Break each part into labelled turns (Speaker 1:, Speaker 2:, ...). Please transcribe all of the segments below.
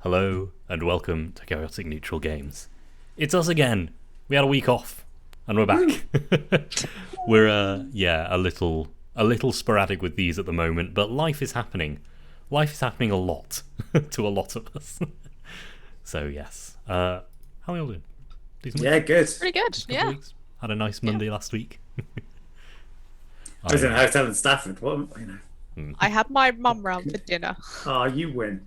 Speaker 1: Hello and welcome to Chaotic Neutral Games. It's us again. We had a week off and we're back. We're a little sporadic with these at the moment, but life is happening. Life is happening a lot to a lot of us. So yes. How are we all doing? Decent
Speaker 2: Yeah,
Speaker 1: week?
Speaker 2: good.
Speaker 3: Pretty good,
Speaker 1: Couple
Speaker 3: yeah.
Speaker 1: of weeks? Had a nice Monday last week.
Speaker 2: I was in a hotel in Stafford. What,
Speaker 3: I had my mum round for dinner.
Speaker 2: Oh, you win.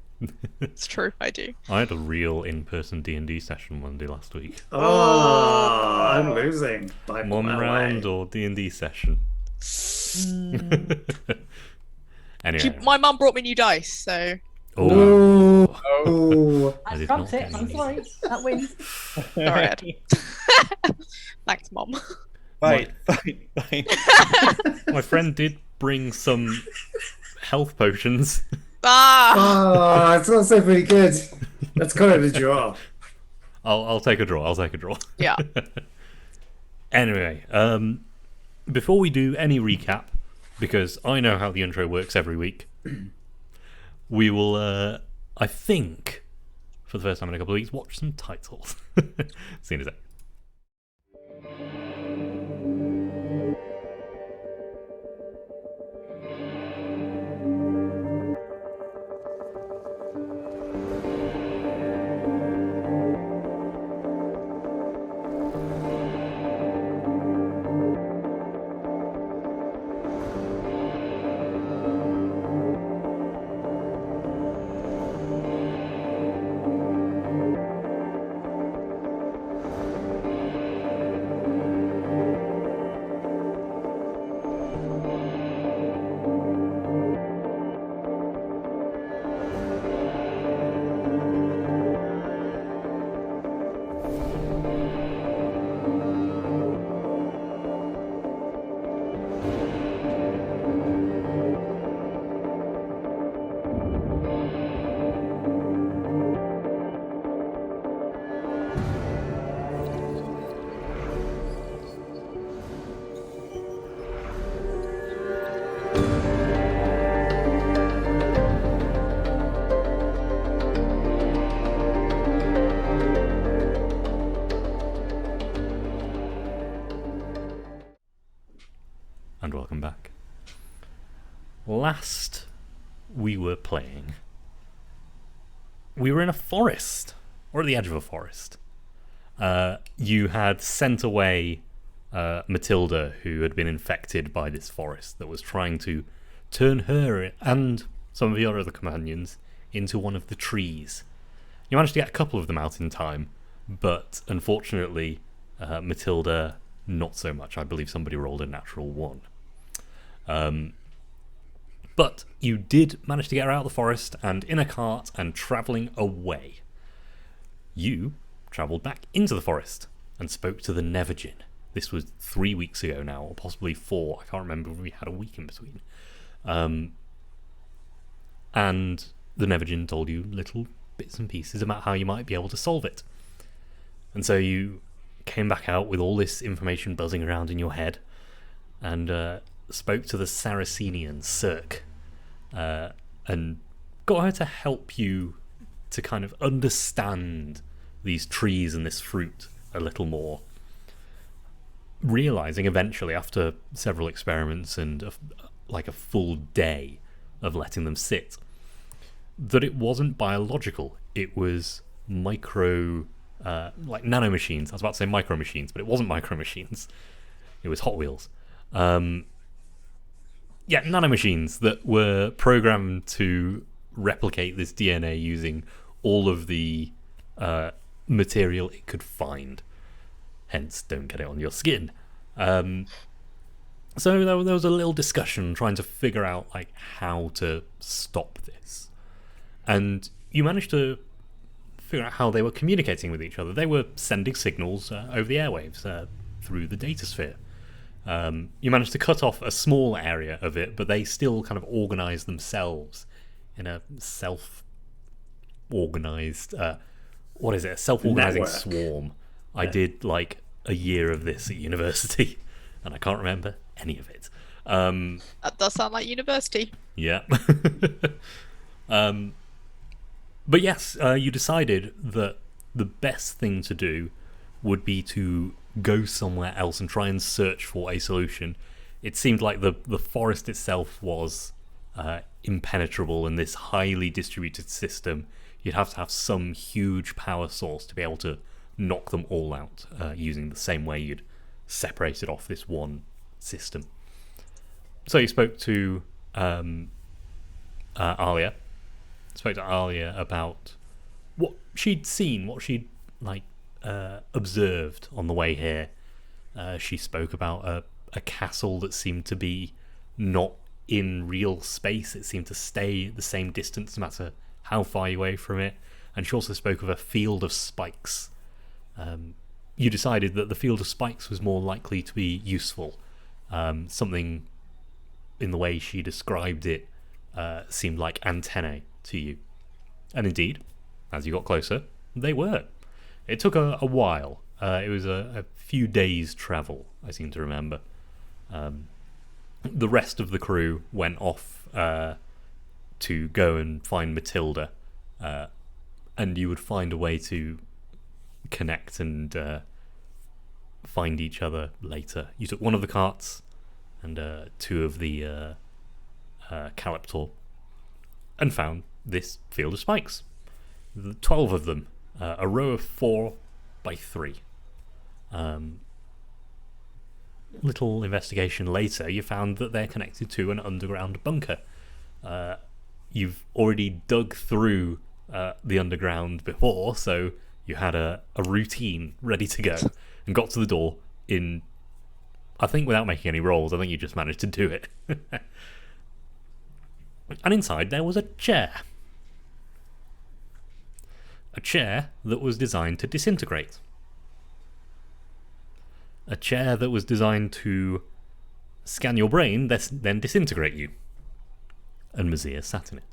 Speaker 3: It's true, I do.
Speaker 1: I had a real in-person D&D session Monday last week.
Speaker 2: Oh, I'm losing. By
Speaker 1: Mum
Speaker 2: my
Speaker 1: round
Speaker 2: way.
Speaker 1: or D&D session? Anyway.
Speaker 3: My mum brought me new dice, so
Speaker 2: Ooh.
Speaker 1: I did
Speaker 4: Trumped
Speaker 1: not
Speaker 4: it.
Speaker 1: get
Speaker 4: I'm
Speaker 1: any.
Speaker 4: sorry. That wins.
Speaker 3: sorry, Ed. Thanks, Mum.
Speaker 5: Fight.
Speaker 1: My friend did bring some health potions.
Speaker 3: Ah!
Speaker 2: Oh, it's also pretty good. Let's call it a draw.
Speaker 1: I'll take a draw.
Speaker 3: Yeah.
Speaker 1: Anyway, before we do any recap, because I know how the intro works every week, we will, I think, for the first time in a couple of weeks, watch some titles. See you in a sec. And welcome back. Last we were playing, we were in a forest, or at the edge of a forest. You had sent away Matilda, who had been infected by this forest that was trying to turn her and some of your other companions into one of the trees. You managed to get a couple of them out in time, but unfortunately, Matilda, not so much. I believe somebody rolled a natural 1. But you did manage to get her out of the forest and in a cart and travelling away. You travelled back into the forest and spoke to the Nevergin. This was 3 weeks ago now, or possibly 4. I can't remember if we had a week in between. And the Nevergin told you little bits and pieces about how you might be able to solve it. And so you came back out with all this information buzzing around in your head and spoke to the Saracenian Cirque and got her to help you to kind of understand these trees and this fruit a little more, realizing eventually after several experiments and a full day of letting them sit that it wasn't biological. It was micro like nanomachines. I was about to say micro machines, but it wasn't micro machines. It was Hot Wheels. Nanomachines that were programmed to replicate this DNA using all of the material it could find. Hence, don't get it on your skin. So there was a little discussion trying to figure out how to stop this. And you managed to figure out how they were communicating with each other. They were sending signals over the airwaves through the datasphere. You managed to cut off a small area of it, but they still kind of organized themselves in a self-organized, a self-organizing
Speaker 2: network.
Speaker 1: swarm. I did a year of this at university, and I can't remember any of it.
Speaker 3: That does sound like university.
Speaker 1: Yeah. But yes, you decided that the best thing to do would be to go somewhere else and try and search for a solution. It seemed like the forest itself was impenetrable in this highly distributed system. You'd have to have some huge power source to be able to knock them all out using the same way you'd separated off this one system. So you spoke to Alia. Spoke to Alia about what she'd seen, what she'd observed on the way here. She spoke about a castle that seemed to be not in real space. It seemed to stay the same distance no matter how far you away from it. And she also spoke of a field of spikes. You decided that the field of spikes was more likely to be useful. Something in the way she described it seemed like antennae to you. And indeed, as you got closer, they were. It took a while. It was a few days' travel, I seem to remember. The rest of the crew went off to go and find Matilda, and you would find a way to connect and find each other later. You took one of the carts and two of the Calyptor and found this field of spikes. 12 of them, a row of 4 by 3. Little investigation later, you found that they're connected to an underground bunker. You've already dug through the underground before, so you had a routine ready to go and got to the door in, I think, without making any rolls. I think you just managed to do it. And inside there was a chair. A chair that was designed to disintegrate. A chair that was designed to scan your brain, then disintegrate you. And Mazia sat in it.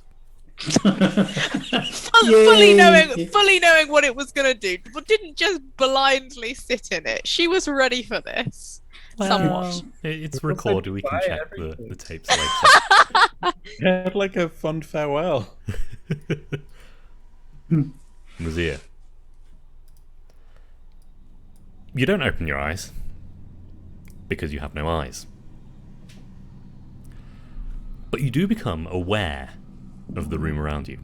Speaker 3: fully knowing what it was going to do, but didn't just blindly sit in it. She was ready for this. Somewhat.
Speaker 1: It's recorded. We can check the tapes later.
Speaker 4: Yeah, like a fond farewell.
Speaker 1: Mazia, you don't open your eyes because you have no eyes. But you do become aware of the room around you.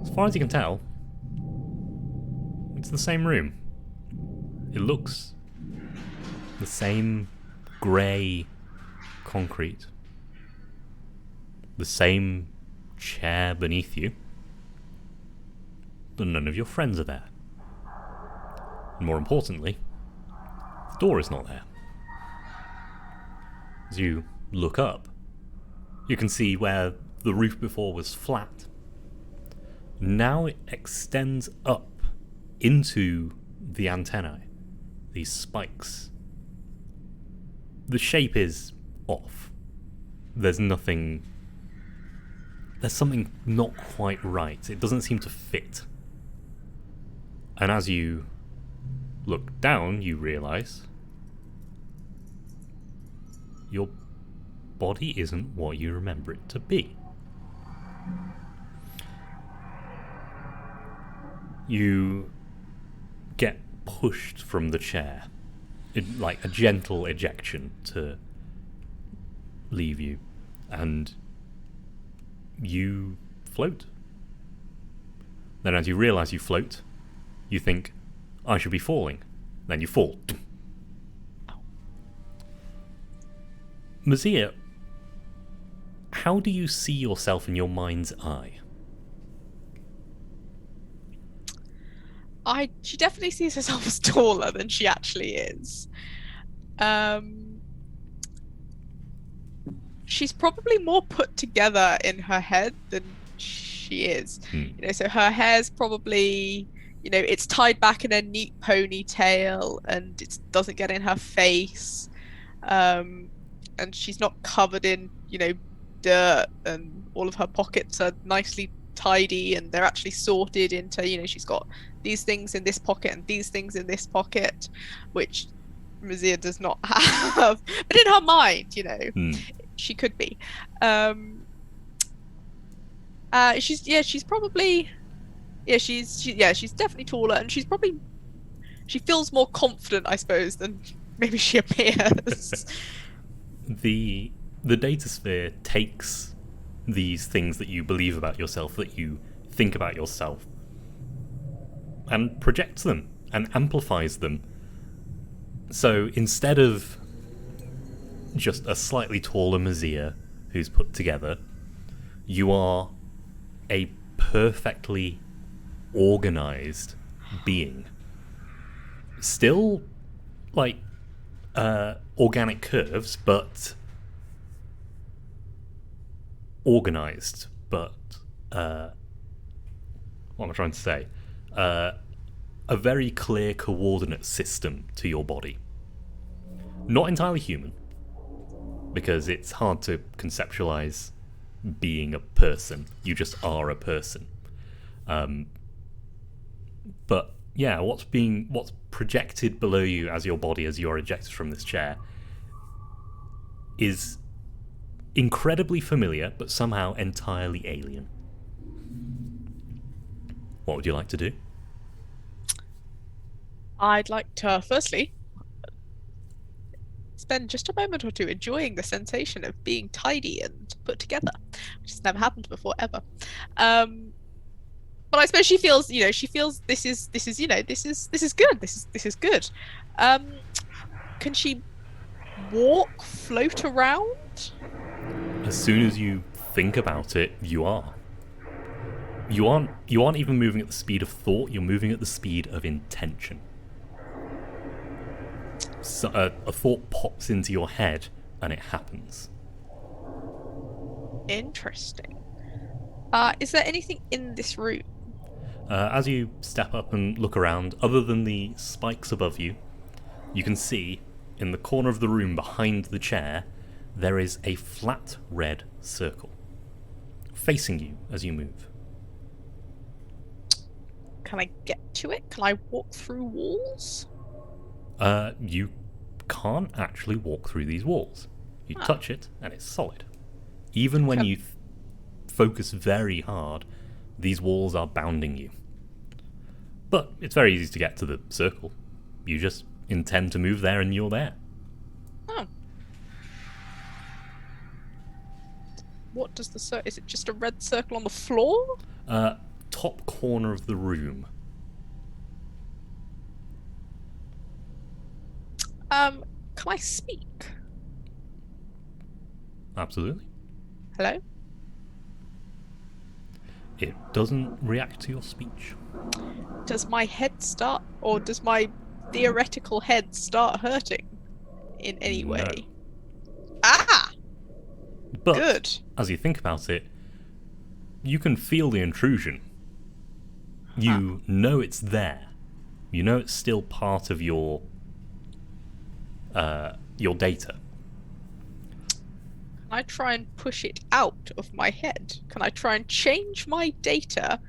Speaker 1: As far as you can tell, it's the same room. It looks the same grey concrete. The same chair beneath you. But none of your friends are there. And more importantly, the door is not there. As you look up, you can see where the roof before was flat. Now it extends up into the antennae, these spikes. The shape is off. There's something not quite right. It doesn't seem to fit. And as you look down, you realise your body isn't what you remember it to be. You get pushed from the chair, like a gentle ejection to leave you, and you float. Then as you realise you float, you think, I should be falling. Then you fall. Mazia, how do you see yourself in your mind's eye?
Speaker 3: She definitely sees herself as taller than she actually is. She's probably more put together in her head than she is. So her hair's probably, it's tied back in a neat ponytail and it doesn't get in her face. And she's not covered in, dirt, and all of her pockets are nicely tidy and they're actually sorted into, she's got these things in this pocket and these things in this pocket, which Mazia does not have. But in her mind, she could be. She's probably she's definitely taller, and she feels more confident, I suppose, than maybe she appears.
Speaker 1: The data sphere takes these things that you believe about yourself, that you think about yourself, and projects them and amplifies them. So instead of just a slightly taller Mazir who's put together, you are a perfectly organized being. Still, like, organic curves, but organized. But what am I trying to say? A very clear coordinate system to your body. Not entirely human, because it's hard to conceptualize being a person. You just are a person. But yeah, what's projected below you as your body, as you're ejected from this chair, is incredibly familiar, but somehow entirely alien. What would you like to do?
Speaker 3: I'd like to, firstly, spend just a moment or two enjoying the sensation of being tidy and put together, which has never happened before ever. But I suppose she feels this is good. This is good. Can she walk, float around?
Speaker 1: As soon as you think about it, you are. You aren't even moving at the speed of thought. You're moving at the speed of intention. So, a thought pops into your head, and it happens.
Speaker 3: Interesting. Is there anything in this room?
Speaker 1: As you step up and look around, other than the spikes above you, you can see in the corner of the room behind the chair, there is a flat red circle facing you as you move.
Speaker 3: Can I get to it? Can I walk through walls?
Speaker 1: You can't actually walk through these walls. You touch it, and it's solid. Even when you focus very hard, these walls are bounding you. But it's very easy to get to the circle. You just intend to move there, and you're there.
Speaker 3: Oh. What does the circle... Is it just a red circle on the floor?
Speaker 1: Top corner of the room.
Speaker 3: Can I speak?
Speaker 1: Absolutely.
Speaker 3: Hello?
Speaker 1: It doesn't react to your speech.
Speaker 3: Does my head start, or does my theoretical head start hurting in any
Speaker 1: No.
Speaker 3: way? Ah!
Speaker 1: But
Speaker 3: Good.
Speaker 1: as you think about it, you can feel the intrusion. You know it's there. You know it's still part of your data.
Speaker 3: Can I try and push it out of my head? Can I try and change my data,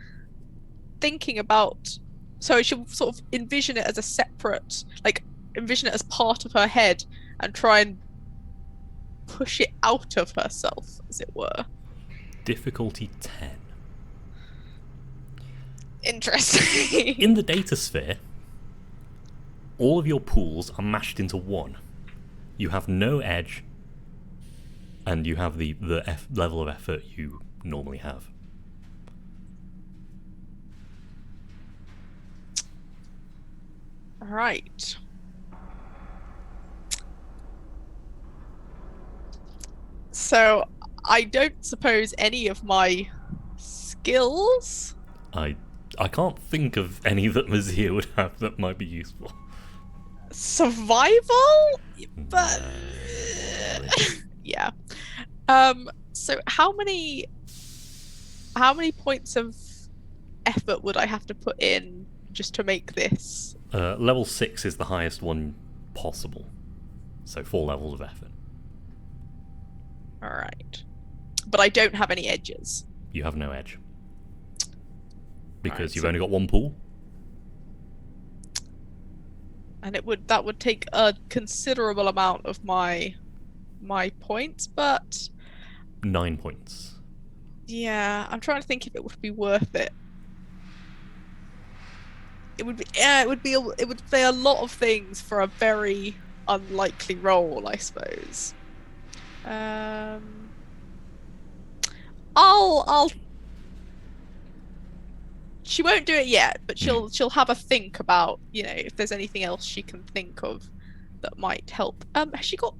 Speaker 3: thinking about... So I should sort of envision it as a separate... Like, envision it as part of her head and try and push it out of herself, as it were.
Speaker 1: Difficulty 10.
Speaker 3: Interesting.
Speaker 1: In the data sphere, all of your pools are mashed into one. You have no edge, and you have the level of effort you normally have.
Speaker 3: Right. So I don't suppose any of my skills...
Speaker 1: I can't think of any that Mazir would have that might be useful.
Speaker 3: Survival? But... yeah. So how many points of effort would I have to put in just to make this?
Speaker 1: Level 6 is the highest one possible. So 4 levels of effort.
Speaker 3: Alright. But I don't have any edges.
Speaker 1: You have no edge. Because
Speaker 3: Right,
Speaker 1: you've
Speaker 3: so-
Speaker 1: only got one pool.
Speaker 3: And that would take a considerable amount of my points, but
Speaker 1: 9 points.
Speaker 3: Yeah, I'm trying to think if it would be worth it. It would be. Yeah, it would be. It would be a lot of things for a very unlikely role, I suppose. I'll. She won't do it yet, but she'll have a think about, if there's anything else she can think of that might help. She's got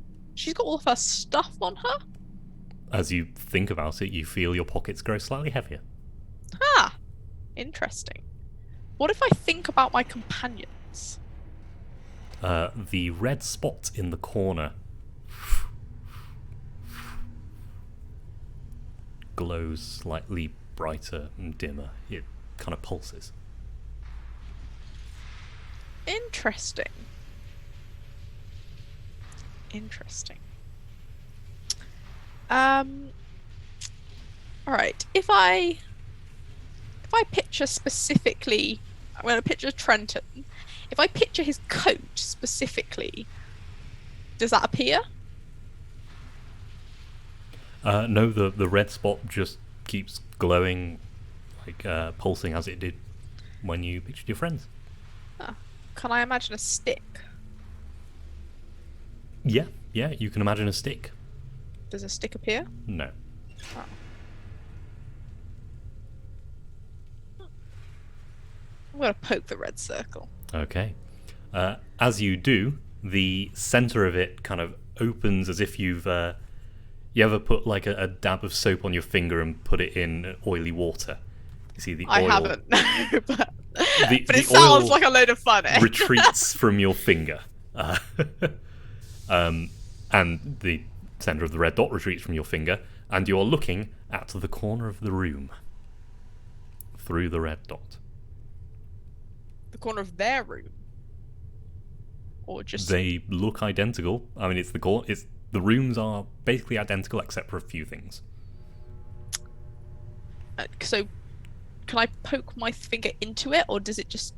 Speaker 3: all of her stuff on her.
Speaker 1: As you think about it, you feel your pockets grow slightly heavier.
Speaker 3: Ah, interesting. What if I think about my companions?
Speaker 1: The red spot in the corner glows slightly brighter and dimmer. It kind of pulses.
Speaker 3: Interesting. All right. If I picture specifically, I'm going to picture Trenton. If I picture his coat specifically, does that appear?
Speaker 1: No, the red spot just keeps glowing, like pulsing as it did when you pictured your friends.
Speaker 3: Can I imagine a stick?
Speaker 1: Yeah, you can imagine a stick.
Speaker 3: Does a stick appear?
Speaker 1: No.
Speaker 3: Oh. I'm going to poke the red circle.
Speaker 1: Okay. As you do, the center of it kind of opens as if you've... you ever put like a dab of soap on your finger and put it in oily water? You see the oil...
Speaker 3: I haven't, no, but
Speaker 1: the
Speaker 3: it sounds
Speaker 1: oil
Speaker 3: like a load of fun.
Speaker 1: retreats from your finger. And the center of the red dot retreats from your finger, and you're looking at the corner of the room through the red dot.
Speaker 3: The corner of their room? Or just...
Speaker 1: They look identical. I mean, the rooms are basically identical except for a few things.
Speaker 3: So, can I poke my finger into it, or does it just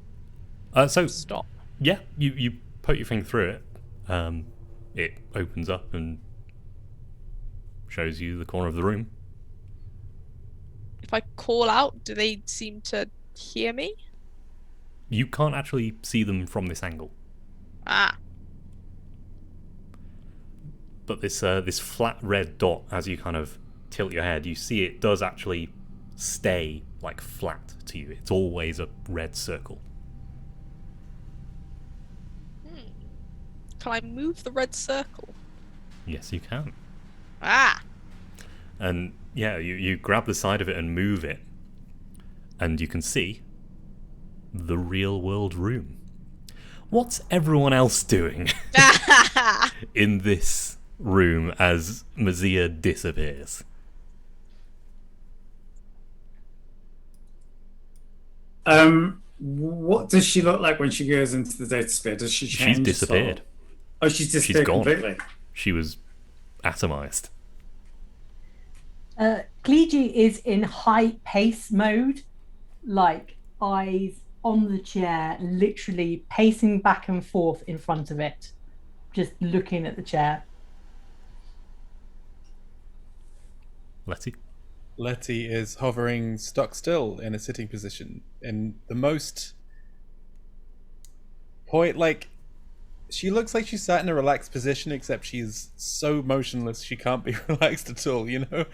Speaker 3: stop?
Speaker 1: Yeah, you poke your finger through it. It opens up and shows you the corner of the room.
Speaker 3: If I call out, do they seem to hear me?
Speaker 1: You can't actually see them from this angle.
Speaker 3: Ah.
Speaker 1: But this flat red dot, as you kind of tilt your head, you see it does actually stay like flat to you. It's always a red circle.
Speaker 3: Can I move the red circle?
Speaker 1: Yes, you can.
Speaker 3: Ah.
Speaker 1: And yeah, you grab the side of it and move it, and you can see the real world room. What's everyone else doing in this room as Mazia disappears?
Speaker 2: What does she look like when she goes into the data sphere? Does she change?
Speaker 1: She's disappeared.
Speaker 2: Or... Oh, she's disappeared.
Speaker 1: She's gone.
Speaker 2: Completely.
Speaker 1: She was atomized.
Speaker 5: Clegy is in high pace mode, like eyes on the chair, literally pacing back and forth in front of it, just looking at the chair.
Speaker 4: Letty is hovering stuck still in a sitting position in the most point, like she looks like she sat in a relaxed position, except she's so motionless she can't be relaxed at all, you know?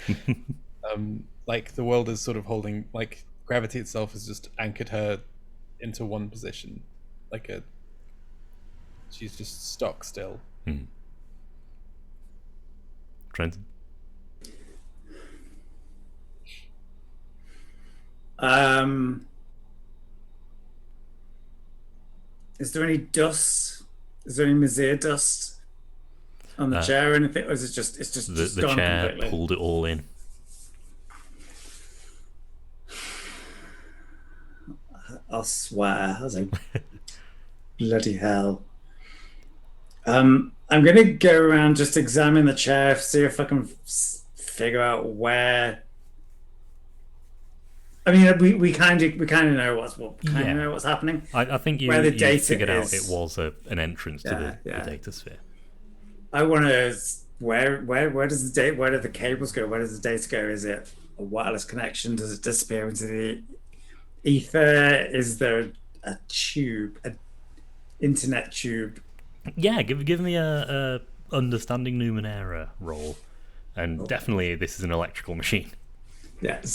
Speaker 4: Like the world is sort of holding, like gravity itself has just anchored her into one position. She's just stock still.
Speaker 1: Trenton?
Speaker 2: Is there any dust? Is there any Mazir dust on the chair or anything? Or is it just
Speaker 1: The
Speaker 2: gone
Speaker 1: chair
Speaker 2: completely?
Speaker 1: pulled it all in.
Speaker 2: I swear. I was like, bloody hell. I'm gonna go around, just examine the chair, see if I can figure out where. I mean, we kind of know what's happening.
Speaker 1: I think you figured out it was an entrance to the data sphere.
Speaker 2: I want to. Where does the data? Where do the cables go? Where does the data go? Is it a wireless connection? Does it disappear into the ether? Is there a tube, an internet tube?
Speaker 1: Yeah, give me a understanding Numenera roll, and definitely this is an electrical machine.
Speaker 2: Yes,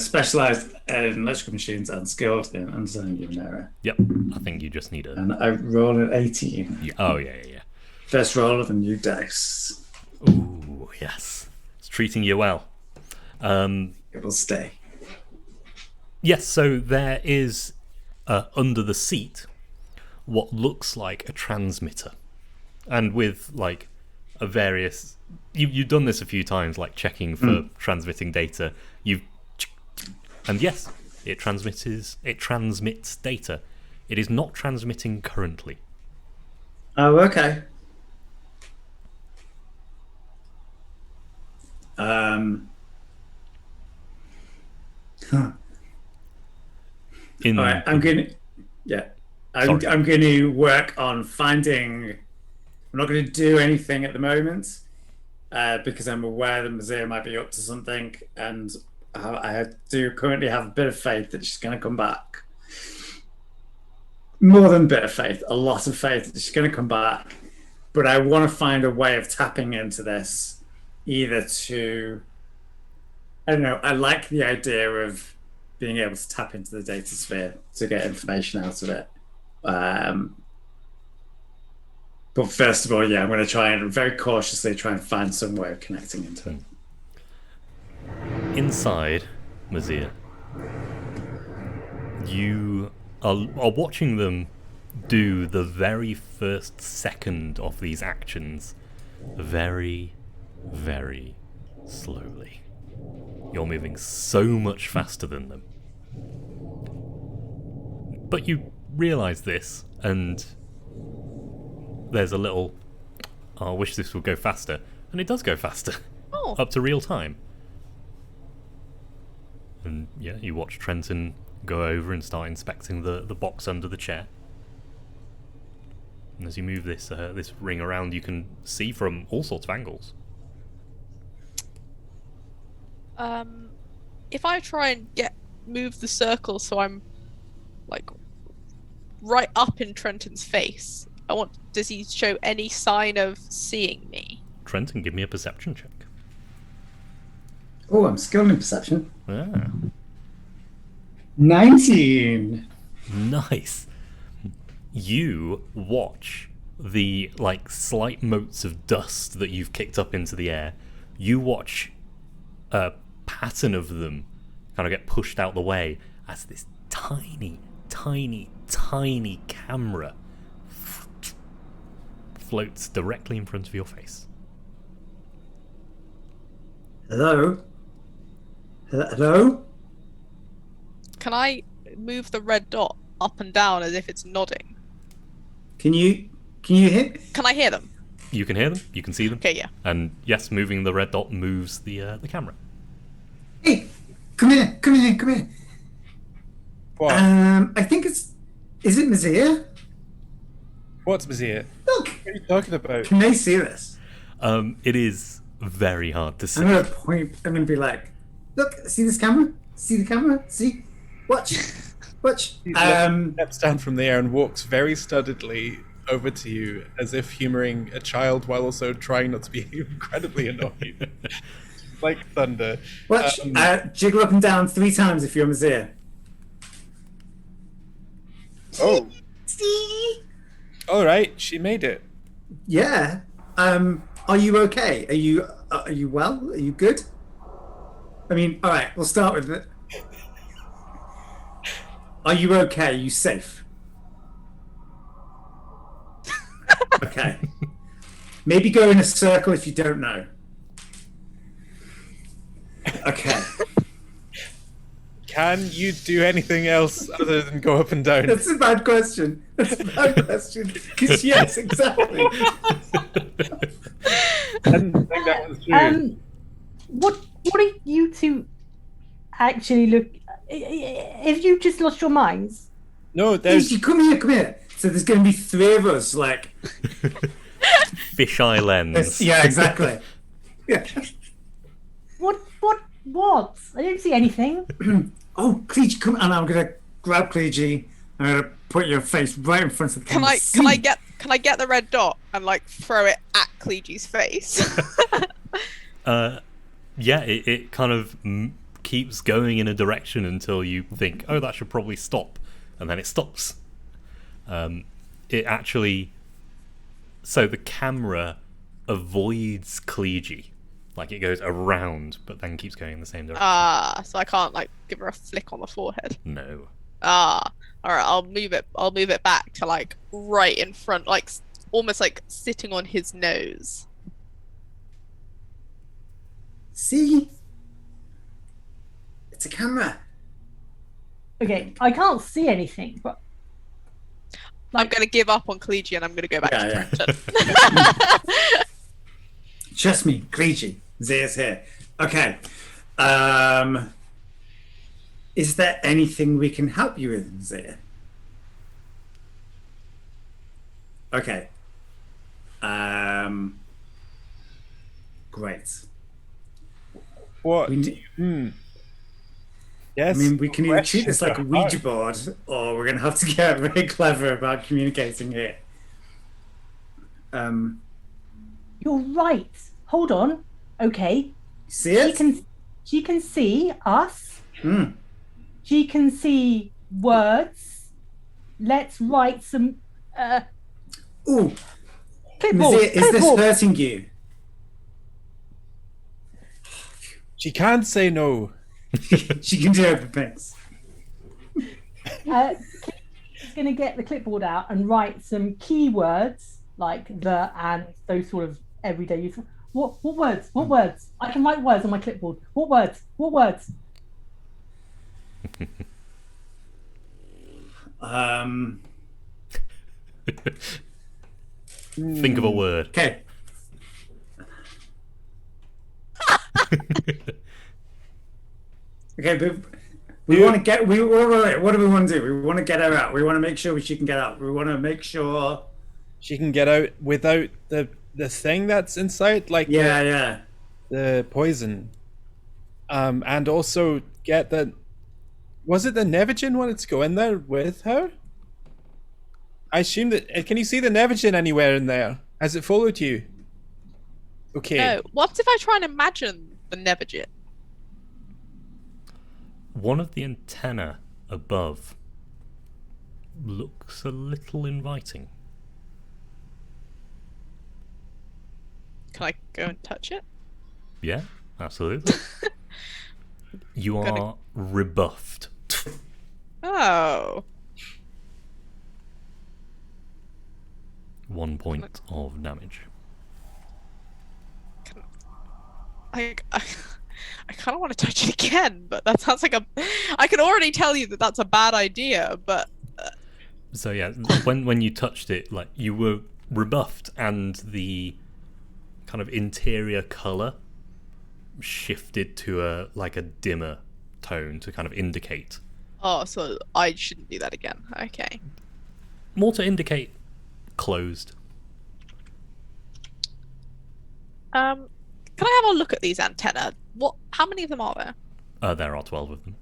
Speaker 2: specialized in electrical machines and skilled in understanding Numenera.
Speaker 1: Yep, I think you just need a.
Speaker 2: And I rolled an 18.
Speaker 1: Oh yeah.
Speaker 2: First roll of a new dice.
Speaker 1: Ooh, yes, it's treating you well.
Speaker 2: It will stay.
Speaker 1: Yes, so there is under the seat what looks like a transmitter, and with like a various. You've done this a few times, like checking for transmitting data. And yes, it transmits data. It is not transmitting currently.
Speaker 2: Oh, okay. Huh. All right, I'm going to work on finding. I'm not going to do anything at the moment because I'm aware that Mazia might be up to something, and I do currently have a bit of faith that she's going to come back. More than a bit of faith, a lot of faith that she's going to come back. But I want to find a way of tapping into this, either to, I don't know, I like the idea of being able to tap into the data sphere to get information out of it. But first of all, yeah, I'm going to try and very cautiously try and find some way of connecting into it.
Speaker 1: Inside, Mazia, you are watching them do the very first second of these actions very, very slowly. You're moving so much faster than them. But you realise this, and there's a little, I wish this would go faster. And it does go faster.
Speaker 3: Oh.
Speaker 1: Up to real time. And yeah, you watch Trenton go over and start inspecting the box under the chair. And as you move this ring around, you can see from all sorts of angles.
Speaker 3: If I try and move the circle so I'm like right up in Trenton's face, does he show any sign of seeing me?
Speaker 1: Trenton, give me a perception check.
Speaker 2: Oh, I'm skilled in perception.
Speaker 1: Ah,
Speaker 2: 19.
Speaker 1: nice. You watch the like slight motes of dust that you've kicked up into the air. You watch a pattern of them kind of get pushed out the way as this tiny, tiny, tiny camera floats directly in front of your face.
Speaker 2: Hello? Hello?
Speaker 3: Can I move the red dot up and down as if it's nodding?
Speaker 2: Can you hear?
Speaker 3: Can I hear them?
Speaker 1: You can hear them, you can see them.
Speaker 3: Okay, yeah.
Speaker 1: And yes, moving the red dot moves the camera.
Speaker 2: Hey, come here.
Speaker 4: What?
Speaker 2: I think is it Mazia?
Speaker 4: What's Mazia?
Speaker 2: Look,
Speaker 4: What are you talking about?
Speaker 2: can they see this?
Speaker 1: It is very hard to see.
Speaker 2: I'm gonna point. I'm gonna be like, look, see this camera? See the camera? See? Watch.
Speaker 4: He steps down from the air and walks very studiedly over to you, as if humouring a child while also trying not to be incredibly annoyed. Like thunder.
Speaker 2: Watch. Jiggle up and down 3 times if you're Mazia.
Speaker 4: Oh,
Speaker 2: See?
Speaker 4: all right, she made it.
Speaker 2: Yeah. Are you okay? Are you well? Are you good? I mean, all right. We'll start with it. Are you okay? Are you safe? Okay. Maybe go in a circle if you don't know. Okay.
Speaker 4: Can you do anything else other than go up and down?
Speaker 2: That's a bad question. Because yes, exactly.
Speaker 4: I didn't think that was true.
Speaker 5: What are you two actually look? Have you just lost your minds?
Speaker 4: No, there's
Speaker 2: Easy, come here. So there's going to be 3 of us, like.
Speaker 1: Fisheye lens.
Speaker 2: Yeah, exactly. Yeah.
Speaker 5: What What? I didn't see anything.
Speaker 2: Oh, Cleege, come and I'm gonna grab Cleege. I'm gonna put your face right in front of the camera.
Speaker 3: Can I get the red dot and like throw it at Cleege's face?
Speaker 1: Yeah, it kind of keeps going in a direction until you think, oh, that should probably stop, and then it stops. It actually, so the camera avoids Cleege, like it goes around, but then keeps going in the same direction.
Speaker 3: So I can't like give her a flick on the forehead.
Speaker 1: No.
Speaker 3: All right. I'll move it back to like right in front, like almost like sitting on his nose.
Speaker 2: See? It's a camera.
Speaker 5: Okay, I can't see anything, but
Speaker 3: I'm gonna give up on Cleege and I'm gonna go back to Trenton.
Speaker 2: Trust me, Cleege. Zea's here. Okay. Is there anything we can help you with, Zia? Okay. Great.
Speaker 4: What? Yes.
Speaker 2: I mean, we can either treat
Speaker 4: questions
Speaker 2: this like a
Speaker 4: are
Speaker 2: Ouija
Speaker 4: hard.
Speaker 2: board, or we're going to have to get very clever about communicating here.
Speaker 5: you're right. Hold on. Okay,
Speaker 2: See it?
Speaker 5: she can see us.
Speaker 2: Hmm.
Speaker 5: She can see words. Let's write some
Speaker 2: Ooh,
Speaker 5: clipboard.
Speaker 2: Zia, is this
Speaker 5: clipboard.
Speaker 2: hurting you?
Speaker 4: She can't say no.
Speaker 2: She can do open things.
Speaker 5: She's going to get the clipboard out and write some keywords like the and those sort of everyday use. What words? What words? I can write words on my clipboard. What words? What words?
Speaker 1: Think of a word.
Speaker 2: Okay. Okay, but we want to get. Wait, what do we want to do? We want to get her out. We want to make sure she can get out. We want to make sure.
Speaker 4: She can get out without the thing that's inside, like
Speaker 2: Yeah.
Speaker 4: the poison. And also get the. Was it the Nevigin wanted to go in there with her? I assume that. Can you see the Nevigin anywhere in there? Has it followed you? Okay.
Speaker 3: No. What if I try and imagine the Nevigin?
Speaker 1: One of the antenna above looks a little inviting.
Speaker 3: Can I go and touch it?
Speaker 1: Yeah, absolutely. You are rebuffed.
Speaker 3: Oh.
Speaker 1: 1 point of damage.
Speaker 3: I kind of want to touch it again, but that sounds like I can already tell you that that's a bad idea, but.
Speaker 1: So yeah, when you touched it, like you were rebuffed, and the kind of interior color shifted to a dimmer tone to kind of indicate.
Speaker 3: Oh, so I shouldn't do that again. Okay.
Speaker 1: More to indicate closed.
Speaker 3: Can I have a look at these antennae? How many of them are there?
Speaker 1: There are 12 of them.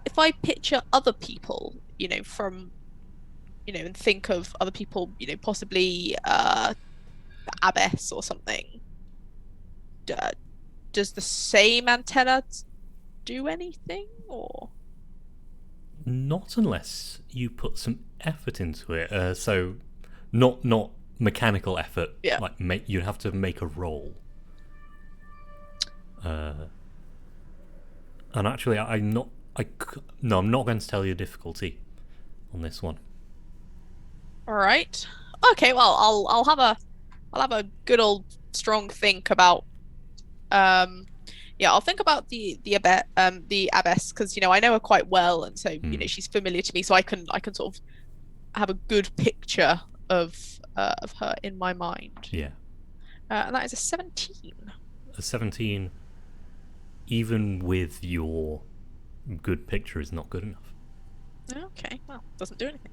Speaker 3: If I picture other people, and think of other people, possibly the abbess or something, does the same antenna do anything, or?
Speaker 1: Not unless you put some effort into it. So, not mechanical effort.
Speaker 3: Yeah.
Speaker 1: Like you have to make a roll. And actually, I'm not going to tell you difficulty on this one.
Speaker 3: All right. Okay. Well, I'll have a good old strong think about. I'll think about the abbess, because I know her quite well, and so she's familiar to me, so I can sort of have a good picture of her in my mind.
Speaker 1: Yeah.
Speaker 3: And that is a 17.
Speaker 1: A 17, even with your good picture, is not good enough.
Speaker 3: Okay. Well, doesn't do anything.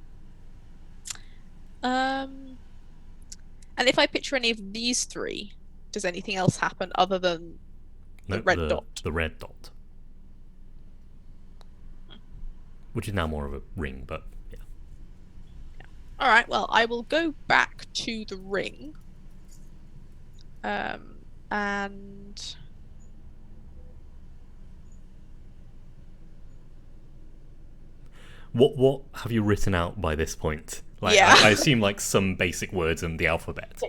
Speaker 3: And if I picture any of these three, does anything else happen other than the red dot?
Speaker 1: The red dot. Which is now more of a ring, but yeah.
Speaker 3: All right. Well, I will go back to the ring. And
Speaker 1: What have you written out by this point? Like,
Speaker 3: Yeah.
Speaker 1: I assume like some basic words in the alphabet.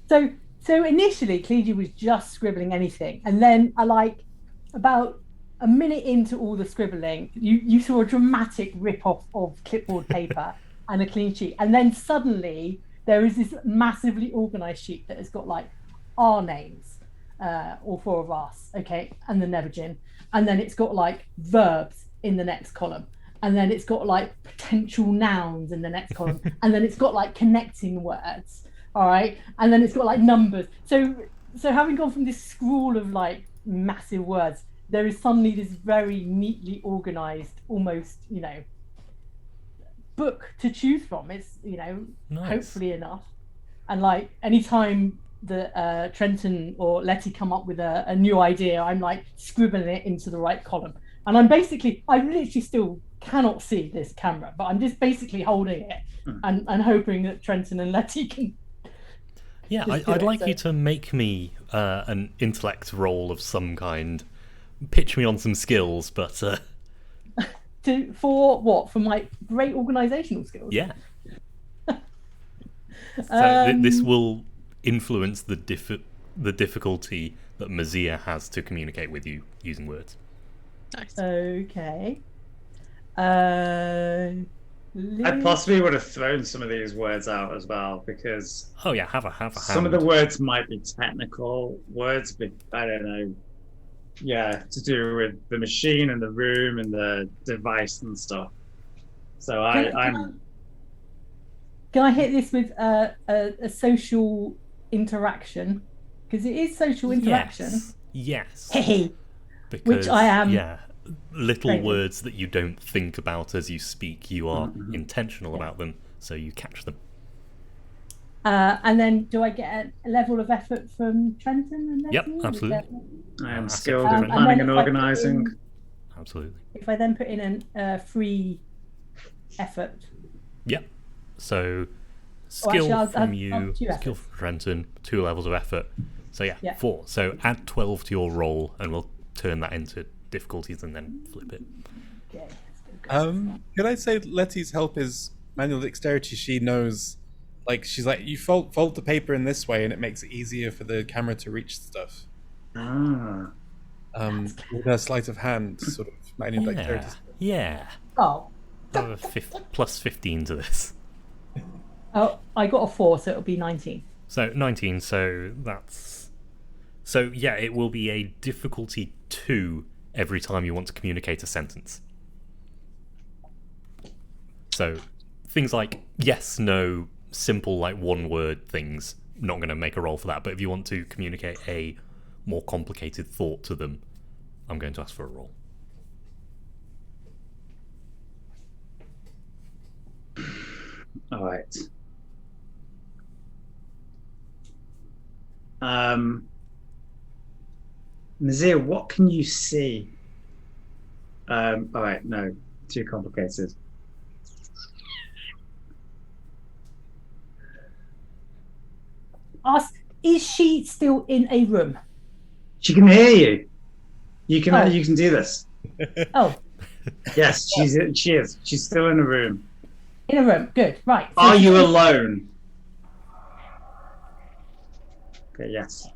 Speaker 5: So initially, Clegy was just scribbling anything, and then about a minute into all the scribbling, you saw a dramatic rip-off of clipboard paper and a clean sheet, and then suddenly there is this massively organized sheet that has got like our names, all four of us, okay, and the Nevergin, and then it's got like verbs in the next column, and then it's got like potential nouns in the next column, and then it's got like connecting words, all right, and then it's got like numbers. So having gone from this scrawl of like massive words, there is suddenly this very neatly organized, almost, book to choose from. It's,
Speaker 1: Nice.
Speaker 5: hopefully enough. And like anytime that Trenton or Letty come up with a new idea, I'm like scribbling it into the right column. And I literally still cannot see this camera, but I'm just basically holding it and hoping that Trenton and Letty can.
Speaker 1: Yeah, I'd like you to make me an intellect roll of some kind. Pitch me on some skills, but
Speaker 5: For what? For my great organizational skills?
Speaker 1: yeah. So this will influence the difficulty that Mazia has to communicate with you using words.
Speaker 3: Nice.
Speaker 5: Okay.
Speaker 2: I possibly would have thrown some of these words out as well, because
Speaker 1: Oh yeah, have a hand.
Speaker 2: some of the words might be technical words, but I don't know. Yeah, to do with the machine and the room and the device and stuff. So
Speaker 5: Can I hit this with a social interaction? Because it is social interaction.
Speaker 1: Yes.
Speaker 5: Hey,
Speaker 1: Because,
Speaker 5: which I am.
Speaker 1: Yeah, little
Speaker 5: training.
Speaker 1: words that you don't think about as you speak. You are intentional about them, so you catch them.
Speaker 5: And then do I get a level of effort from Trenton and Letty?
Speaker 1: Yep, absolutely.
Speaker 2: I am
Speaker 1: That's
Speaker 2: skilled
Speaker 1: it.
Speaker 2: in
Speaker 1: And
Speaker 2: planning
Speaker 5: then
Speaker 2: and
Speaker 5: if I put
Speaker 2: organizing.
Speaker 1: Absolutely.
Speaker 5: If I then put in a free effort.
Speaker 1: Yep. So skill
Speaker 5: actually, I'll
Speaker 1: from
Speaker 5: add
Speaker 1: you,
Speaker 5: 2
Speaker 1: skill
Speaker 5: efforts.
Speaker 1: from Trenton, 2 levels of effort. So yeah,
Speaker 5: Yeah.
Speaker 1: 4. So add 12 to your roll, and we'll turn that into difficulties and then flip it.
Speaker 5: Okay, let's go.
Speaker 4: Could I say Letty's help is manual dexterity? She knows, like, she's like, you fold the paper in this way, and it makes it easier for the camera to reach stuff.
Speaker 2: Ah.
Speaker 4: With her sleight of hand, sort of manual dexterity.
Speaker 1: Yeah.
Speaker 5: Oh,
Speaker 1: Plus 15 to this.
Speaker 5: I got a 4, so it'll be 19.
Speaker 1: So 19, so that's... So yeah, it will be a difficulty 2 every time you want to communicate a sentence. So things like yes, no, simple like one-word things, not going to make a roll for that, but if you want to communicate a more complicated thought to them, I'm going to ask for a roll.
Speaker 2: All right. Nazir, what can you see? All right, no, too complicated.
Speaker 5: Ask, is she still in a room?
Speaker 2: She can hear you. You can
Speaker 5: Oh.
Speaker 2: you can do this.
Speaker 5: Oh,
Speaker 2: Yes, she is. She's still in the room.
Speaker 5: in a room. Good. Right. So
Speaker 2: Are you
Speaker 5: she-
Speaker 2: alone? Okay, yes.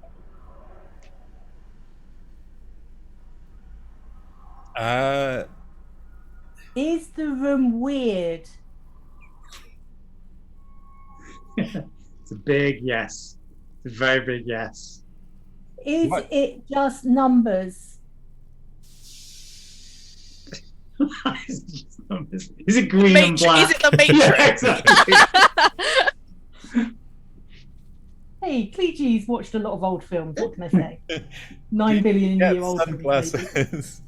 Speaker 5: Is the room weird?
Speaker 2: It's a big yes. It's a very big yes.
Speaker 5: Is
Speaker 4: What?
Speaker 5: it just numbers?
Speaker 2: Is it green and black?
Speaker 3: Is it the Matrix?
Speaker 2: Yeah, exactly.
Speaker 5: Hey, Cleegee's watched a lot of old films. What can I say? 9 billion
Speaker 4: Yeah,
Speaker 5: year old films. maybe.
Speaker 4: sunglasses.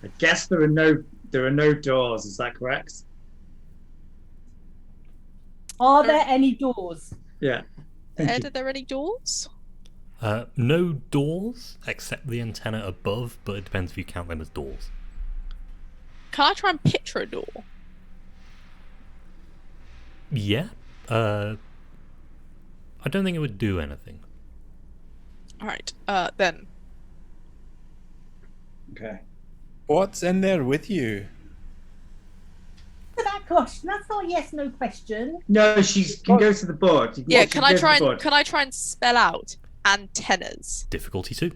Speaker 2: I guess there are no doors. Is that correct?
Speaker 5: Are there any doors?
Speaker 2: Yeah. Thank
Speaker 3: Ed,
Speaker 2: you.
Speaker 3: are there any doors?
Speaker 1: No doors except the antenna above, but it depends if you count them as doors.
Speaker 3: Can I try and picture a door?
Speaker 1: Yeah. I don't think it would do anything.
Speaker 3: Alright, then.
Speaker 2: Okay.
Speaker 4: What's in there with you?
Speaker 5: To that question, that's not a yes/no question.
Speaker 2: No, she can go to the board.
Speaker 3: Yeah,
Speaker 2: She
Speaker 3: can
Speaker 2: go
Speaker 3: I
Speaker 2: to
Speaker 3: try
Speaker 2: the
Speaker 3: and
Speaker 2: board.
Speaker 3: can I try and spell out antennas?
Speaker 1: Difficulty 2.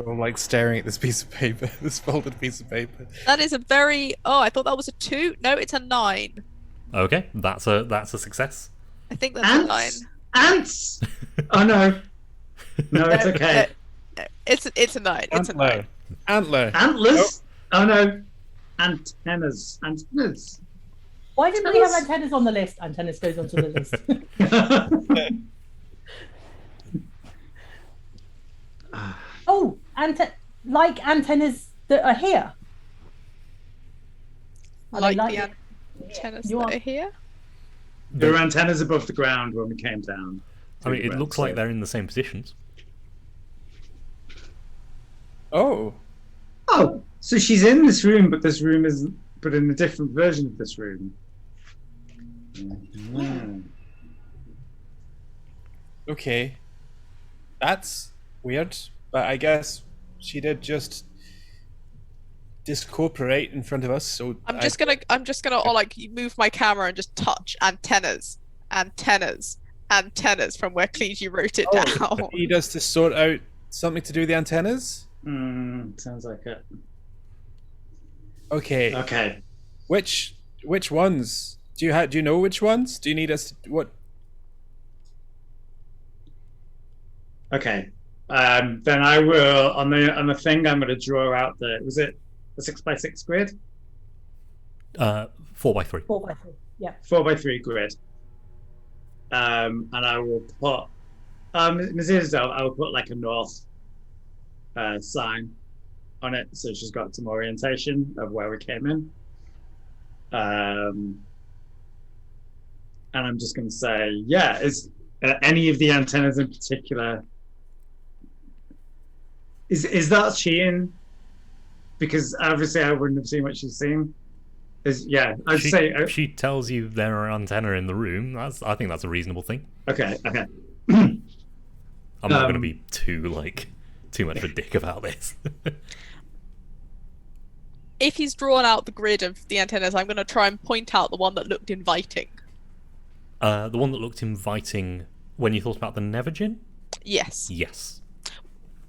Speaker 4: I'm like staring at this piece of paper, this folded piece of paper.
Speaker 3: That is a very I thought that was a 2. No, it's a 9.
Speaker 1: Okay, that's a success.
Speaker 3: I think that's a 9.
Speaker 2: Ants! Ants! Oh no. No, it's okay.
Speaker 3: It's a 9. It's a 9.
Speaker 4: Antler.
Speaker 2: Antlers? Oh no. Antennas. Antennas.
Speaker 5: Why didn't we have antennas on the list? Antennas goes onto the list. Oh, like antennas that are here. Are they
Speaker 3: Like the
Speaker 5: it?
Speaker 3: antennas
Speaker 5: You
Speaker 3: that
Speaker 5: are-
Speaker 3: are here.
Speaker 2: There were antennas above the ground when we came down.
Speaker 1: I mean, it looks like they're in the same positions.
Speaker 4: Oh.
Speaker 2: Oh, so she's in this room, but this room is but in a different version of this room. Mhm.
Speaker 4: Okay. That's weird, but I guess she did just discorporate in front of us, so
Speaker 3: I'm just gonna move my camera and just touch antennas from where Cleese wrote it down.
Speaker 4: He does to sort out something to do with the antennas?
Speaker 2: Sounds like it.
Speaker 4: Okay.
Speaker 2: Okay.
Speaker 4: Which ones? Do you know which ones? Do you need us to, what?
Speaker 2: Okay. Then I will on the thing. I'm going to draw out was it a 6x6 grid?
Speaker 1: 4x3.
Speaker 5: 4x3. Yeah.
Speaker 2: 4x3 grid. And I will put Ms. Isdale, I will put like a north sign on it, so she's got some orientation of where we came in. And I'm just going to say, yeah, is any of the antennas in particular? Is that cheating? Because obviously I wouldn't have seen what she's seen. I'd say
Speaker 1: she tells you there are antenna in the room. I think that's a reasonable thing.
Speaker 2: okay.
Speaker 1: I'm not going to be too much of a dick about this.
Speaker 3: If he's drawn out the grid of the antennas, I'm going to try and point out the one that looked inviting.
Speaker 1: The one that looked inviting when you thought about the Nevergin?
Speaker 3: Yes.
Speaker 1: Yes.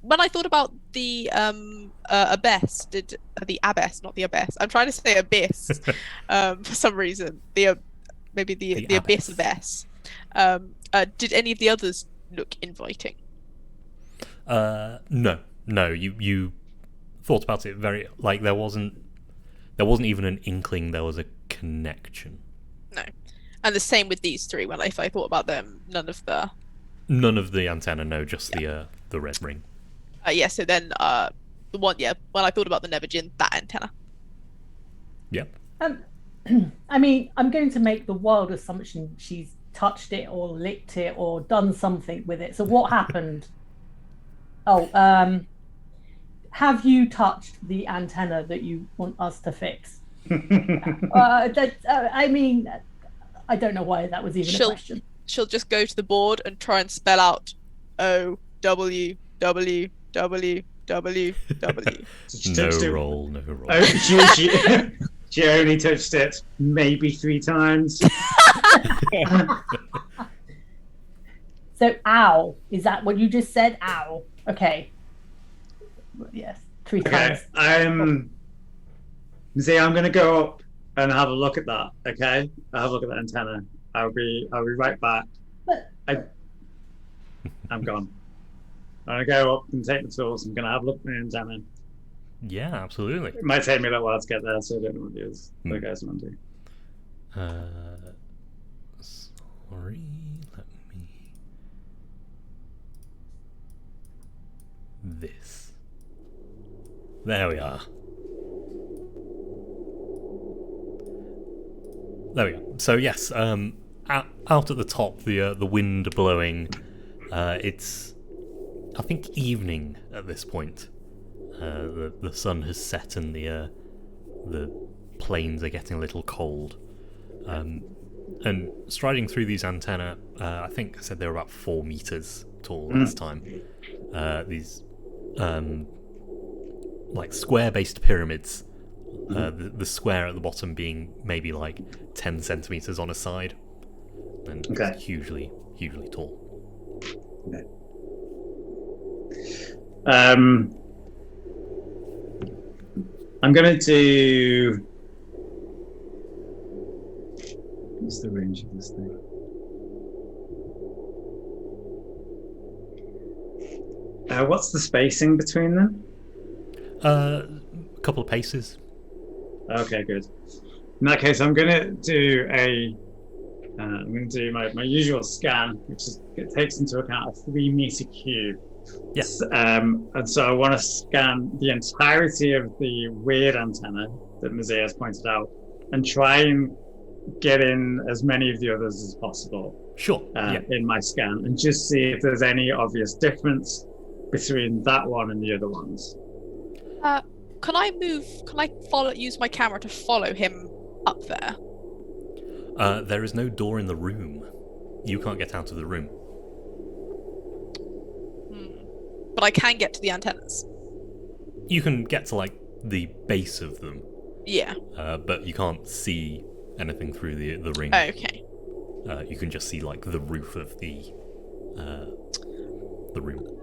Speaker 3: When I thought about the abyss, the abyss, not the abyss. I'm trying to say abyss for some reason. The abyss abyss. Did any of the others look inviting?
Speaker 1: No. You thought about it very there wasn't even an inkling there was a connection.
Speaker 3: No. And the same with these three. If I thought about them, none of the
Speaker 1: antenna, no, just the red ring.
Speaker 3: So then the one, when I thought about the Nevergin, that antenna.
Speaker 1: Yep.
Speaker 5: I mean, I'm going to make the wild assumption she's touched it or licked it or done something with it. So what happened? Have you touched the antenna that you want us to fix? I mean, I don't know why that was even a question.
Speaker 3: She'll just go to the board and try and spell out O-W-W-W-W-W.
Speaker 1: No roll.
Speaker 2: Oh, she only touched it maybe 3 times.
Speaker 5: So, ow. Is that what you just said? Ow. Okay. Yes, 3 times.
Speaker 2: I'm going to go up and have a look at that. Okay, I'll have a look at that antenna. I'll be right back. I'm gone. I'm gonna go up and take the tools. I'm gonna have a look at the antenna.
Speaker 1: Yeah, absolutely.
Speaker 2: It might take me a little while to get there, so I don't know what it is. What you guys want to do?
Speaker 1: Sorry, let me. This. There we are. There we go. So yes, out at the top, the wind blowing. It's, I think, evening at this point. The sun has set and the plains are getting a little cold. And striding through these antennae, I think I said they were about 4 meters tall last time. These like square-based pyramids. The square at the bottom being maybe like 10 centimeters on a side, and it's hugely tall.
Speaker 2: Okay. I'm gonna do. What's the range of this thing? What's the spacing between them?
Speaker 1: A couple of paces.
Speaker 2: Okay, good. In that case, I'm gonna do my usual scan, which it takes into account a 3-meter cube.
Speaker 1: Yes.
Speaker 2: And so I want to scan the entirety of the weird antenna that Mazia has pointed out, and try and get in as many of the others as possible.
Speaker 1: Sure.
Speaker 2: In my scan, and just see if there's any obvious difference between that one and the other ones.
Speaker 3: Can I use my camera to follow him up there?
Speaker 1: There is no door in the room. You can't get out of the room.
Speaker 3: But I can get to the antennas.
Speaker 1: You can get to like the base of them.
Speaker 3: Yeah.
Speaker 1: But you can't see anything through the ring.
Speaker 3: Okay.
Speaker 1: You can just see like the roof of the room.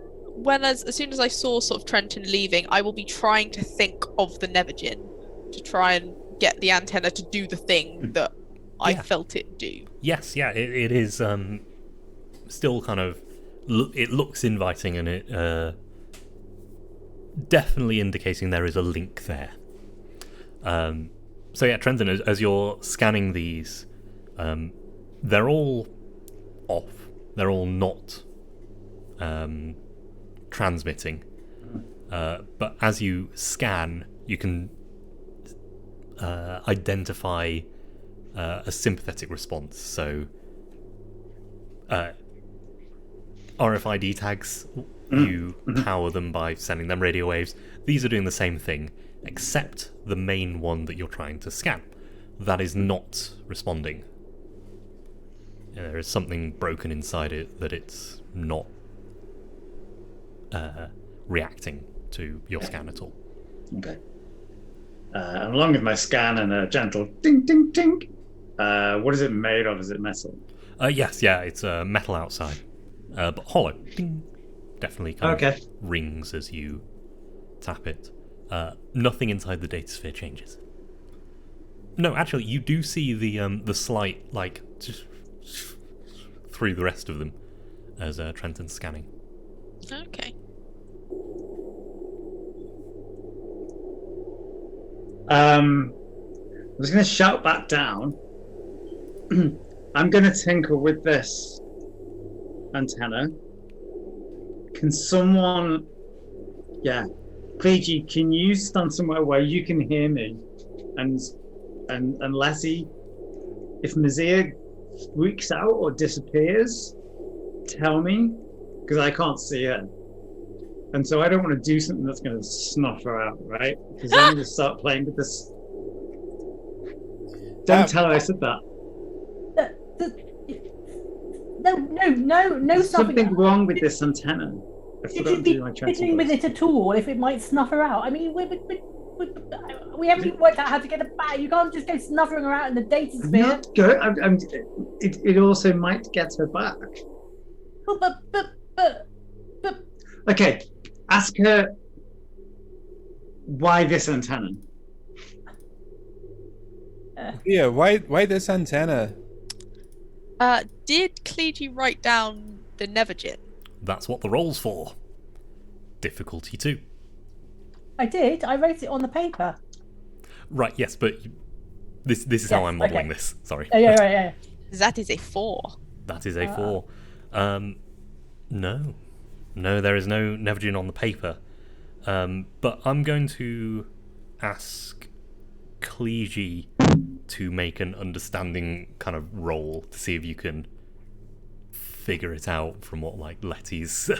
Speaker 3: As soon as I saw sort of Trenton leaving, I will be trying to think of the Nevagin to try and get the antenna to do the thing that I felt it do.
Speaker 1: Yes, yeah, it is still kind of. It looks inviting, and it definitely indicating there is a link there. So yeah, Trenton, as you're scanning these, they're all off. They're all not transmitting. But as you scan, you can identify a sympathetic response. So RFID tags, you power them by sending them radio waves. These are doing the same thing, except the main one that you're trying to scan. That is not responding. There is something broken inside it that it's not reacting to your scan at all.
Speaker 2: Okay. And along with my scan and a gentle ding, ding, ding, what is it made of? Is it metal?
Speaker 1: Yes, yeah, it's metal outside, but hollow. Ding. Definitely kind of rings as you tap it. Nothing inside the datasphere changes. No, actually, you do see the slight, like, just through the rest of them as Trenton's scanning.
Speaker 3: Okay.
Speaker 2: I was going to shout back down. I'm going to tinker with this antenna. Can someone... Yeah. Fiji, can you stand somewhere where you can hear me? And Leslie, if Mazia freaks out or disappears, tell me, because I can't see her. And so I don't want to do something that's going to snuff her out, right? Because then I'm going to start playing with this. Don't tell her I said that.
Speaker 5: No.
Speaker 2: There's something wrong with this antenna.
Speaker 5: You should be fiddling with it at all if it might snuff her out. I mean, we haven't even worked out how to get it back. You can't just go snuffing her out in the data sphere.
Speaker 2: Not good. It also might get her back.
Speaker 5: But.
Speaker 2: Okay, ask her why this antenna.
Speaker 4: Yeah, why this antenna?
Speaker 3: Did Clegy write down the Nevagin?
Speaker 1: That's what the roll's for. Difficulty 2.
Speaker 5: I did. I wrote it on the paper.
Speaker 1: Right, yes, but this is how I'm modelling this. Sorry.
Speaker 5: Yeah.
Speaker 3: That is a 4.
Speaker 1: That is a 4. No, there is no Nevagin on the paper. But I'm going to ask Clegy to make an understanding kind of roll to see if you can figure it out from what like Letty's.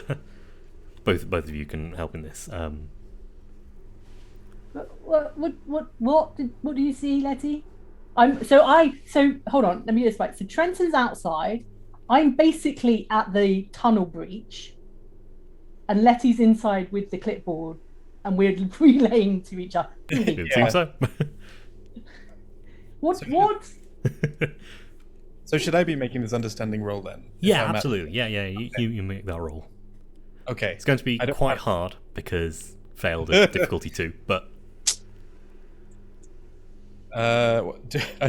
Speaker 1: both of you can help in this.
Speaker 5: What do you see, Letty? So hold on, let me get this right. So Trenton's outside. I'm basically at the tunnel breach, and Letty's inside with the clipboard, and we're relaying to each other.
Speaker 1: It seems so.
Speaker 5: What?
Speaker 4: So should I be making this understanding roll then?
Speaker 1: Yeah, absolutely. Yeah. You make that roll.
Speaker 4: Okay.
Speaker 1: It's going to be quite hard because failed at difficulty 2, but.
Speaker 4: I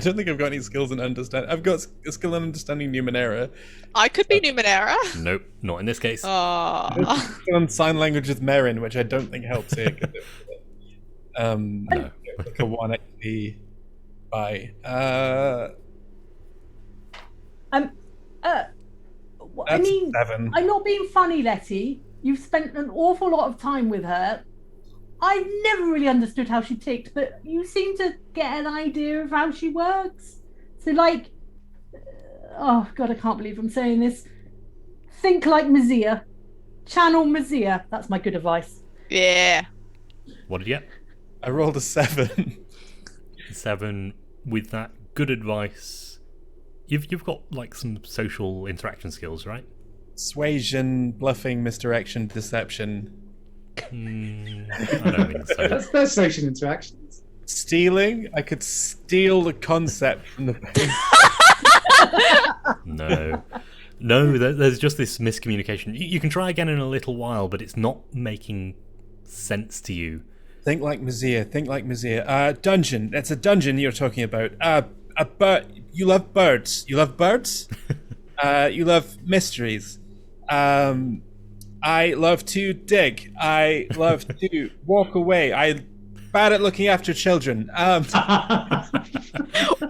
Speaker 4: don't think I've got any skills in understand. I've got a skill in understanding Numenera.
Speaker 3: I could be Numenera.
Speaker 1: Nope, not in this case.
Speaker 4: Skill in sign language with Merrin, which I don't think helps here.
Speaker 1: No.
Speaker 4: Like a 1 XP by.
Speaker 5: I mean,
Speaker 4: 7.
Speaker 5: I'm not being funny, Letty. You've spent an awful lot of time with her. I've never really understood how she ticked, but you seem to get an idea of how she works. So, like, oh God, I can't believe I'm saying this. Think like Mazia. Channel Mazia. That's my good advice.
Speaker 3: Yeah.
Speaker 1: What did you get?
Speaker 4: I rolled a 7.
Speaker 1: 7 with that good advice. You've got like some social interaction skills, right?
Speaker 4: Suasion, bluffing, misdirection, deception.
Speaker 1: I don't think so.
Speaker 2: That's social interactions.
Speaker 4: Stealing? I could steal the concept from the base.
Speaker 1: No, there's just this miscommunication. You can try again in a little while, but it's not making sense to you.
Speaker 4: Think like Mazir. Dungeon. That's a dungeon you're talking about. A bird. You love birds. You love birds? You love mysteries. I love to dig. I love to walk away. I'm bad at looking after children.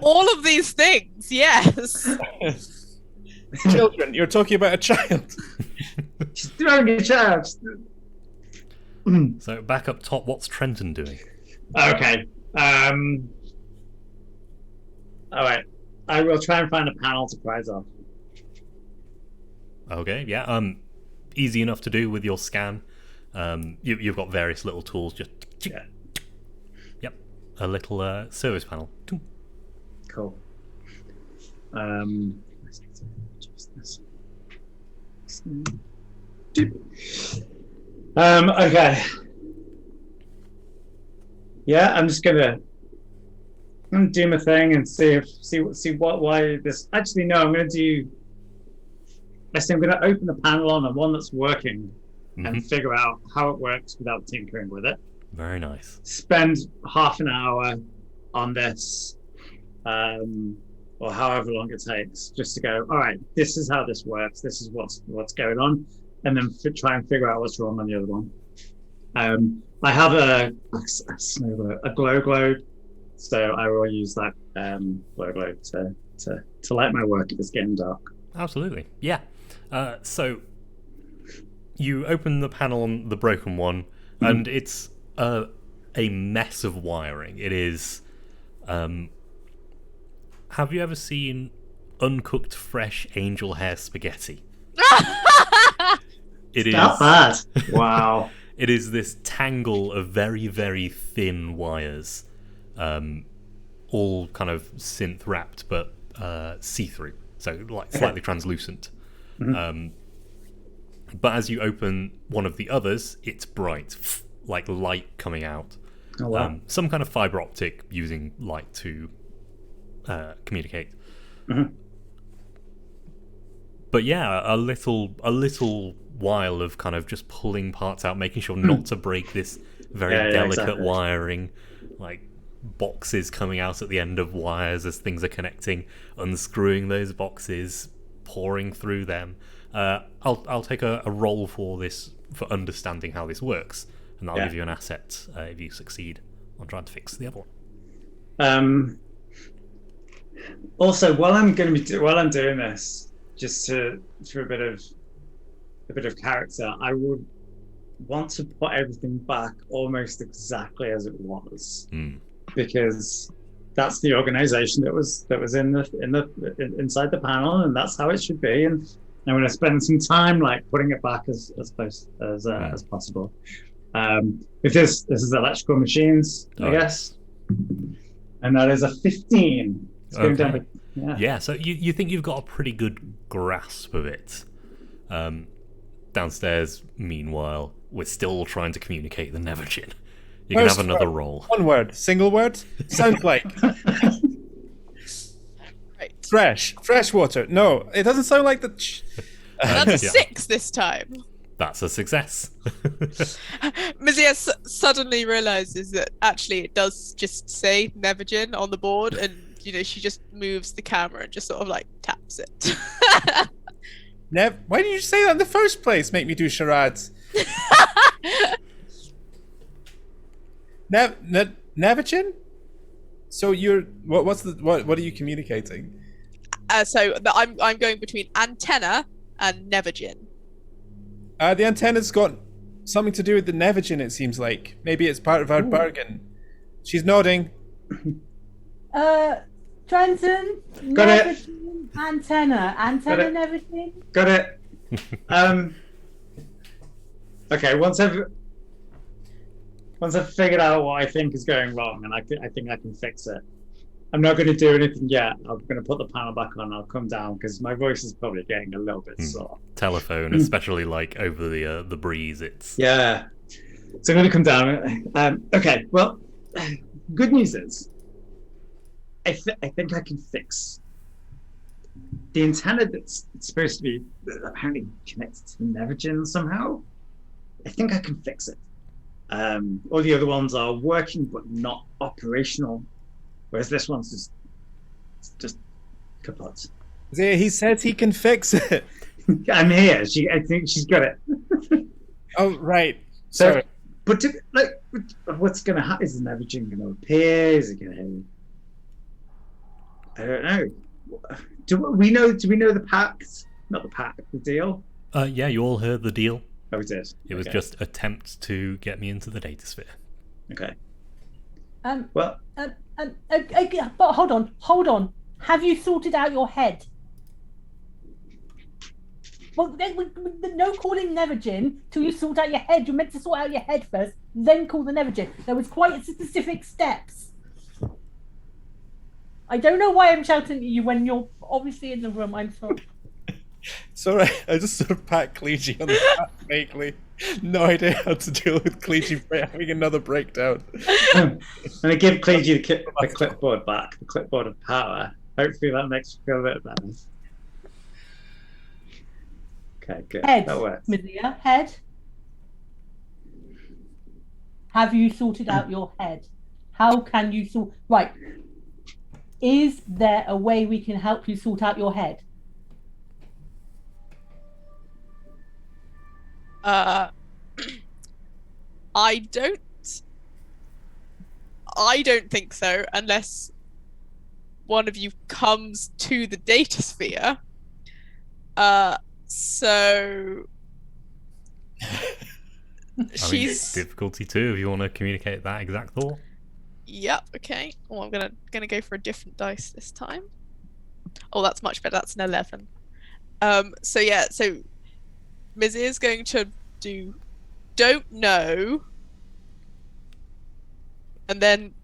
Speaker 3: All of these things, yes.
Speaker 4: Children. You're talking about a child.
Speaker 2: She's throwing a child.
Speaker 1: So back up top, what's Trenton doing?
Speaker 2: Okay. All right. I will try and find a panel to prize off.
Speaker 1: Okay, yeah. Easy enough to do with your scan. You've got various little tools. Just yep, a little service panel.
Speaker 2: Cool. Okay. Yeah, I'm just gonna do my thing and see why this. Actually, no, I'm gonna do. I think I'm gonna open the panel on the one that's working and figure out how it works without tinkering with it.
Speaker 1: Very nice.
Speaker 2: Spend half an hour on this, or however long it takes, just to go. All right, this is how this works. This is what's going on, and then try and figure out what's wrong on the other one. I have a glow globe, so I will use that glow globe to light my work if it's getting dark.
Speaker 1: Absolutely, yeah. So you open the panel on the broken one, and it's a mess of wiring. It is. Have you ever seen uncooked fresh angel hair spaghetti? It is
Speaker 2: not bad. Wow.
Speaker 1: It is this tangle of very, very thin wires, all kind of synth wrapped, but see-through, so like slightly translucent. But as you open one of the others, it's bright, like light coming out.
Speaker 2: Oh, wow.
Speaker 1: Some kind of fiber optic using light to communicate. But yeah, a little while of kind of just pulling parts out, making sure not to break this very delicate
Speaker 2: exactly.
Speaker 1: wiring, like boxes coming out at the end of wires as things are connecting, unscrewing those boxes, pouring through them. I'll take a roll for this, for understanding how this works, and I'll give you an asset if you succeed on trying to fix the other one.
Speaker 2: Also, while I'm doing this, just for a bit of character, I would want to put everything back almost exactly as it was. because that's the organization that was inside the panel, and that's how it should be. And I'm going to spend some time like putting it back as close as possible. If this is electrical machines, I guess, and that is a 15. It's going down
Speaker 1: yeah. So you think you've got a pretty good grasp of it. Downstairs, meanwhile, we're still trying to communicate the Nevergin. You can have another roll.
Speaker 4: One word, single word. Sounds like
Speaker 3: Right.
Speaker 4: fresh water. No, it doesn't sound like the.
Speaker 3: That's a 6 this time.
Speaker 1: That's a success.
Speaker 3: Mizia suddenly realizes that actually it does just say Nevergin on the board, and she just moves the camera and just sort of like taps it.
Speaker 4: Why did you say that in the first place? Make me do charades. Nevergin? So you're what are you communicating?
Speaker 3: So I'm going between antenna and Nevergin.
Speaker 4: The antenna's got something to do with the Nevergin, it seems like. Maybe it's part of our bargain. She's nodding.
Speaker 5: Trenton,
Speaker 2: Got it.
Speaker 5: Nevergin, antenna, Nevergin.
Speaker 2: Got it. Okay, once I've figured out what I think is going wrong, and I think I can fix it. I'm not going to do anything yet. I'm going to put the panel back on. I'll come down because my voice is probably getting a little bit sore.
Speaker 1: Telephone, especially like over the breeze. It's
Speaker 2: yeah. So I'm going to come down. Okay. Well, good news is, I think I can fix the antenna that's supposed to be apparently connected to the Nevergin somehow. I think I can fix it. All the other ones are working but not operational, whereas this one's just kaput.
Speaker 4: He says he can fix it.
Speaker 2: I'm here. I think she's got it.
Speaker 4: Oh right.
Speaker 2: So,
Speaker 4: Sorry.
Speaker 2: but what's going to happen? Is the Nevergin going to appear? Is it going to? I don't know. Do we know the pact? Not the pact. The deal.
Speaker 1: Yeah, you all heard the deal.
Speaker 2: Oh, it is.
Speaker 1: It was just attempts to get me into the data sphere.
Speaker 2: Okay.
Speaker 5: But hold on. Have you sorted out your head? Well, no calling Nevergin till you sort out your head. You're meant to sort out your head first, then call the Nevergin. There was quite specific steps. I don't know why I'm shouting at you when you're obviously in the room. I'm sorry.
Speaker 4: It's alright. I just sort of pat Cleegee on the back vaguely. No idea how to deal with Cleegee having another breakdown.
Speaker 2: I'm going to give Cleegee the clipboard back, the clipboard of power. Hopefully that makes you feel a bit better. Okay, good.
Speaker 5: Head,
Speaker 2: That works.
Speaker 5: Mizia, head. Have you sorted out your head? How can you sort? Right. Is there a way we can help you sort out your head?
Speaker 3: I don't think so, unless one of you comes to the data sphere. So she's
Speaker 1: difficulty too if you want to communicate that exact thought.
Speaker 3: Yep, okay. Oh, I'm gonna go for a different dice this time. Oh, that's much better. That's an 11. So Miz is going to do don't know, and then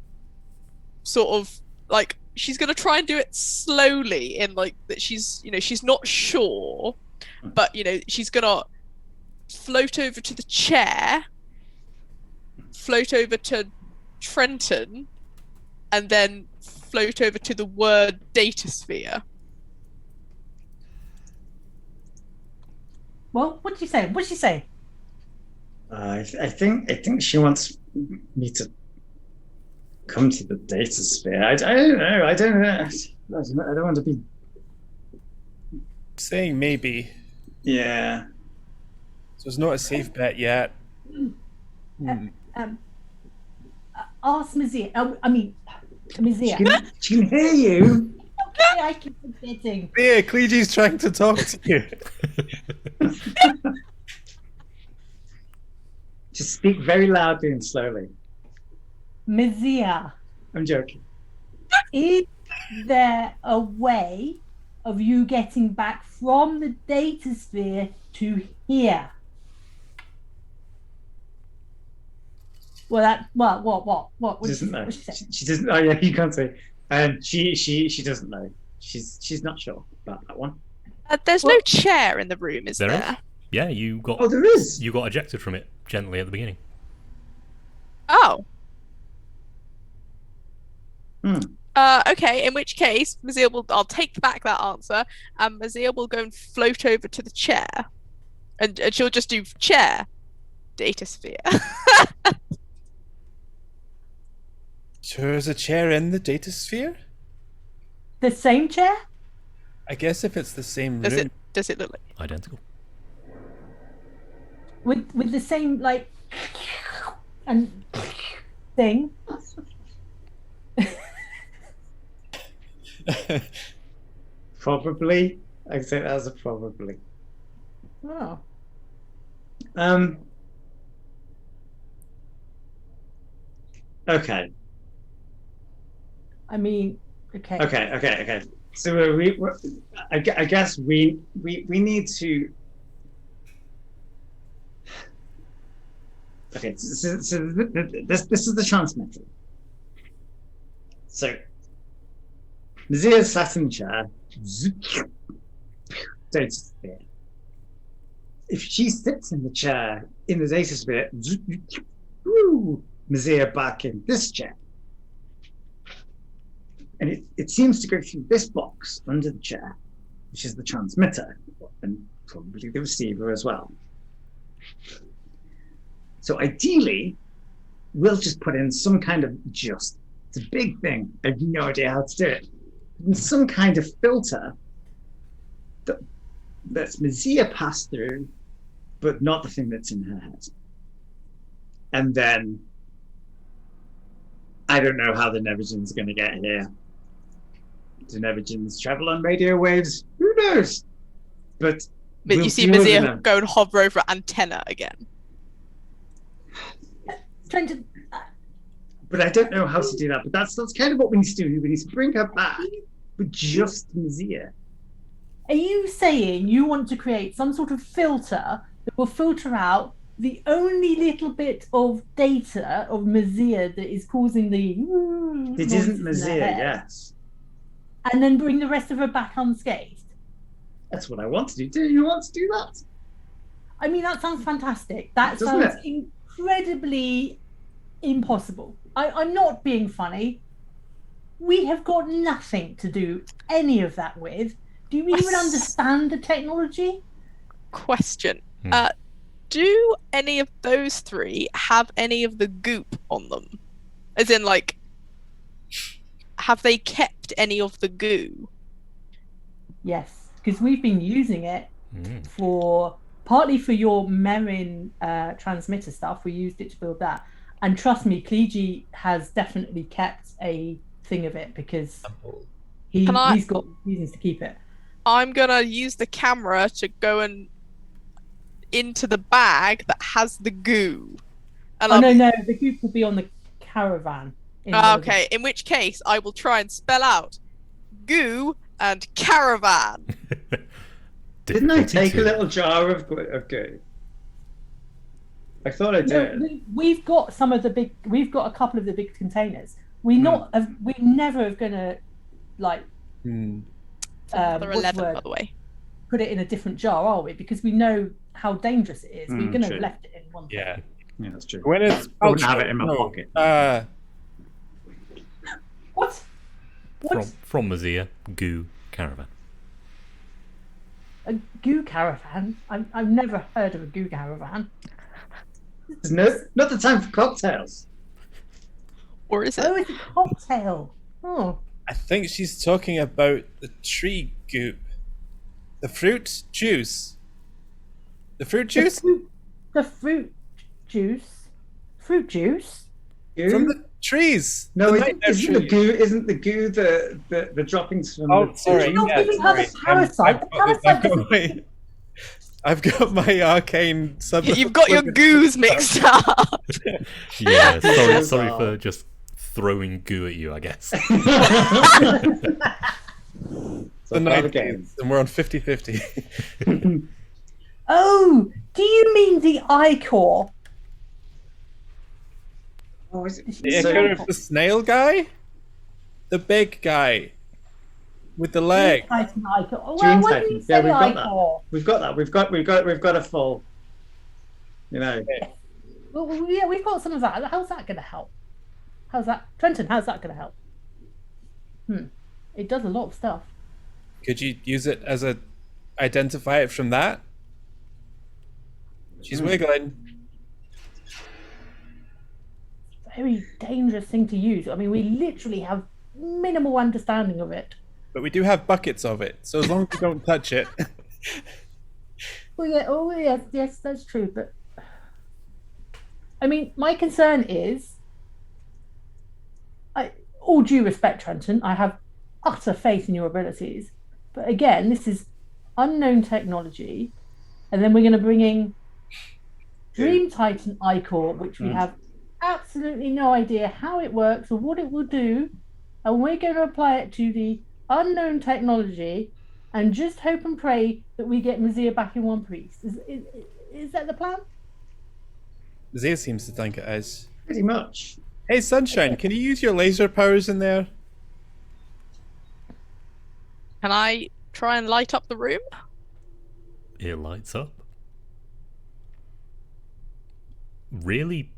Speaker 3: sort of like she's going to try and do it slowly in like that she's not sure, but she's going to float over to the chair, float over to Trenton, and then float over to the word data sphere.
Speaker 5: Well, what did you say? What did she say?
Speaker 2: I think she wants me to come to the data sphere. I don't know. I don't want to be
Speaker 4: saying maybe.
Speaker 2: Yeah.
Speaker 4: So it's not a safe bet yet.
Speaker 5: Ask Mizia. Mizia.
Speaker 2: She can hear you.
Speaker 5: Okay, I keep forgetting.
Speaker 4: Yeah, Cleegee's trying to talk to you.
Speaker 2: Just speak very loudly and slowly.
Speaker 5: Mizia,
Speaker 2: I'm joking.
Speaker 5: Is there a way of you getting back from the data sphere to here? What? What
Speaker 2: She
Speaker 5: did
Speaker 2: doesn't know.
Speaker 5: what she say?
Speaker 2: She doesn't. Oh yeah, you can't say. She doesn't know. She's not sure about that one.
Speaker 3: There's no
Speaker 5: What?
Speaker 3: chair in the room, is
Speaker 1: There is?
Speaker 3: there?
Speaker 1: Yeah, you got
Speaker 2: Oh, there is.
Speaker 1: you got ejected from it gently at the beginning.
Speaker 3: Oh.
Speaker 2: Hmm.
Speaker 3: Okay, in which case, Mazia will. I'll take back that answer, and Mazia will go and float over to the chair, and she'll just do chair, data sphere.
Speaker 4: There's a chair in the data sphere?
Speaker 5: The same chair?
Speaker 4: I guess if it's the same
Speaker 3: Does
Speaker 4: room.
Speaker 3: it look like?
Speaker 1: Identical.
Speaker 5: With the same like and thing?
Speaker 2: Probably. I'd say that as a probably.
Speaker 5: Oh.
Speaker 2: Okay.
Speaker 5: I mean, okay.
Speaker 2: Okay. So I guess we need to. Okay, so this is the transmitter. So Mazia sat in the chair. Data sphere. If she sits in the chair in the data sphere, Mazia back in this chair. And it seems to go through this box under the chair, which is the transmitter, and probably the receiver as well. So ideally, we'll just put in some kind of it's a big thing. I have no idea how to do it. And some kind of filter that's Mazia passed through, but not the thing that's in her head. And then I don't know how the Nevigens are going to get here. Do Nevigens travel on radio waves? Who knows? But
Speaker 3: But you see Mazia go and hover over antenna again.
Speaker 5: Trying to
Speaker 2: But I don't know how to do that. But that's kind of what we need to do. We need to bring her back with just Mazia.
Speaker 5: Are you saying you want to create some sort of filter that will filter out the only little bit of data of Mazia that is causing the
Speaker 2: It isn't Mazia, yes.
Speaker 5: And then bring the rest of her back unscathed?
Speaker 2: That's what I want to do. Do you want to do that?
Speaker 5: I mean, that sounds fantastic. That
Speaker 2: Doesn't
Speaker 5: sounds incredibly impossible. I'm not being funny. We have got nothing to do any of that with. Do we even understand the technology?
Speaker 3: Question. Do any of those three have any of the goop on them? As in, like, have they kept any of the goo?
Speaker 5: Yes, because we've been using it for partly for your Merin transmitter stuff. We used it to build that, and trust me, Kleegi has definitely kept a thing of it because he's got reasons to keep it.
Speaker 3: I'm gonna use the camera to go and into the bag that has the goo. And
Speaker 5: no, the goop will be on the caravan.
Speaker 3: Okay, in which case I will try and spell out goo and caravan.
Speaker 2: Didn't I take a little jar of goo? I thought I did.
Speaker 5: No, we've got some of the big. We've got a couple of the big containers. We never have gonna like.
Speaker 3: Another 11, by the way.
Speaker 5: Put it in a different jar, are we? Because we know how dangerous it is. We're gonna have left it in one.
Speaker 4: Yeah,
Speaker 2: that's true.
Speaker 4: When it's
Speaker 2: I wouldn't have it in my pocket.
Speaker 5: What?
Speaker 1: From Mazia, goo caravan.
Speaker 5: A goo caravan? I've never heard of a goo caravan.
Speaker 2: Not the time for cocktails.
Speaker 3: Or is it?
Speaker 5: Oh, it's a cocktail. Oh.
Speaker 4: I think she's talking about the tree goop. The fruit juice. The fruit juice?
Speaker 5: The fruit juice? Fruit juice?
Speaker 2: Goo?
Speaker 4: From the trees.
Speaker 2: No,
Speaker 4: the
Speaker 2: isn't the goo the droppings from
Speaker 4: the
Speaker 2: tree?
Speaker 4: sorry.
Speaker 5: You're giving her the parasite.
Speaker 4: I've got my arcane sub.
Speaker 3: You've got your goos mixed up.
Speaker 1: Yeah, sorry for just throwing goo at you, I guess.
Speaker 2: So
Speaker 4: The
Speaker 2: far the
Speaker 4: 90s,
Speaker 2: game.
Speaker 4: and we're on 50-50.
Speaker 5: Oh, do you mean the ichor?
Speaker 2: Oh, is it?
Speaker 4: The
Speaker 2: So-
Speaker 4: Ichor of the snail guy? The big guy. With the leg.
Speaker 5: Titan ichor. Well,
Speaker 2: Dream
Speaker 5: when
Speaker 2: Titan.
Speaker 5: you
Speaker 2: Yeah,
Speaker 5: say
Speaker 2: we've got that.
Speaker 5: ichor,
Speaker 2: We've got that. We've got a full. You know.
Speaker 5: well, yeah, we've got some of that. How's that going to help? How's that, Trenton? How's that going to help? It does a lot of stuff.
Speaker 4: Could you use it as a identify it from that? She's wiggling.
Speaker 5: Very dangerous thing to use. I mean, we literally have minimal understanding of it.
Speaker 4: But we do have buckets of it, so as long as we don't touch it.
Speaker 5: Well, yeah, oh yes, that's true. But I mean, my concern is, all due respect, Trenton, I have utter faith in your abilities. But again, this is unknown technology, and then we're going to bring in Dream Titan ichor, which we have absolutely no idea how it works or what it will do, and we're going to apply it to the unknown technology and just hope and pray that we get Mazia back in one piece. Is that the plan?
Speaker 4: Zia seems to think it is.
Speaker 2: Pretty much.
Speaker 4: Hey, Sunshine, can you use your laser powers in there?
Speaker 3: Can I try and light up the room?
Speaker 1: It lights up. Really,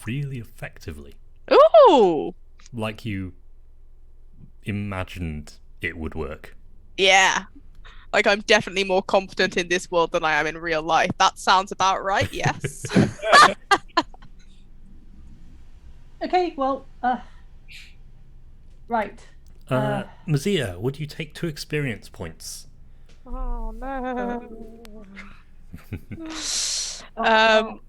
Speaker 1: really effectively.
Speaker 3: Ooh!
Speaker 1: Like you imagined it would work.
Speaker 3: Yeah. Like, I'm definitely more competent in this world than I am in real life. That sounds about right, yes.
Speaker 5: Okay, well, right.
Speaker 1: Mazia, would you take 2 experience points?
Speaker 3: Oh, no.
Speaker 5: Oh,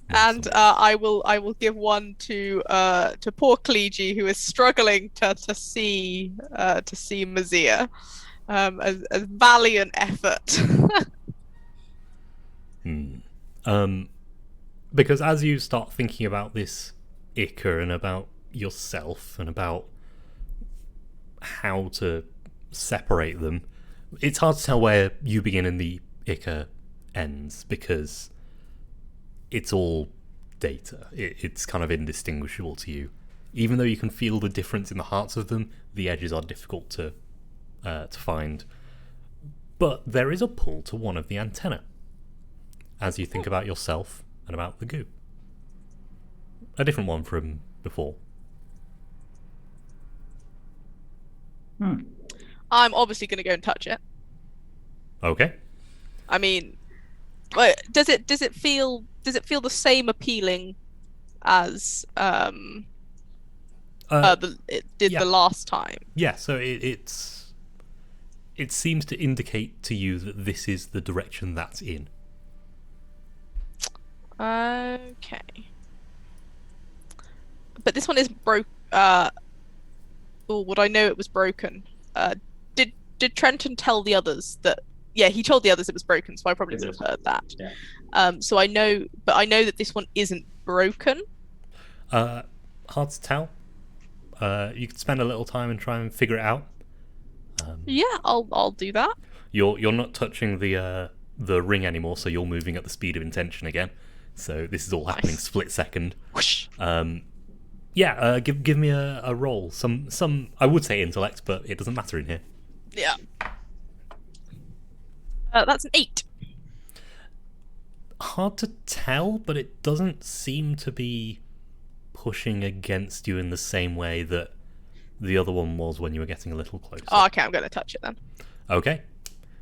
Speaker 3: And I will give one to poor Clegy, who is struggling to see Mazia. As valiant effort.
Speaker 1: Because as you start thinking about this ichor and about yourself and about how to separate them, it's hard to tell where you begin and the ichor ends, because it's all data. It's kind of indistinguishable to you. Even though you can feel the difference in the hearts of them, the edges are difficult to find. But there is a pull to one of the antennae as you think about yourself and about the goo. A different one from before.
Speaker 3: I'm obviously going to go and touch it.
Speaker 1: Okay.
Speaker 3: I mean, wait, does it feel the same appealing as it did
Speaker 1: yeah.
Speaker 3: the last time?
Speaker 1: Yeah, so it seems to indicate to you that this is the direction that's in.
Speaker 3: Okay. But this one is broke. Would I know it was broken? Did Trenton tell the others that? Yeah, he told the others it was broken, so I probably would have heard that.
Speaker 2: Yeah.
Speaker 3: So I know that this one isn't broken.
Speaker 1: Hard to tell. You could spend a little time and try and figure it out.
Speaker 3: Yeah, I'll do that.
Speaker 1: You're not touching the ring anymore, so you're moving at the speed of intention again. So this is all happening
Speaker 3: Nice.
Speaker 1: split second.
Speaker 3: Whoosh.
Speaker 1: Give me a roll. Some I would say intellect, but it doesn't matter in here.
Speaker 3: Yeah. That's an 8.
Speaker 1: Hard to tell, but it doesn't seem to be pushing against you in the same way that the other one was when you were getting a little closer.
Speaker 3: Oh, okay, I'm going to touch it then.
Speaker 1: Okay.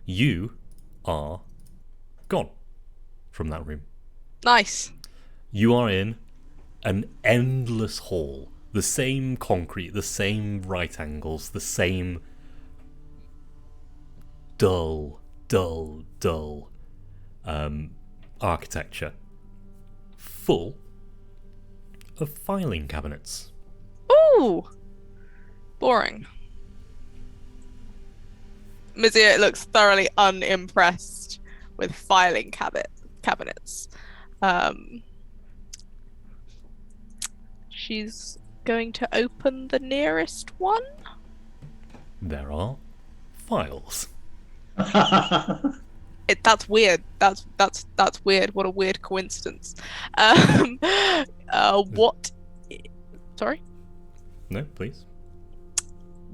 Speaker 1: You are gone from that room.
Speaker 3: Nice.
Speaker 1: You are in an endless hall. The same concrete, the same right angles, the same dull architecture. Full of filing cabinets.
Speaker 3: Ooh. Boring. Mazia looks thoroughly unimpressed with filing cabinets. She's going to open the nearest one.
Speaker 1: There are files.
Speaker 3: That's weird. That's weird. What a weird coincidence. What? Sorry.
Speaker 1: No, please.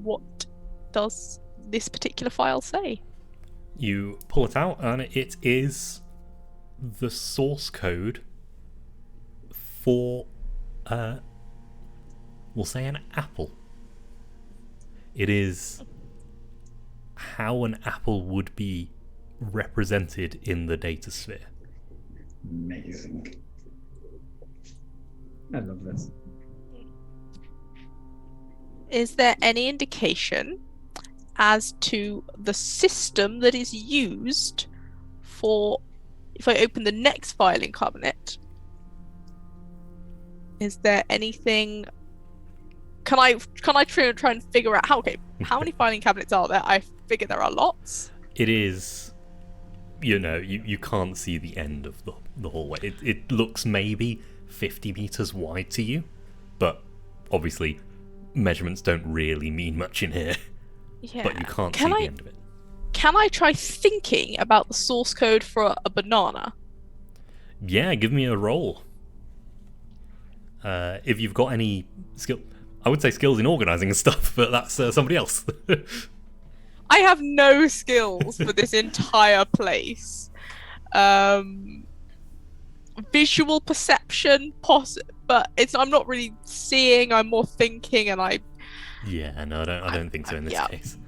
Speaker 3: What does this particular file say?
Speaker 1: You pull it out, and it is the source code for, we'll say, an apple. It is how an apple would be represented in the data sphere.
Speaker 2: Amazing. I love this.
Speaker 3: Is there any indication as to the system that is used for, if I open the next filing cabinet, is there anything, can I try and figure out how many filing cabinets are there? I figure there are lots.
Speaker 1: It is, you can't see the end of the hallway. It looks maybe 50 meters wide to you, but obviously measurements don't really mean much in here.
Speaker 3: Yeah.
Speaker 1: But you can't see the end of it.
Speaker 3: Can I try thinking about the source code for a banana?
Speaker 1: Yeah, give me a roll. If you've got any skill, I would say skills in organizing and stuff, but that's somebody else.
Speaker 3: I have no skills for this entire place. Visual perception, but I'm not really seeing. I'm more thinking, and
Speaker 1: Yeah, no, I don't think so in this case.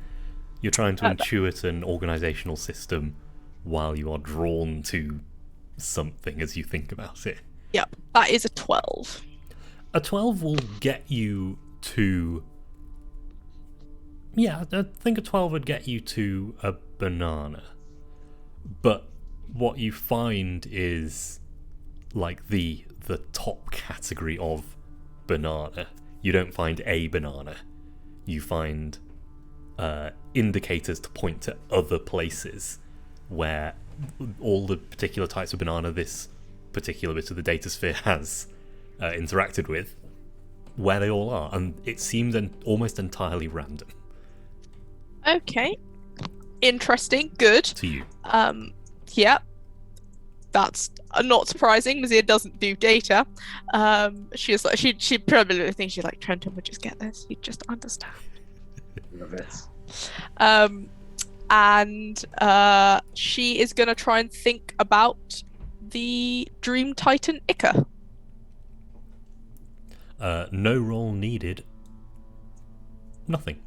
Speaker 1: You're trying to intuit an organizational system while you are drawn to something as you think about it.
Speaker 3: Yep, that is a 12.
Speaker 1: A 12 will get you to... Yeah, I think a 12 would get you to a banana. But what you find is like the top category of banana. You don't find a banana. You find indicators to point to other places where all the particular types of banana this particular bit of the data sphere has interacted with, where they all are, and it seems almost entirely random.
Speaker 3: Okay, interesting. Good.
Speaker 1: To you.
Speaker 3: Yeah, that's not surprising. Mazia doesn't do data. She's like she probably thinks she's like, Trenton would just get this. He'd just understand.
Speaker 2: Love it.
Speaker 3: And she is gonna try and think about the Dream Titan Ica.
Speaker 1: No roll needed. Nothing.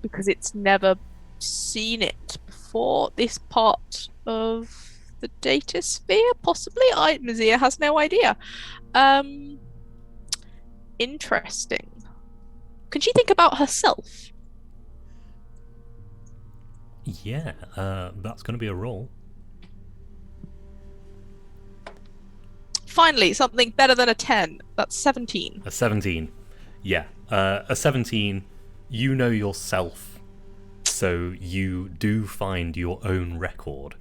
Speaker 3: Because it's never seen it before. This part of the data sphere, possibly. Mazia has no idea. Interesting. Can she think about herself?
Speaker 1: Yeah, that's going to be a roll.
Speaker 3: Finally, something better than a 10. That's 17.
Speaker 1: A 17. Yeah, a 17. You know yourself, so you do find your own record,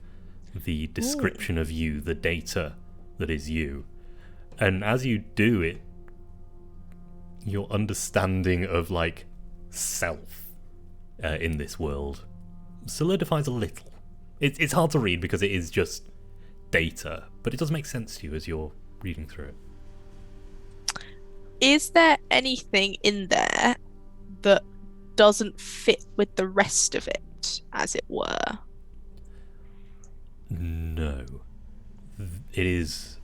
Speaker 1: the description of you, the data that is you. And as you do it, your understanding of, like, self in this world solidifies a little. It's hard to read because it is just data, but it does make sense to you as you're reading through it.
Speaker 3: Is there anything in there that doesn't fit with the rest of it, as it were?
Speaker 1: No. It is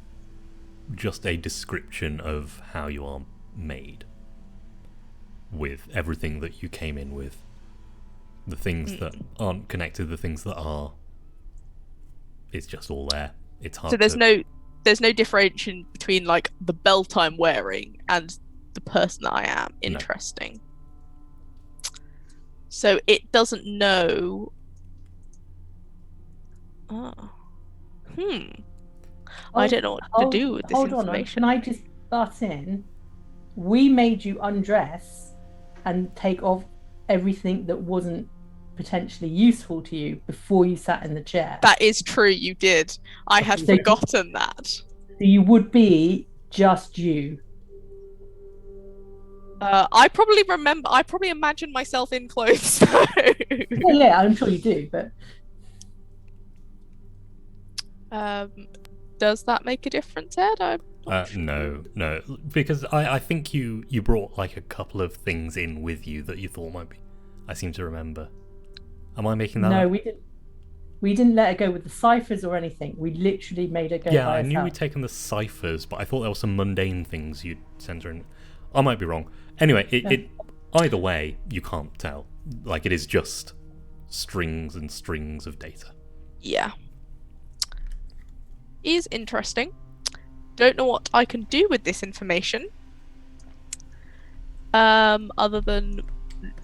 Speaker 1: just a description of how you are made, with everything that you came in with. The things that aren't connected, the things that are, it's just all there. It's hard.
Speaker 3: So there's no differentiation between, like, the belt I'm wearing and the person that I am. Interesting. So it doesn't know. Oh. I don't know what to do with this information.
Speaker 5: Can I just butt in? We made you undress and take off everything that wasn't potentially useful to you before you sat in the chair.
Speaker 3: That is true, you did. I had forgotten that.
Speaker 5: So you would be just you.
Speaker 3: I probably imagine myself in clothes. So.
Speaker 5: Yeah, I'm sure you do, but
Speaker 3: Does that make a difference, Ed? I'm not sure.
Speaker 1: No, because I think you brought like a couple of things in with you that you thought might be. I seem to remember. Am I making that
Speaker 5: no,
Speaker 1: up?
Speaker 5: we didn't. We didn't let her go with the ciphers or anything. We literally made her go
Speaker 1: Yeah,
Speaker 5: by
Speaker 1: I knew
Speaker 5: herself.
Speaker 1: we'd taken the ciphers, but I thought there were some mundane things you'd send her in. I might be wrong. Anyway, it either way, you can't tell. Like, it is just strings and strings of data.
Speaker 3: Yeah. Is interesting. Don't know what I can do with this information. Other than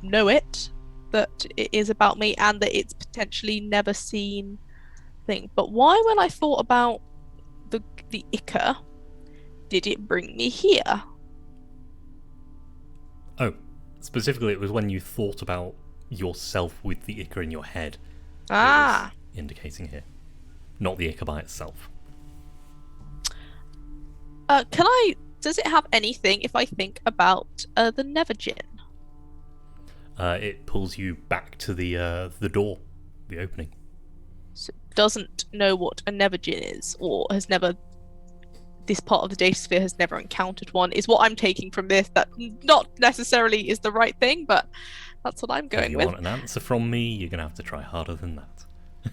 Speaker 3: know it, that it is about me and that it's potentially never seen thing. But why, when I thought about the Ica, did it bring me here?
Speaker 1: Oh, specifically, it was when you thought about yourself with the Ica in your head.
Speaker 3: Ah.
Speaker 1: It was indicating here, not the Ica by itself.
Speaker 3: Does it have anything if I think about the Nevergin?
Speaker 1: It pulls you back to the door, the opening.
Speaker 3: So it doesn't know what a Nevergin is, or has never. This part of the data sphere has never encountered one. Is what I'm taking from this. That not necessarily is the right thing, but that's what I'm
Speaker 1: If
Speaker 3: going
Speaker 1: you
Speaker 3: with.
Speaker 1: want an answer from me, you're gonna have to try harder than that.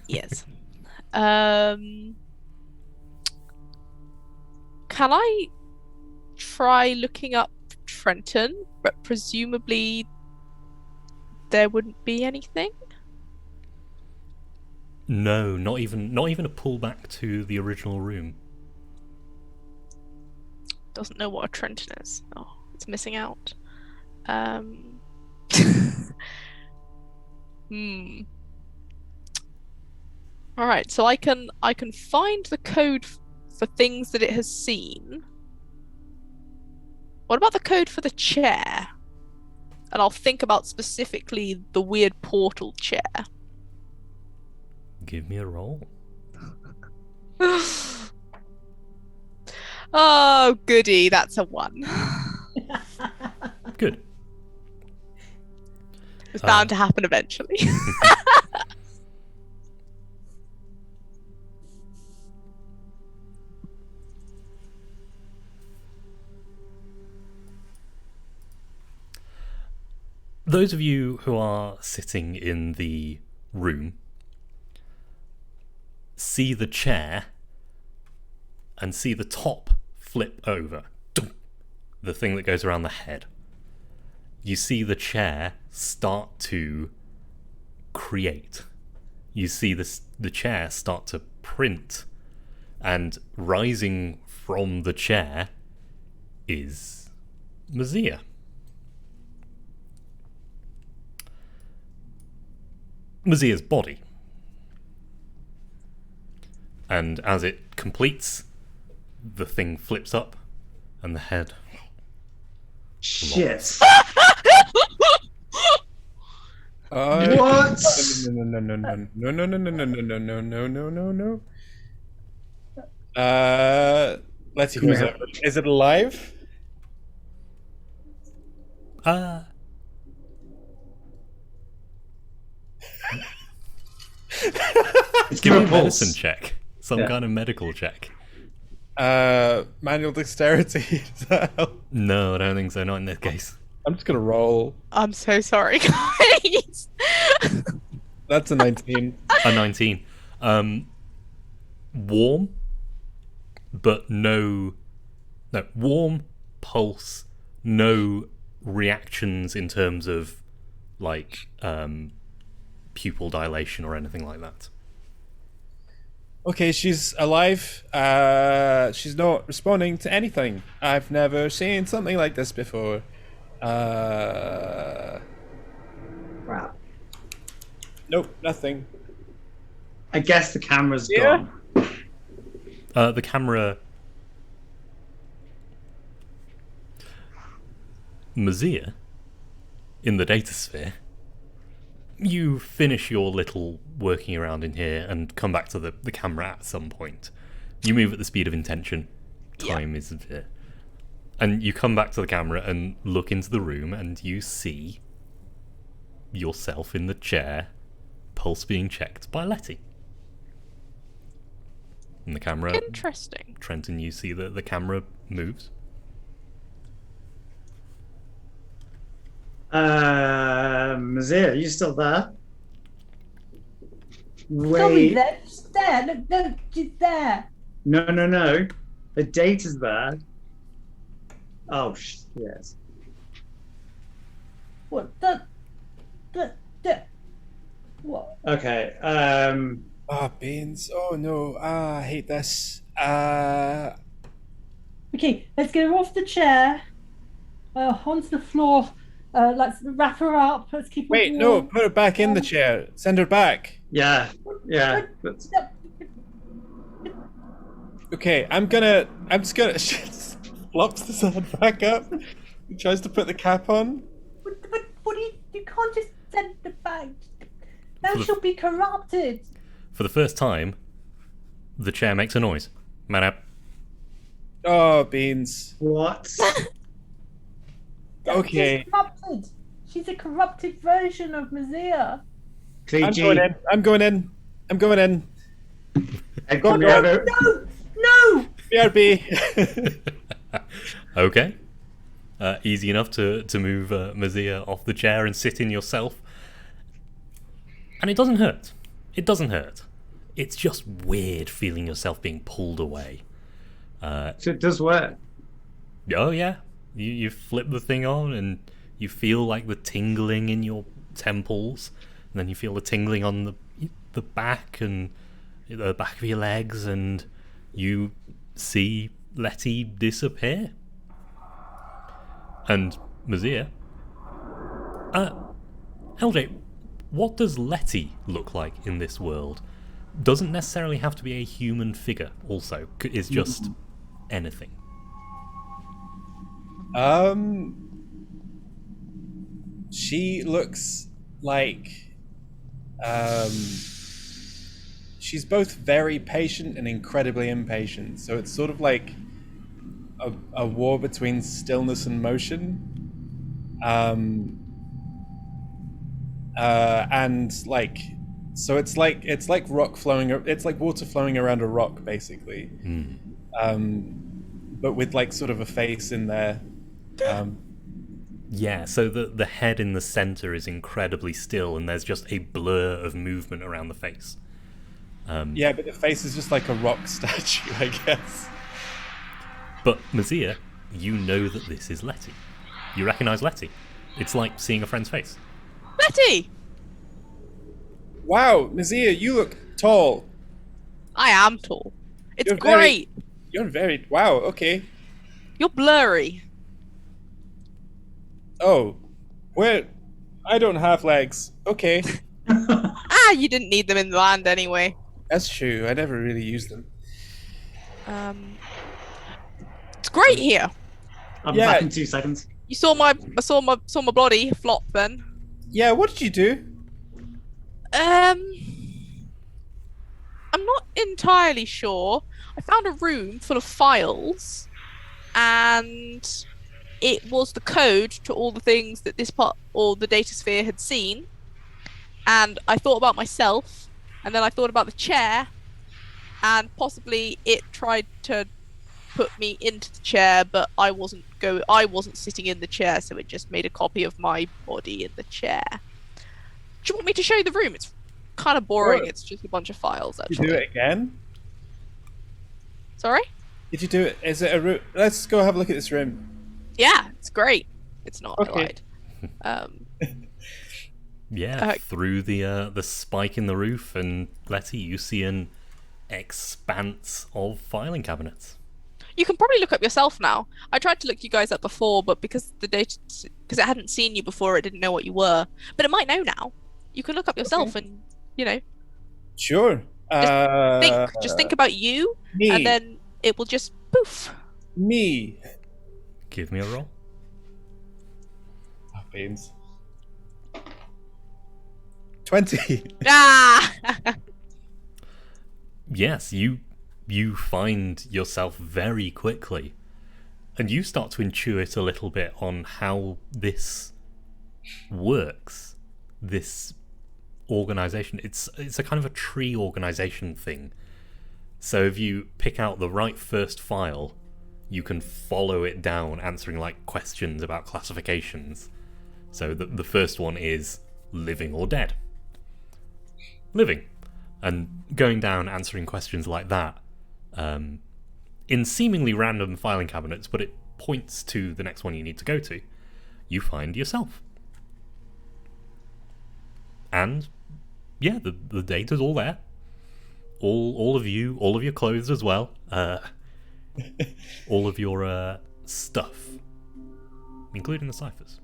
Speaker 3: Yes. Can I try looking up Trenton? But presumably there wouldn't be anything.
Speaker 1: No, not even a pullback to the original room.
Speaker 3: Doesn't know what a Trenton is. Oh, it's missing out. All right, so I can find the code for things that it has seen. What about the code for the chair? And I'll think about specifically the weird portal chair.
Speaker 1: Give me a roll.
Speaker 3: Oh, goody, that's a 1.
Speaker 1: Good.
Speaker 3: It's bound to happen eventually.
Speaker 1: Those of you who are sitting in the room see the chair and see the top flip over. The thing that goes around the head. You see the chair start to create. You see the chair start to print, and rising from the chair is Mazia. Mazia's body. And as it completes, the thing flips up and the head.
Speaker 2: Shit. What?
Speaker 4: No. Let's see. Is it alive?
Speaker 1: Give me a
Speaker 2: pulse.
Speaker 1: medicine check. Some
Speaker 2: Yeah.
Speaker 1: kind of medical check.
Speaker 4: Manual dexterity. Does that help?
Speaker 1: No, I don't think so. Not in this case.
Speaker 4: I'm just gonna roll.
Speaker 3: I'm so sorry, guys.
Speaker 4: That's a 19.
Speaker 1: A 19. Warm, but no, warm, pulse, no reactions in terms of like pupil dilation or anything like that.
Speaker 4: Okay, she's alive. She's not responding to anything. I've never seen something like this before.
Speaker 2: Crap.
Speaker 4: Nope, nothing.
Speaker 2: I guess the camera's
Speaker 4: Yeah.
Speaker 2: gone.
Speaker 1: The camera. Mazia, in the data sphere, you finish your little working around in here and come back to the camera at some point. You move at the speed of intention. time is here. And you come back to the camera and look into the room, and you see yourself in the chair, pulse being checked by Letty. And the camera...
Speaker 3: Interesting.
Speaker 1: Trenton, you see that the camera moves.
Speaker 2: Mazir, are you still there?
Speaker 5: Sorry,
Speaker 2: Wait.
Speaker 5: there. She's there. Look, no, she's there.
Speaker 2: No. The date is there. Oh, yes.
Speaker 5: What? What?
Speaker 2: Okay.
Speaker 4: Beans. Oh no. I hate this.
Speaker 5: Okay, let's get her off the chair, onto the floor. Let's wrap her up. Let's keep her
Speaker 4: Wait,
Speaker 5: warm.
Speaker 4: no. Put her back in the chair. Send her back.
Speaker 2: Yeah. That's...
Speaker 4: Okay, I'm just gonna. She flops the side back up. He tries to put the cap on.
Speaker 5: But what do you can't just send her back. Now
Speaker 1: For the-
Speaker 5: she'll be corrupted.
Speaker 1: For the first time, the chair makes a noise. Man up.
Speaker 4: Oh, Beans.
Speaker 2: What?
Speaker 4: Okay.
Speaker 5: She's corrupted. She's a corrupted version of Mazir.
Speaker 2: PG.
Speaker 4: I'm going in.
Speaker 2: Hey,
Speaker 4: Go,
Speaker 2: can we
Speaker 4: go.
Speaker 2: have a-
Speaker 5: No!
Speaker 4: BRB.
Speaker 1: Okay. Easy enough to move Mazia off the chair and sit in yourself. And it doesn't hurt. It doesn't hurt. It's just weird feeling yourself being pulled away.
Speaker 2: So it does work.
Speaker 1: Oh yeah. You flip the thing on and you feel like the tingling in your temples. And then you feel the tingling on the back and the back of your legs, and you see Letty disappear. And Mazir, LJ, what does Letty look like in this world? Doesn't necessarily have to be a human figure. Also, it's just anything.
Speaker 4: She looks like she's both very patient and incredibly impatient. So it's sort of like a war between stillness and motion. And like, so it's like rock flowing. It's like water flowing around a rock, basically. But with like sort of a face in there.
Speaker 1: Yeah, so the head in the center is incredibly still, and there's just a blur of movement around the face.
Speaker 4: Yeah, but the face is just like a rock statue, I guess.
Speaker 1: But Mazir, you know that this is Letty. You recognize Letty. It's like seeing a friend's face.
Speaker 3: Letty!
Speaker 4: Wow, Nazia, you look tall.
Speaker 3: I am tall. It's
Speaker 4: You're very-
Speaker 3: great.
Speaker 4: You're very... Wow, okay.
Speaker 3: You're blurry.
Speaker 4: Oh, where... I don't have legs. Okay,
Speaker 3: You didn't need them in the land anyway.
Speaker 4: that's true. I never really used them.
Speaker 3: It's great here.
Speaker 2: I'm
Speaker 4: Yeah.
Speaker 2: back in 2 seconds.
Speaker 3: You saw my body flop then.
Speaker 4: Yeah, what did you do?
Speaker 3: I'm not entirely sure. I found a room full of files, and it was the code to all the things that this part or the data sphere had seen. And I thought about myself, and then I thought about the chair, and possibly it tried to put me into the chair, but I wasn't sitting in the chair, so it just made a copy of my body in the chair. Do you want me to show you the room? It's kind of boring.
Speaker 4: Sure.
Speaker 3: It's just a bunch of files,
Speaker 4: Did
Speaker 3: actually.
Speaker 4: you do it again?
Speaker 3: Sorry?
Speaker 4: Did you do it? Is it a room? Let's go have a look at this room.
Speaker 3: Yeah, it's great. It's not.
Speaker 4: Okay.
Speaker 3: I lied.
Speaker 1: Yeah, through the spike in the roof, and Letty, you see an expanse of filing cabinets.
Speaker 3: You can probably look up yourself now. I tried to look you guys up before, but because it hadn't seen you before, it didn't know what you were. But it might know now. You can look up yourself, and
Speaker 4: Sure.
Speaker 3: just think about you,
Speaker 4: me.
Speaker 3: and then it will just poof.
Speaker 4: Me.
Speaker 1: Give me a roll.
Speaker 4: Oh, beans. 20.
Speaker 3: Ah!
Speaker 1: Yes, you you find yourself very quickly, and you start to intuit a little bit on how this works. This organization, it's a kind of a tree organization thing. So if you pick out the right first file, you can follow it down, answering like questions about classifications. So the first one is living or dead. Living. And going down answering questions like that, in seemingly random filing cabinets, but it points to the next one you need to go to. You find yourself. And yeah, the data's all there. All of you, all of your clothes as well. All of your stuff, including the ciphers.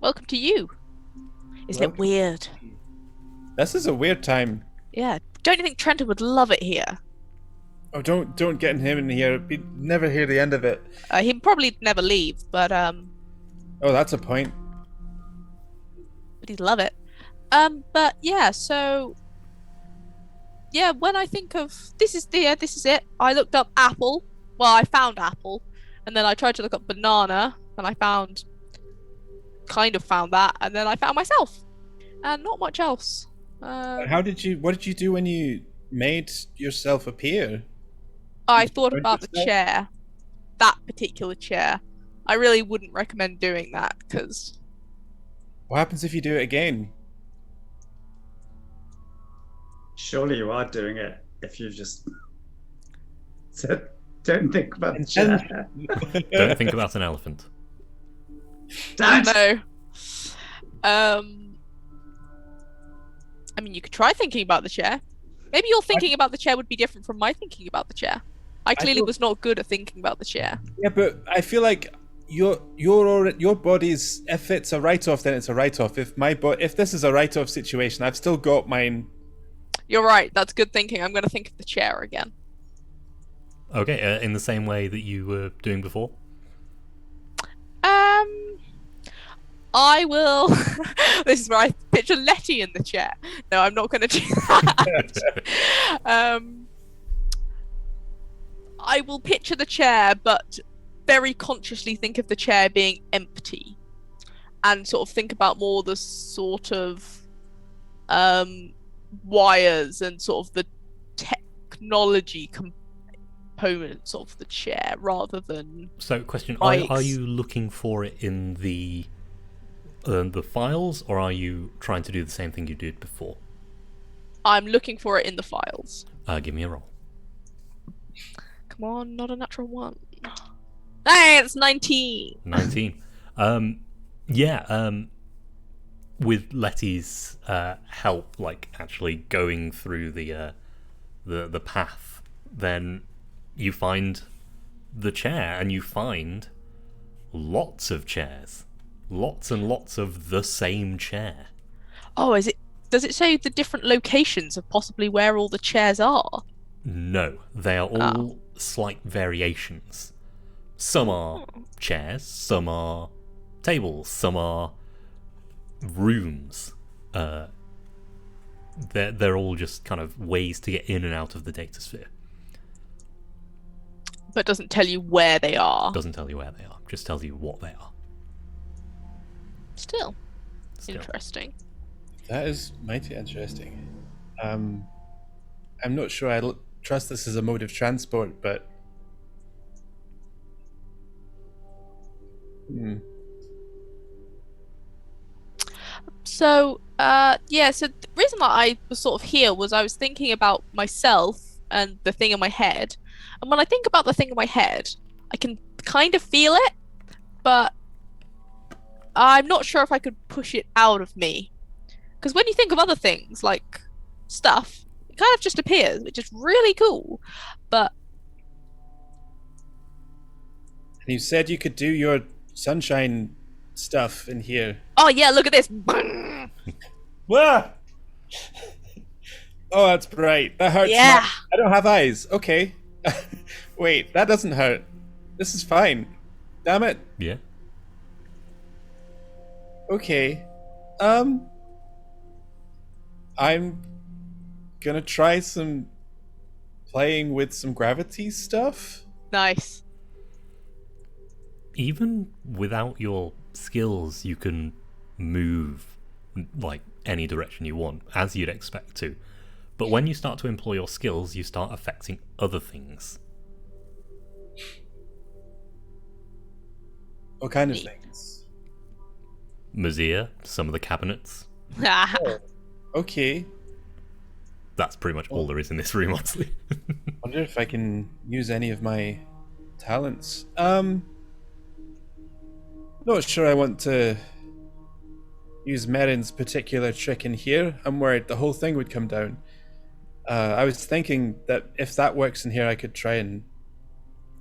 Speaker 3: Welcome to you. Isn't it weird?
Speaker 4: This is a weird time.
Speaker 3: Yeah. Don't you think Trenton would love it here?
Speaker 4: Oh, don't get him in here. We'd never hear the end of it.
Speaker 3: He'd probably never leave, but
Speaker 4: Oh, that's a point.
Speaker 3: he'd love it. But yeah, so yeah, when I think of this is it. I looked up apple. Well, I found apple, and then I tried to look up banana, and I found that, and then I found myself, and not much else.
Speaker 4: What did you do when you made yourself appear?
Speaker 3: I
Speaker 4: You
Speaker 3: thought
Speaker 4: burned
Speaker 3: about the
Speaker 4: yourself?
Speaker 3: chair, that particular chair. I really wouldn't recommend doing that because
Speaker 4: What happens if you do it again?
Speaker 2: Surely you are doing it if you just said, don't think about the chair.
Speaker 1: Don't think about an elephant.
Speaker 2: Damn it!
Speaker 3: no. I mean, you could try thinking about the chair. Maybe your thinking about the chair would be different from my thinking about the chair. I clearly
Speaker 4: thought-
Speaker 3: was not good at thinking about the chair.
Speaker 4: Yeah, but I feel like your body's, if it's a write-off, then it's a write-off. If this is a write-off situation, I've still got mine.
Speaker 3: You're right. That's good thinking. I'm going to think of the chair again.
Speaker 1: Okay, in the same way that you were doing before.
Speaker 3: I will. This is where I picture Letty in the chair. No, I'm not going to do that. I will picture the chair, but very consciously think of the chair being empty, and sort of think about more the sort of wires and sort of the technology components of the chair, rather than.
Speaker 1: So, question:
Speaker 3: Bikes.
Speaker 1: Are you looking for it in the files, or are you trying to do the same thing you did before?
Speaker 3: I'm looking for it in the files.
Speaker 1: Give me a roll.
Speaker 3: Come on, not a natural one. Hey, it's 19.
Speaker 1: 19. With Letty's help, like actually going through the path, then you find the chair, and you find lots of chairs, lots and lots of the same chair.
Speaker 3: Oh, is it? Does it say the different locations of possibly where all the chairs are?
Speaker 1: No, they are all slight variations. Some are chairs, some are tables, some are rooms. They're all just kind of ways to get in and out of the data sphere.
Speaker 3: But doesn't tell you where they are.
Speaker 1: Doesn't tell you where they are, just tells you what they are.
Speaker 3: Still
Speaker 1: Still.
Speaker 3: interesting.
Speaker 4: That is mighty interesting. I'm not sure I trust this as a mode of transport, but
Speaker 3: So, so the reason that I was sort of here was I was thinking about myself and the thing in my head. And when I think about the thing in my head, I can kind of feel it, but I'm not sure if I could push it out of me. Because when you think of other things, like stuff, it kind of just appears, which is really cool. But
Speaker 4: you said you could do your sunshine stuff in here.
Speaker 3: oh yeah, look at this.
Speaker 4: Wah! Oh, that's bright. That hurts.
Speaker 3: Yeah.
Speaker 4: I don't have eyes. Okay. Wait, that doesn't hurt. This is fine. Damn it.
Speaker 1: Yeah.
Speaker 4: Okay. I'm gonna try some playing with some gravity stuff.
Speaker 3: Nice.
Speaker 1: Even without your skills, you can move like any direction you want, as you'd expect to. But when you start to employ your skills, you start affecting other things.
Speaker 4: What kind of
Speaker 3: Neat.
Speaker 4: things?
Speaker 1: Mazia, some of the cabinets.
Speaker 4: Okay.
Speaker 1: That's pretty much all there is in this room, honestly.
Speaker 4: Wonder if I can use any of my talents. Not sure I want to use Merrin's particular trick in here. I'm worried the whole thing would come down. I was thinking that if that works in here, I could try and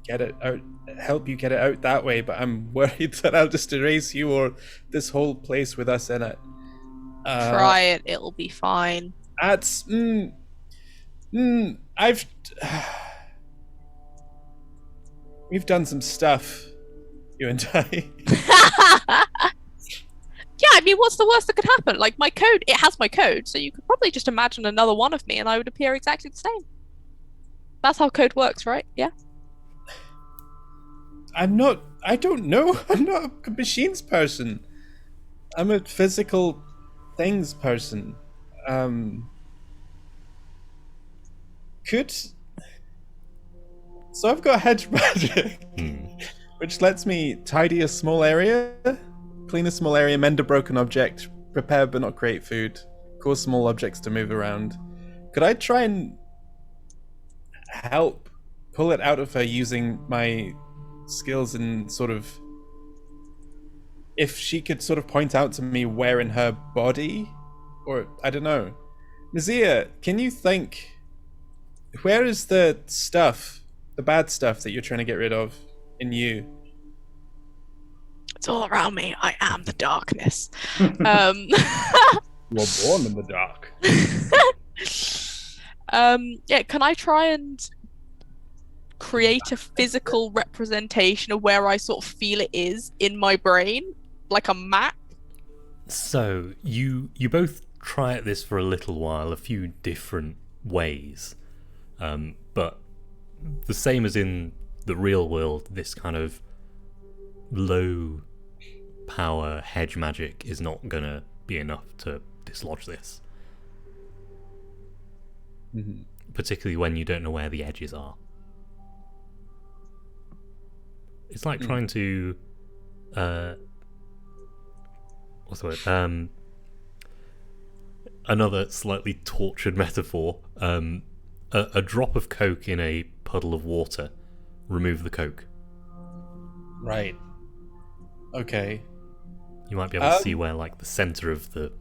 Speaker 4: get it out, help you get it out that way, but I'm worried that I'll just erase you or this whole place with us in it.
Speaker 3: Try it, it'll be fine.
Speaker 4: That's we've done some stuff, you and I.
Speaker 3: Yeah, I mean, what's the worst that could happen? Like, my code, it has my code, so you could probably just imagine another one of me and I would appear exactly the same. That's how code works, right? Yeah?
Speaker 4: I don't know. I'm not a machines person. I'm a physical things person. So I've got hedge magic, which lets me tidy a small area, clean a small area, mend a broken object, prepare but not create food, cause small objects to move around. Could I try and help pull it out of her using my skills and sort of, if she could sort of point out to me where in her body, or I don't know. Nazia, can you think, where is the stuff, the bad stuff that you're trying to get rid of in you?
Speaker 3: It's all around me. I am the darkness.
Speaker 4: You were born in the dark.
Speaker 3: Yeah, can I try and create a physical representation of where I sort of feel it is in my brain? Like a map?
Speaker 1: So, you both try at this for a little while, a few different ways. But the same as in the real world, this kind of low power hedge magic is not gonna be enough to dislodge this.
Speaker 4: Mm-hmm.
Speaker 1: Particularly when you don't know where the edges are. It's like trying to what's the word? Another slightly tortured metaphor. A drop of Coke in a puddle of water. Remove the Coke.
Speaker 4: Right. Okay.
Speaker 1: You might be able to see where like the center of the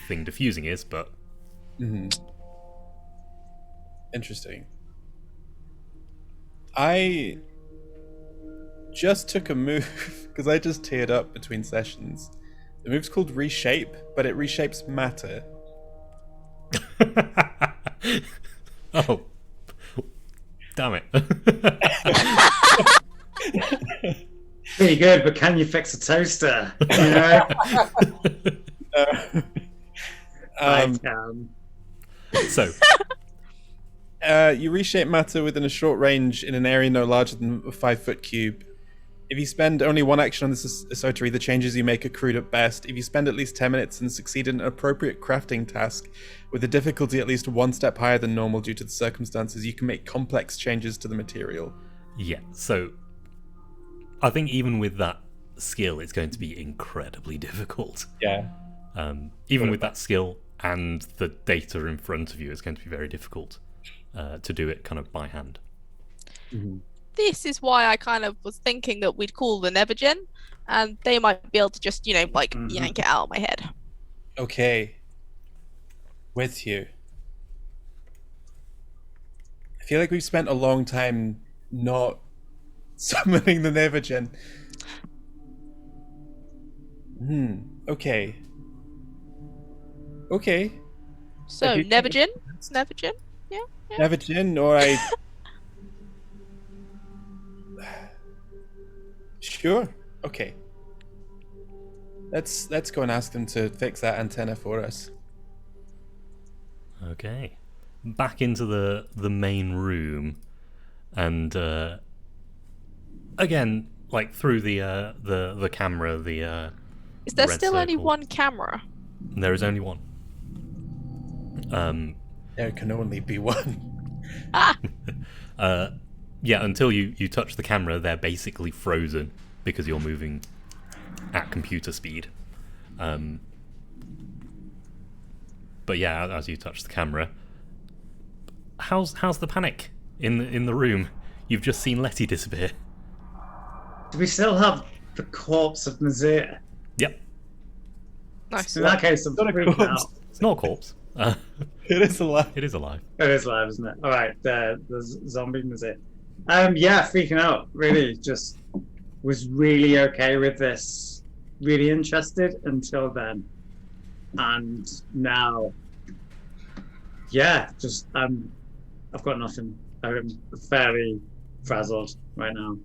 Speaker 1: thing diffusing is, but
Speaker 4: Interesting. I just took a move because I just teared up between sessions. The move's called Reshape, but it reshapes matter.
Speaker 1: oh, damn it!
Speaker 2: Pretty good, but can you fix a toaster? You know? I can.
Speaker 1: So,
Speaker 4: you reshape matter within a short range in an area no larger than a 5-foot cube. If you spend only one action on this sorcery, the changes you make are crude at best. If you spend at least 10 minutes and succeed in an appropriate crafting task, with the difficulty at least one step higher than normal due to the circumstances, you can make complex changes to the material.
Speaker 1: yeah. So, I think even with that skill, it's going to be incredibly difficult.
Speaker 4: Yeah.
Speaker 1: Even with that skill and the data in front of you, it's going to be very difficult to do it kind of by hand.
Speaker 4: Mm-hmm.
Speaker 3: This is why I kind of was thinking that we'd call the Nevergen, and they might be able to just, like yank it out of my head.
Speaker 4: Okay. With you. I feel like we've spent a long time not summoning the Nevergen. Okay. Okay.
Speaker 3: So, Nevergen? Nevergen? Yeah.
Speaker 4: Nevergen, or I... Sure. Okay. Let's go and ask them to fix that antenna for us.
Speaker 1: Okay. back into the main room, and again, like through the camera, the
Speaker 3: Is there
Speaker 1: red
Speaker 3: still only
Speaker 1: circle.
Speaker 3: one camera?
Speaker 1: There is only one.
Speaker 4: There can only be one.
Speaker 1: Yeah, until you touch the camera, they're basically frozen because you're moving at computer speed. But yeah, as you touch the camera, how's the panic in the room? You've just seen Letty disappear.
Speaker 2: Do we still have the corpse of Nazir?
Speaker 1: Yep,
Speaker 3: Nice.
Speaker 2: In that case, I'm
Speaker 4: Not a
Speaker 2: freaking
Speaker 4: corpse.
Speaker 2: out.
Speaker 1: it's not a corpse.
Speaker 4: It is alive.
Speaker 1: It is alive.
Speaker 2: It is live, isn't it? All right, the zombie Nazir. Yeah, freaking out. Really, just was really okay with this. Really interested until then, and now, yeah, just I've got nothing. I'm fairly frazzled right now.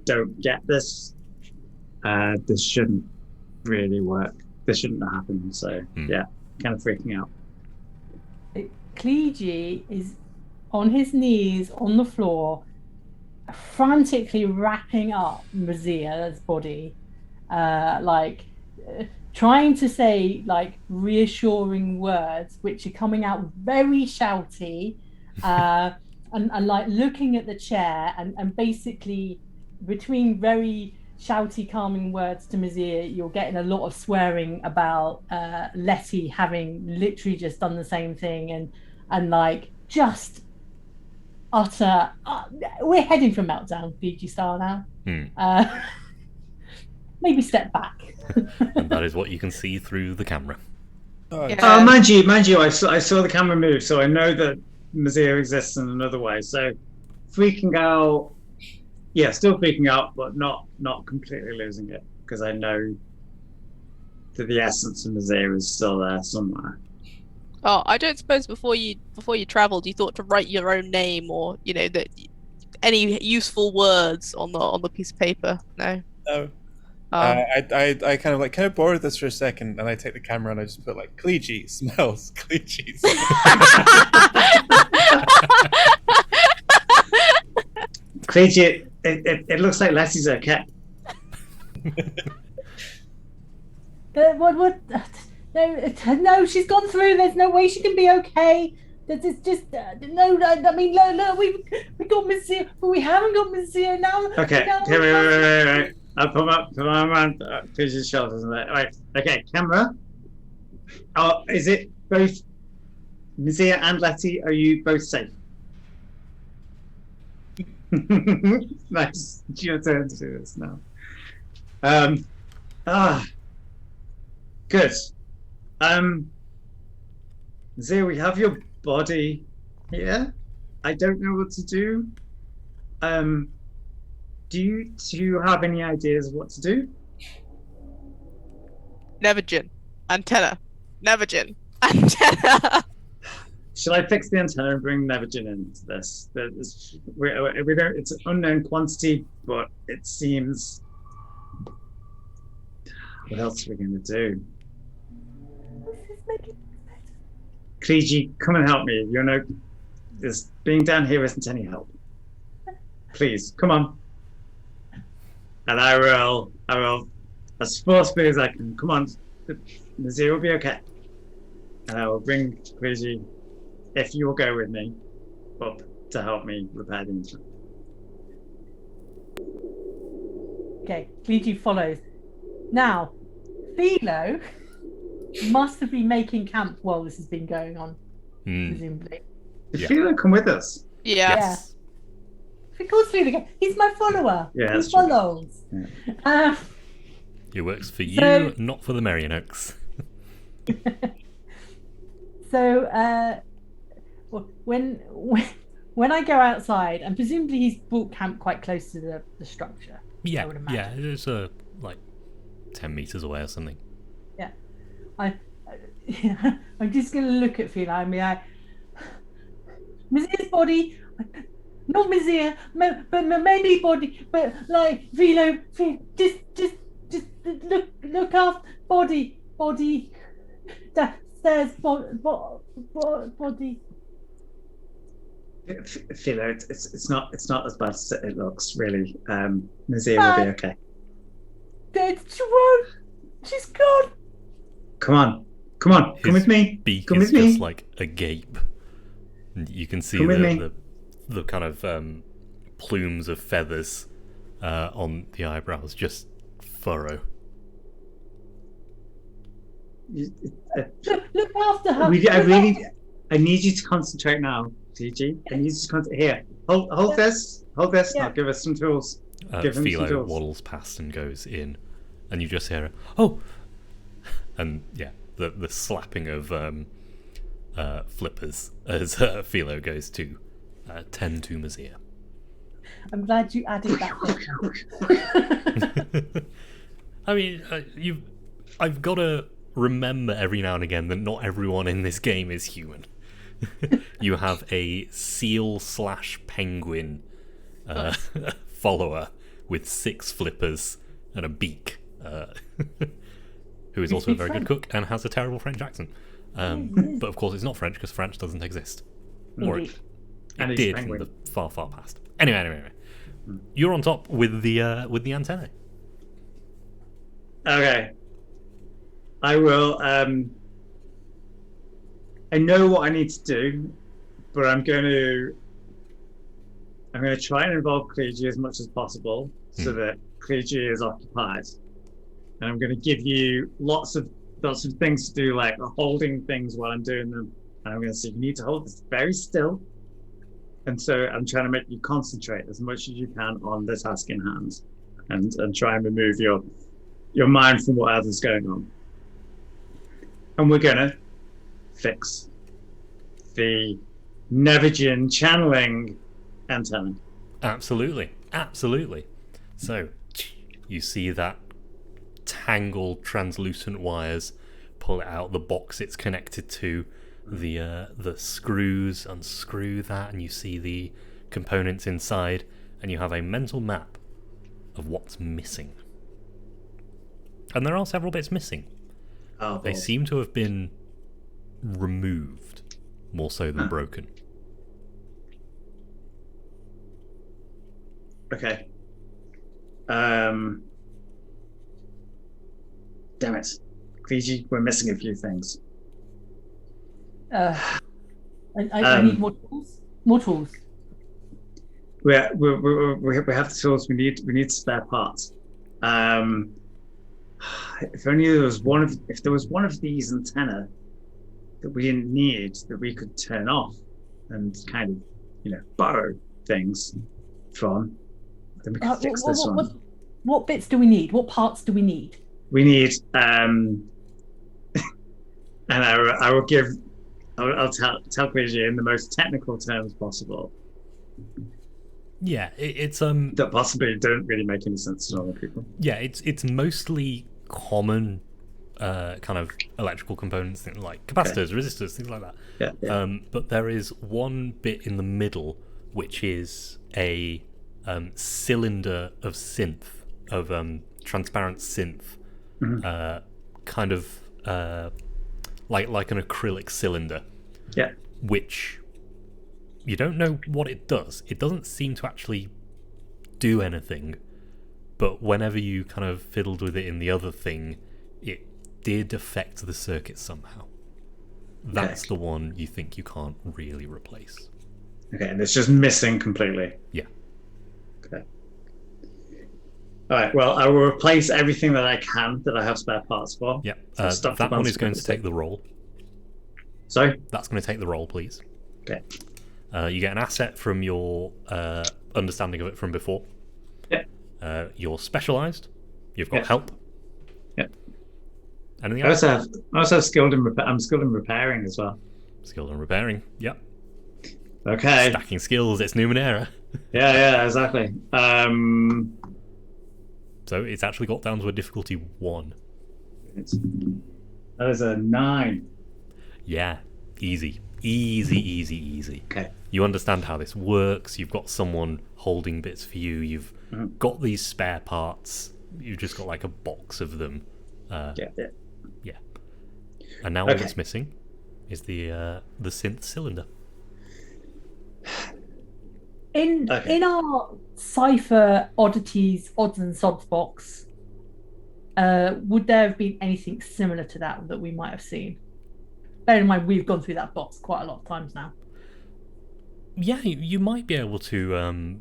Speaker 2: Don't get this. This shouldn't really work. This shouldn't have happened. So yeah, kind of freaking out.
Speaker 5: Clegy is on his knees on the floor, frantically wrapping up Mazia's body, trying to say like reassuring words, which are coming out very shouty, and like looking at the chair and basically between very shouty, calming words to Mazir, you're getting a lot of swearing about Letty having literally just done the same thing and like just utter. We're heading for meltdown, Fiji style now. Maybe step back.
Speaker 1: And that is what you can see through the camera.
Speaker 4: Oh,
Speaker 3: Yeah.
Speaker 2: Mind you, I saw the camera move, so I know that Mazir exists in another way. So freaking out, yeah, still freaking out, but not completely losing it because I know that the essence of Mazir is still there somewhere.
Speaker 3: Oh, I don't suppose before you travelled, you thought to write your own name or that any useful words on the piece of paper. No.
Speaker 4: No.
Speaker 3: Oh.
Speaker 4: I kind of like, can I borrow this for a second? And I take the camera and I just put like, Clegy smells, Clegy smells.
Speaker 2: Clegy, it looks like Letty's okay.
Speaker 5: What? No, she's gone through. There's no way she can be okay. It's just no. I mean, look, we got Mazir, but we haven't got Mazir now.
Speaker 2: Okay,
Speaker 5: now
Speaker 2: wait. I'll put my around Clegy's shoulders. Right. Okay, camera. Oh, is it both Mazir and Letty? Are you both safe? Nice. It's your turn to do this now. Good. Zia, we have your body here. I don't know what to do. Do you have any ideas of what to do?
Speaker 3: Nevergin. Antenna. Nevergin. Antenna.
Speaker 2: Should I fix the antenna and bring Nevergin into this? We don't. It's an unknown quantity, but it seems. What else are we going to do? Clegy, come and help me. This being down here isn't any help. Please, come on. And I will, as forcefully as I can. Come on, Nazir will be okay. And I will bring Clegy, if you will go with me, up to help me repair the instrument.
Speaker 5: Okay, Clegy follows. Now, Philo must have been making camp while this has been going on, presumably.
Speaker 2: Did
Speaker 1: Yeah.
Speaker 2: Philo come with us?
Speaker 3: Yeah.
Speaker 1: Yes.
Speaker 5: Of course, Philo. He's my follower.
Speaker 2: Yeah,
Speaker 5: he
Speaker 2: that's true.
Speaker 5: follows.
Speaker 2: Yeah.
Speaker 1: It works for you,
Speaker 5: So-
Speaker 1: not for the Merrynoaks.
Speaker 5: So when I go outside, and presumably he's brought camp quite close to the structure. I
Speaker 1: Yeah,
Speaker 5: would
Speaker 1: yeah,
Speaker 5: imagine.
Speaker 1: it's like 10 meters away or something.
Speaker 5: I'm just going to look at Philo. I mean, Mazir's body, not Mazir, but maybe body, but like Philo, just look after body, downstairs, body.
Speaker 2: Philo, it's not as bad as it looks, really. Nazir will be okay.
Speaker 5: She won't. She's gone.
Speaker 2: Come on, come
Speaker 1: His
Speaker 2: with me.
Speaker 1: beak
Speaker 2: Come
Speaker 1: is
Speaker 2: with
Speaker 1: just
Speaker 2: me.
Speaker 1: like agape. And you can see
Speaker 2: Come with me.
Speaker 1: the kind of plumes of feathers on the eyebrows just furrow.
Speaker 5: Look after her.
Speaker 2: I need you to concentrate now, TG. I need you to concentrate. Here, hold this.
Speaker 5: Yeah.
Speaker 2: I'll give us some tools. Give him some
Speaker 1: Philo
Speaker 2: tools.
Speaker 1: waddles past and goes in, and you just hear a, "Oh!" And yeah, the slapping of flippers as Philo goes to tend to Mazir.
Speaker 5: I'm glad you added that bit.
Speaker 1: I mean, I've got to remember every now and again that not everyone in this game is human. You have a seal/penguin follower with 6 flippers and a beak, who is also a very good cook and has a terrible French accent. But of course, it's not French because French doesn't exist, or it
Speaker 2: And he's
Speaker 1: did
Speaker 2: a
Speaker 1: in
Speaker 2: penguin.
Speaker 1: the far, far past. Anyway, you're on top with the antennae.
Speaker 2: Okay. I will. I know what I need to do, but I'm going to try and involve Kleegi as much as possible so that Kleegi is occupied, and I'm going to give you lots of things to do, like holding things while I'm doing them. And I'm going to say you need to hold this very still, and so I'm trying to make you concentrate as much as you can on the task in hand, and try and remove your mind from what else is going on. And we're gonna fix the Nevigian channeling antenna.
Speaker 1: Absolutely. So you see that tangled translucent wires pull it out the box it's connected to, the screws unscrew that, and you see the components inside, and you have a mental map of what's missing. And there are several bits missing.
Speaker 2: Oh,
Speaker 1: They seem to have been removed more so than broken.
Speaker 2: Okay. Damn it, Fiji, we're missing a few things.
Speaker 5: I need more tools. More tools.
Speaker 2: We have the tools. We need spare parts. If only there was one of these antenna that we didn't need, that we could turn off and kind of borrow things from, then we could fix this one.
Speaker 5: What bits do we need? What parts do we need?
Speaker 2: We need and I'll tell Kleegi in the most technical terms possible.
Speaker 1: Yeah, it's
Speaker 2: that possibly don't really make any sense to normal people.
Speaker 1: Yeah, it's mostly common kind of electrical components, things like capacitors, resistors, things like that.
Speaker 2: Yeah.
Speaker 1: But there is one bit in the middle which is a cylinder of transparent synth, kind of like an acrylic cylinder.
Speaker 2: Yeah.
Speaker 1: Which you don't know what it does. It doesn't seem to actually do anything, but whenever you kind of fiddled with it in the other thing, it did affect the circuit somehow. That's the one you think you can't really replace.
Speaker 2: Okay, and it's just missing completely.
Speaker 1: Yeah.
Speaker 2: Okay. All right, well, I will replace everything that I can that I have spare parts for.
Speaker 1: Yeah,
Speaker 2: So
Speaker 1: that one is going to take the roll.
Speaker 2: Sorry?
Speaker 1: That's going to take the roll, please.
Speaker 2: Okay.
Speaker 1: You get an asset from your understanding of it from before.
Speaker 2: Yeah.
Speaker 1: You're specialised. You've got help.
Speaker 2: Yeah.
Speaker 1: Anything
Speaker 2: I
Speaker 1: else?
Speaker 2: also have skilled in I'm skilled in repairing as well.
Speaker 1: Skilled in repairing. Yep.
Speaker 2: Okay.
Speaker 1: Stacking skills. It's Numenera.
Speaker 2: Yeah, exactly.
Speaker 1: So it's actually got down to a difficulty 1.
Speaker 2: That is a 9.
Speaker 1: Yeah. Easy. Easy.
Speaker 2: Okay.
Speaker 1: You understand how this works. You've got someone holding bits for you. You've got these spare parts. You've just got like a box of them.
Speaker 2: Yeah.
Speaker 1: And now all that's missing is the synth cylinder.
Speaker 2: Okay.
Speaker 5: in our Cipher Oddities Odds and Sods box, would there have been anything similar to that we might have seen? Bear in mind, we've gone through that box quite a lot of times now.
Speaker 1: Yeah, you might be able to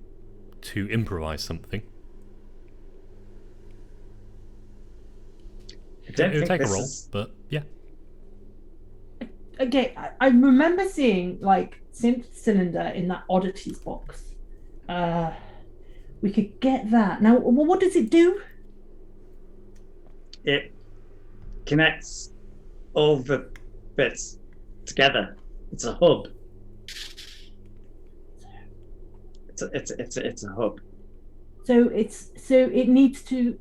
Speaker 1: improvise something.
Speaker 2: I don't
Speaker 1: It'll
Speaker 2: think
Speaker 1: take a
Speaker 2: this
Speaker 1: roll,
Speaker 2: is...
Speaker 1: but yeah.
Speaker 5: Okay, I remember seeing like synth cylinder in that oddities box. We could get that. Now, what does it do?
Speaker 2: It connects all the bits together. It's a hub. It's a hub.
Speaker 5: So it needs to.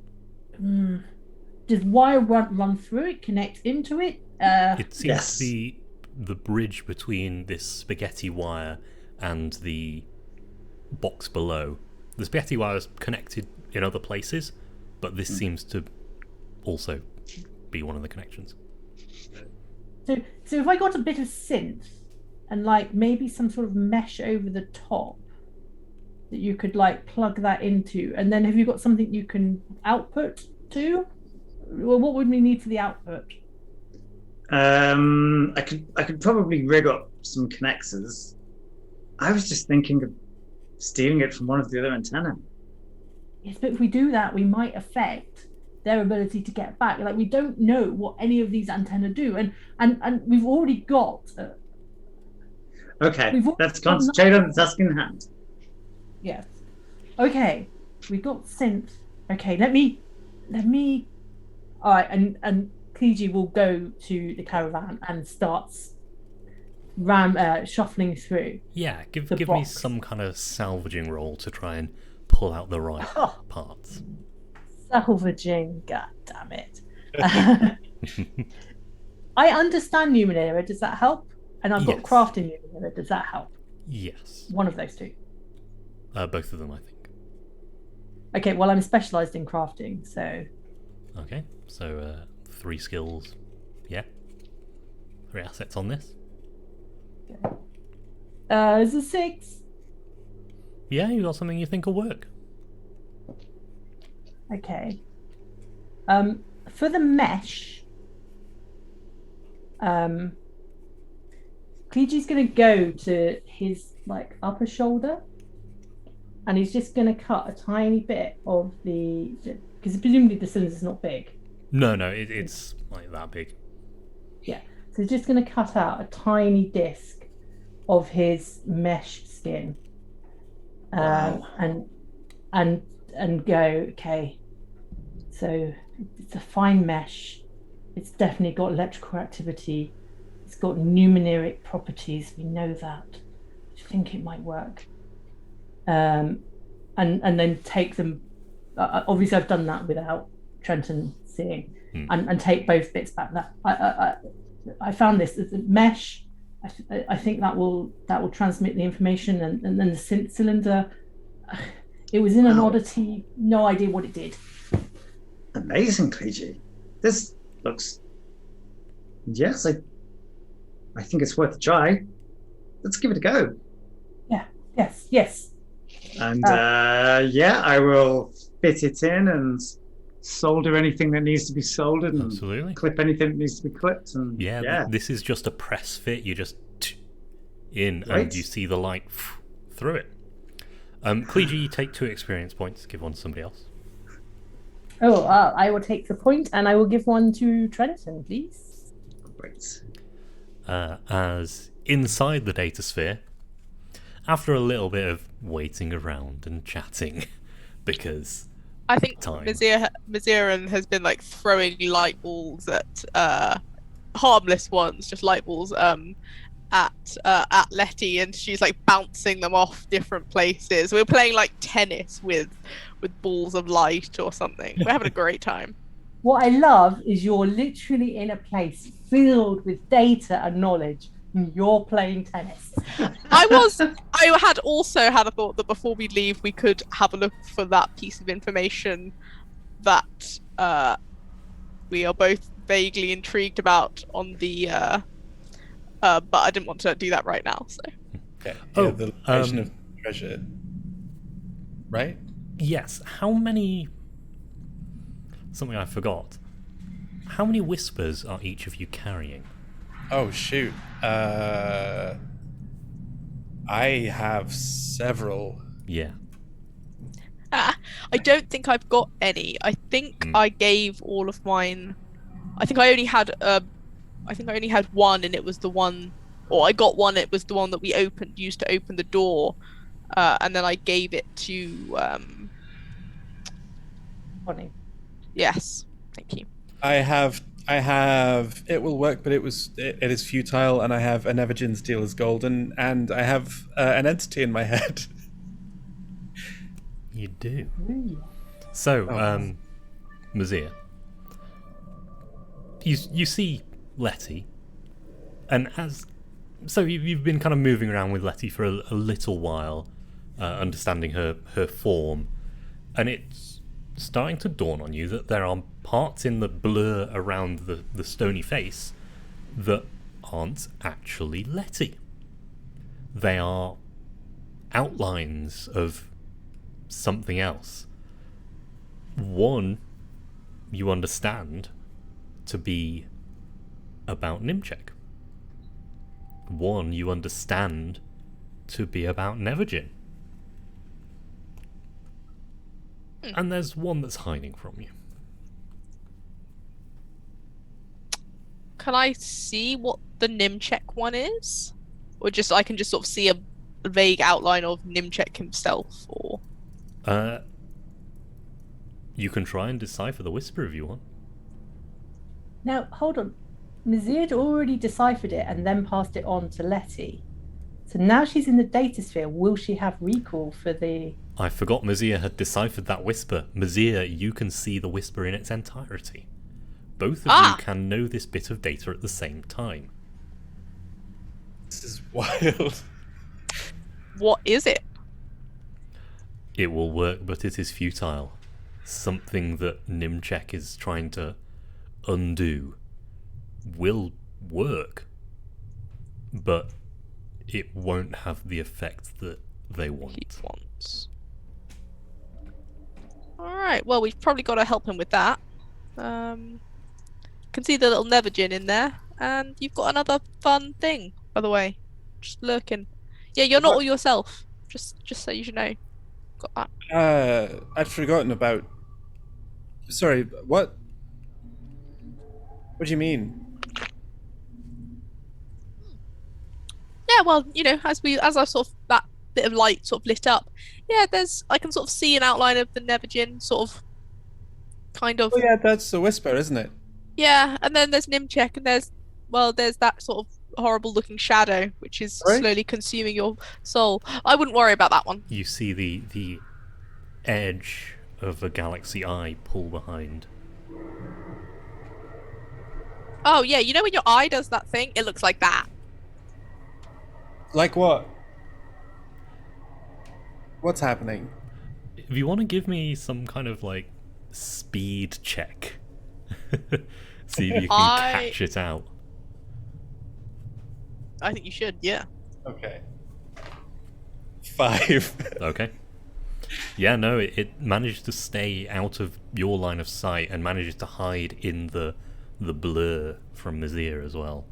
Speaker 5: Does wire run through it? Connect into it?
Speaker 1: It seems
Speaker 2: Yes.
Speaker 1: to be the bridge between this spaghetti wire and the box below. The spaghetti wire is connected in other places, but this seems to also be one of the connections.
Speaker 5: So if I got a bit of synth and like maybe some sort of mesh over the top that you could like plug that into, and then have you got something you can output to? Well, what would we need for the output?
Speaker 2: I could probably rig up some connectors. I was just thinking of stealing it from one of the other antennae.
Speaker 5: Yes, but if we do that, we might affect their ability to get back. Like we don't know what any of these antennae do, and we've already got.
Speaker 2: Okay,
Speaker 5: We've all-
Speaker 2: let's concentrate on the task in hand.
Speaker 5: Yes. Okay, we've got synth. Okay, let me. All right, and Kiji will go to the caravan and starts shuffling through.
Speaker 1: Yeah, give
Speaker 5: The
Speaker 1: me
Speaker 5: box.
Speaker 1: some kind of salvaging roll to try and pull out the right
Speaker 5: Oh.
Speaker 1: parts.
Speaker 5: Salvaging, god damn it. I understand Numenera. Does that help? And I've got
Speaker 1: Yes.
Speaker 5: crafting Numenera. Does that help?
Speaker 1: Yes.
Speaker 5: One of those two.
Speaker 1: Both of them, I think.
Speaker 5: Okay, well, I'm specialised in crafting, so
Speaker 1: Okay, so 3 skills. Yeah. 3 assets on this.
Speaker 5: it's a 6.
Speaker 1: Yeah, you got something you think will work.
Speaker 5: Okay. For the mesh, Kiji's gonna go to his like upper shoulder, and he's just gonna cut a tiny bit of the because presumably the cylinder's not big.
Speaker 1: No, it's like that big.
Speaker 5: Yeah. So he's just gonna cut out a tiny disc of his mesh skin.
Speaker 2: Wow.
Speaker 5: And go, okay. So it's a fine mesh. It's definitely got electrical activity. It's got numeneric properties. We know that. I think it might work. And then take them. Obviously, I've done that without Trenton seeing, and take both bits back. That I found this as a mesh. I think that will transmit the information, and then the synth cylinder. It was in an oddity. No idea what it did.
Speaker 2: Amazing, Kliji. This looks... Yes, I think it's worth a try. Let's give it a go.
Speaker 5: Yeah. Yes.
Speaker 2: And yeah, I will fit it in and solder anything that needs to be soldered and
Speaker 1: Absolutely.
Speaker 2: clip anything that needs to be clipped. And
Speaker 1: Yeah, this is just a press fit. You just in
Speaker 2: Right.
Speaker 1: and you see the light through it. Kliji, you take 2 experience points. Give one to somebody else.
Speaker 5: Oh, I will take the point, and I will give one to Trenton, please.
Speaker 2: Great.
Speaker 1: As inside the data sphere, after a little bit of waiting around and chatting, because
Speaker 3: I think
Speaker 1: time.
Speaker 3: Maziran has been like throwing light balls at harmless ones, just light balls at Letty, and she's like bouncing them off different places. We're playing like tennis with balls of light or something. We're having a great time.
Speaker 5: What I love is you're literally in a place filled with data and knowledge, and you're playing tennis.
Speaker 3: I had also had a thought that before we leave, we could have a look for that piece of information that we are both vaguely intrigued about on the. But I didn't want to do that right now. So.
Speaker 4: Okay.
Speaker 1: Oh,
Speaker 4: the location of treasure. Right?
Speaker 1: Yes. How many? Something I forgot. How many whispers are each of you carrying?
Speaker 4: Oh shoot. I have several.
Speaker 1: Yeah.
Speaker 3: I don't think I've got any. I think I gave all of mine. I think I only had one, and it was the one, or I got one. It was the one that we used to open the door, and then I gave it to.
Speaker 5: Funny.
Speaker 3: Yes, thank you.
Speaker 4: I have. It will work, but it is futile, and I have a Nevergin Steel is Golden, and I have an entity in my head.
Speaker 1: You do.
Speaker 5: Ooh.
Speaker 1: So,
Speaker 4: Oh.
Speaker 1: Mazir, you see Letty, and you've been kind of moving around with Letty for a little while, understanding her form, and it's starting to dawn on you that there are parts in the blur around the stony face that aren't actually Letty. They are outlines of something else. One, you understand to be about Nimchek. One, you understand to be about Nevergin. And there's one that's hiding from you.
Speaker 3: Can I see what the Nimchek one is, or just I can just sort of see a vague outline of Nimchek himself, or?
Speaker 1: You can try and decipher the whisper if you want.
Speaker 5: Now, hold on. Mazir had already deciphered it and then passed it on to Letty. So now she's in the data sphere. Will she have recall for the...
Speaker 1: I forgot Mazir had deciphered that whisper. Mazir, you can see the whisper in its entirety. Both of you can know this bit of data at the same time.
Speaker 4: This is wild.
Speaker 3: What is it?
Speaker 1: It will work, but it is futile. Something that Nimchek is trying to undo will work, but it won't have the effect that they want.
Speaker 3: He wants. Alright, well, we've probably got to help him with that. Can see the little Nevergin in there, and you've got another fun thing, by the way. Just lurking. Yeah, you're not all yourself. Just so you should know. Got that.
Speaker 4: I'd forgotten about. Sorry, what? What do you mean?
Speaker 3: Yeah, well, as I sort of that bit of light sort of lit up. Yeah, I can sort of see an outline of the Nevergin, sort of, kind of.
Speaker 4: Oh yeah, that's the whisper, isn't it?
Speaker 3: Yeah, and then there's Nimchek, and there's that sort of horrible looking shadow which is slowly consuming your soul. I wouldn't worry about that one.
Speaker 1: You see the edge of a galaxy eye pull behind.
Speaker 3: Oh yeah, you know when your eye does that thing? It looks like that.
Speaker 4: Like what? What's happening?
Speaker 1: If you want to give me some kind of like speed check, see if you can catch it out.
Speaker 3: I think you should, yeah.
Speaker 4: Okay. 5.
Speaker 1: Okay. Yeah, no, it managed to stay out of your line of sight and manages to hide in the blur from Mazir as well.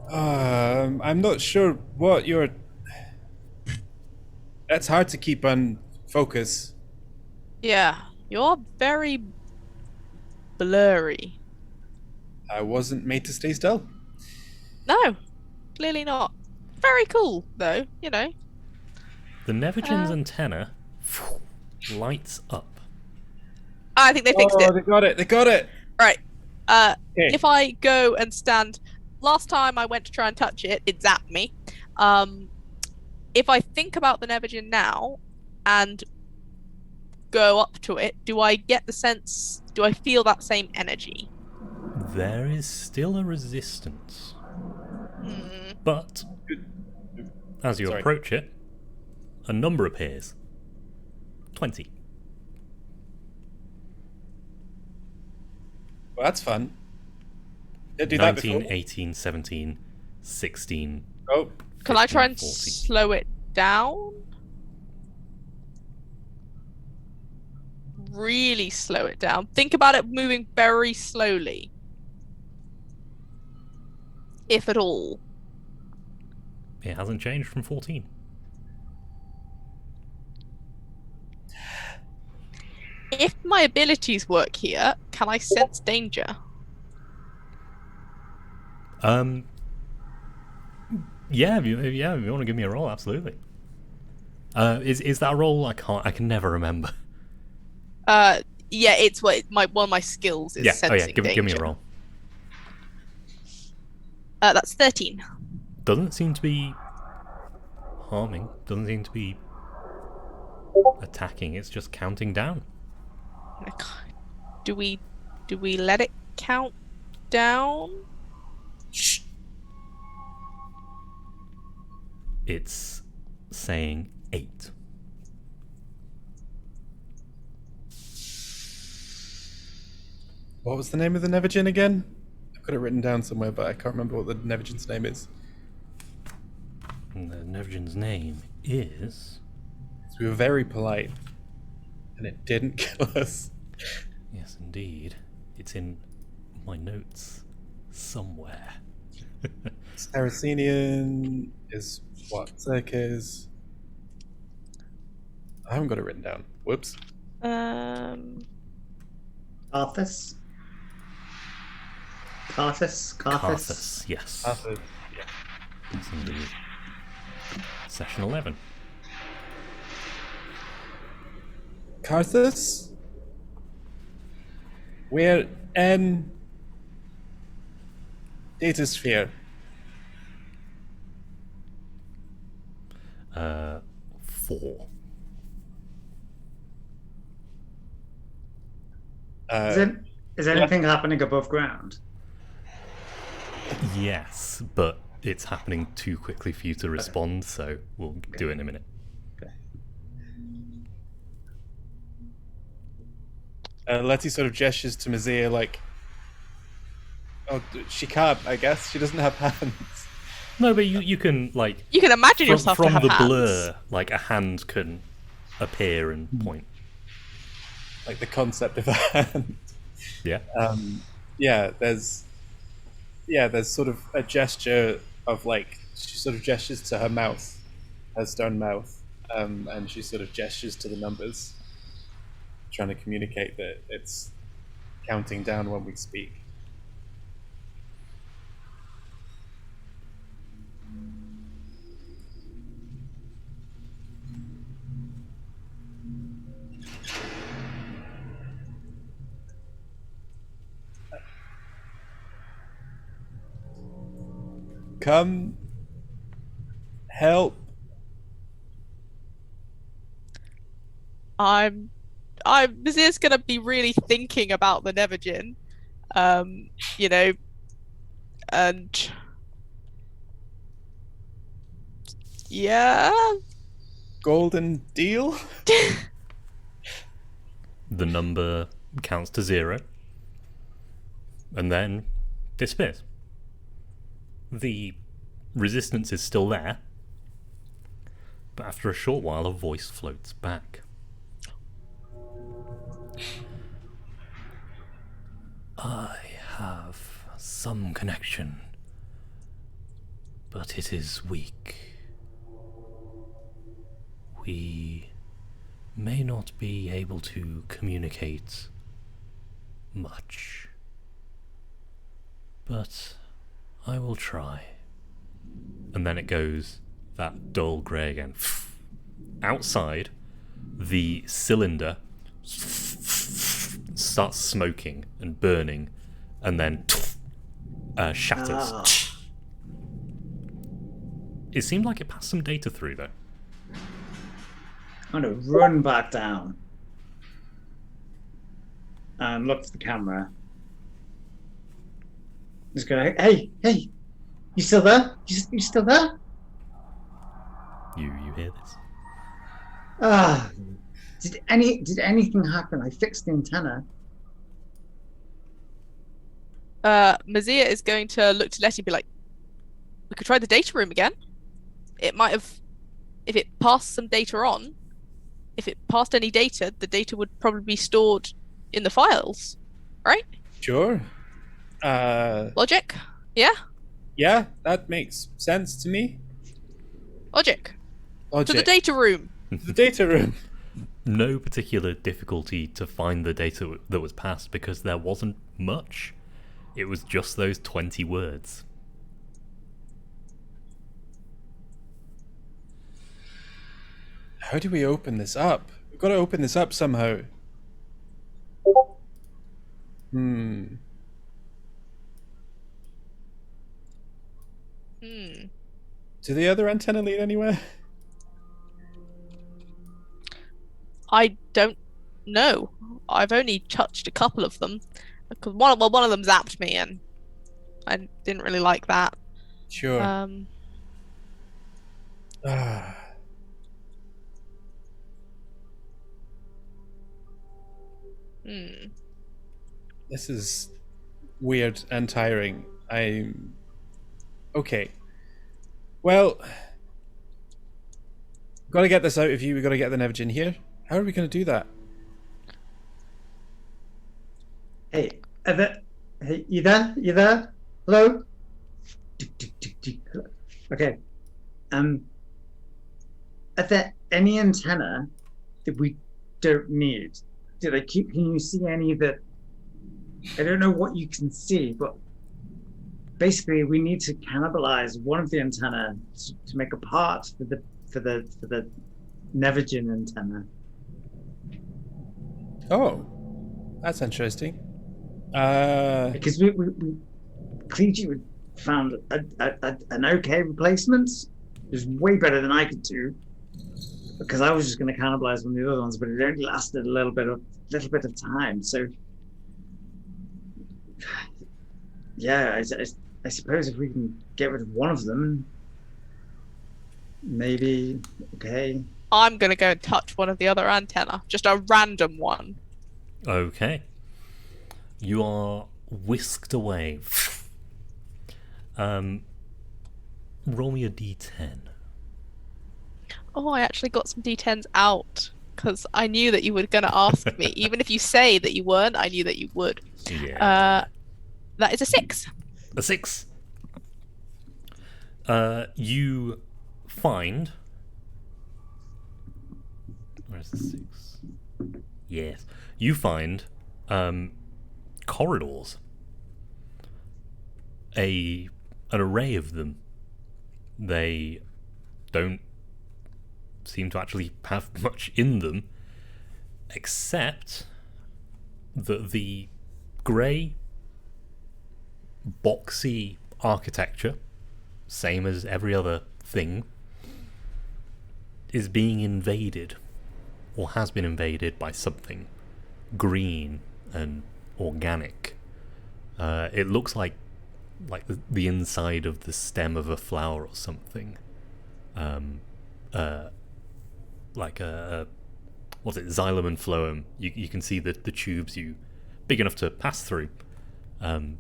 Speaker 4: I'm not sure what you're... That's hard to keep on focus.
Speaker 3: Yeah, you're very blurry.
Speaker 4: I wasn't made to stay still.
Speaker 3: No, clearly not. Very cool, though, you know.
Speaker 1: The Nevergin's antenna lights up.
Speaker 3: I think they fixed it.
Speaker 4: They got it. They got it.
Speaker 3: Right.
Speaker 4: Okay.
Speaker 3: If I go and stand... Last time I went to try and touch it, it zapped me. If I think about the Nevergin now and go up to it, do I get the sense... Do I feel that same energy?
Speaker 1: There is still a resistance. But as you approach it, a number appears. 20.
Speaker 4: Well, that's fun. Did do that
Speaker 1: 19,
Speaker 4: before.
Speaker 1: 18, 17, 16.
Speaker 4: Oh,
Speaker 3: Can I try
Speaker 1: 15,
Speaker 3: and
Speaker 1: 14.
Speaker 3: slow it down? Really slow it down. Think about it moving very slowly. If at all.
Speaker 1: It hasn't changed from 14.
Speaker 3: If my abilities work here, can I sense danger?
Speaker 1: Yeah, if you want to give me a roll, absolutely. Is that a roll? I can never remember.
Speaker 3: Yeah, it's what one of my skills is sensing danger.
Speaker 1: Give me a roll.
Speaker 3: That's 13.
Speaker 1: Doesn't seem to be harming. Doesn't seem to be attacking. It's just counting down.
Speaker 3: Do we let it count down?
Speaker 4: shh.
Speaker 1: It's saying 8.
Speaker 4: What was the name of the Nevigin again? I've got it written down somewhere, but I can't remember what the Nevigin's name is.
Speaker 1: And the Nevjin's name is...
Speaker 4: So we were very polite, and it didn't kill us.
Speaker 1: Yes, indeed. It's in my notes somewhere.
Speaker 4: Saracenian is what Zerk is. I haven't got it written down. Whoops.
Speaker 2: Carthus?
Speaker 1: Carthus, yes.
Speaker 4: Arthur.
Speaker 1: Yes, indeed. Session 11.
Speaker 4: Carthus? We're in Datasphere.
Speaker 1: 4.
Speaker 2: Is anything happening above ground?
Speaker 1: Yes, but it's happening too quickly for you to respond, so we'll do it in a minute.
Speaker 4: Letty sort of gestures to Mazia like, oh, she can't, I guess. She doesn't have hands.
Speaker 1: No, but you can, like...
Speaker 3: You can imagine yourself
Speaker 1: from
Speaker 3: to have
Speaker 1: the
Speaker 3: hands.
Speaker 1: blur, like, a hand can appear and point.
Speaker 4: Like the concept of a hand.
Speaker 1: Yeah.
Speaker 4: There's sort of a gesture of like, she sort of gestures to her mouth, her stone mouth, and she sort of gestures to the numbers, trying to communicate that it's counting down when we speak. Come help.
Speaker 3: I'm Vizir's gonna be really thinking about the Nevigin, you know, and yeah.
Speaker 4: Golden deal?
Speaker 1: The number counts to 0 and then disappears. The resistance is still there, but after a short while a voice floats back. I have some connection, but it is weak. We may not be able to communicate much, but I will try. And then it goes that dull grey again. Outside, the cylinder starts smoking and burning, and then shatters. It seemed like it passed some data through, though.
Speaker 2: I'm going to run back down and look for the camera. Just go, hey, you still there? You still there?
Speaker 1: You hear this?
Speaker 2: Did anything happen? I fixed the antenna.
Speaker 3: Mazia is going to look to Letty and be like, We could try the data room again. It might have, if it passed some data on, if it passed any data, the data would probably be stored in the files, right?
Speaker 4: Sure.
Speaker 3: Logic? Yeah?
Speaker 4: Yeah, that makes sense to me.
Speaker 3: Logic. To the
Speaker 4: Logic.
Speaker 3: data room.
Speaker 4: The data room.
Speaker 1: No particular difficulty to find the data that was passed because there wasn't much. It was just those 20 words.
Speaker 4: How do we open this up? We've got to open this up somehow.
Speaker 3: Hmm.
Speaker 4: Do the other antenna lead anywhere?
Speaker 3: I don't know. I've only touched a couple of them. Because one of them zapped me and I didn't really like that.
Speaker 4: Sure. This is weird and tiring. Okay. Well, gotta get this out of you. We gotta get the Nevage in here. How are we gonna do that?
Speaker 2: Hey, hey, you there? You there? Hello? Okay. Are there any antenna that we don't need? Can you see any that? I don't know what you can see, but basically we need to cannibalize one of the antenna to make a part for the Nevagin antenna.
Speaker 4: Oh, that's interesting.
Speaker 2: Because we Clegy found an okay replacement. It was way better than I could do because I was just going to cannibalize one of the other ones, but it only lasted a little bit of time. So yeah, I suppose if we can get rid of one of them, maybe okay.
Speaker 3: I'm gonna go and touch one of the other antenna, just a random one.
Speaker 1: Okay. You are whisked away. Roll me a d10.
Speaker 3: Oh, I actually got some D10s out because I knew that you were gonna ask me. Even if you say that you weren't, I knew that you would.
Speaker 1: Yeah.
Speaker 3: That is a 6.
Speaker 1: A 6. You find. Where's the 6? Yes. You find corridors. An array of them. They don't seem to actually have much in them, except that the grey, boxy architecture, same as every other thing, is being invaded, or has been invaded by something green and organic. It looks like the inside of the stem of a flower or something. Like a what's it? Xylem and phloem. You can see the tubes big enough to pass through. And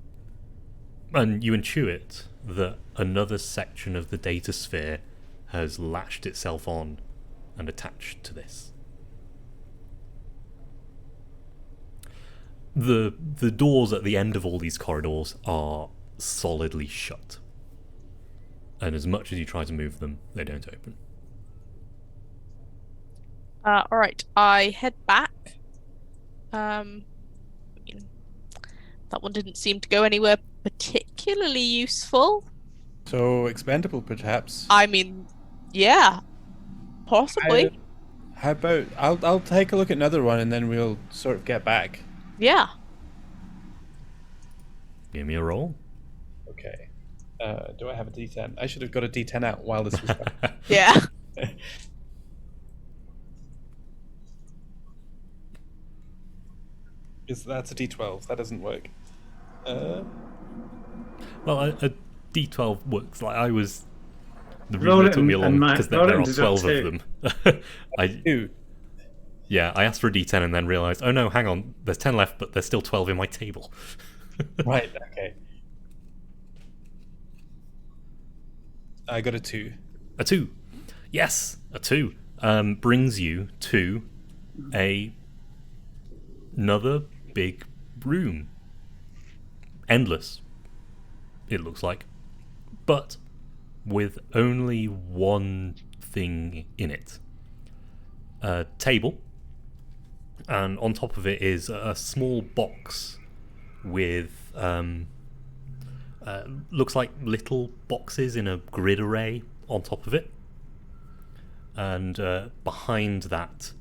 Speaker 1: you intuit that another section of the data sphere has latched itself on and attached to this. The doors at the end of all these corridors are solidly shut. And as much as you try to move them, they don't open.
Speaker 3: Alright, I head back. That one didn't seem to go anywhere particularly useful.
Speaker 4: So expendable, perhaps.
Speaker 3: I mean, yeah, possibly.
Speaker 4: How about I'll take a look at another one and then we'll sort of get back.
Speaker 3: Yeah.
Speaker 1: Give me a roll.
Speaker 4: Okay. Do I have a D10? I should have got a D10 out while this was back.
Speaker 3: Yeah.
Speaker 4: That's a D12. That doesn't work.
Speaker 1: Well, a D12 works. Like I was. The
Speaker 2: Roll
Speaker 1: reason
Speaker 2: it
Speaker 1: it took me
Speaker 2: and-
Speaker 1: along
Speaker 2: and
Speaker 1: because
Speaker 2: roll
Speaker 1: there
Speaker 2: it
Speaker 1: are
Speaker 2: and
Speaker 1: 12
Speaker 2: deduct
Speaker 1: of them.
Speaker 4: Two.
Speaker 1: Yeah, I asked for a D10 and then realised, oh no, hang on, there's 10 left, but there's still 12 in my table.
Speaker 4: Right, okay. I got a 2.
Speaker 1: A 2. Yes, a 2 brings you to another big room. Endless, it looks like, but with only one thing in it. A table, and on top of it is a small box with looks like little boxes in a grid array on top of it, and behind that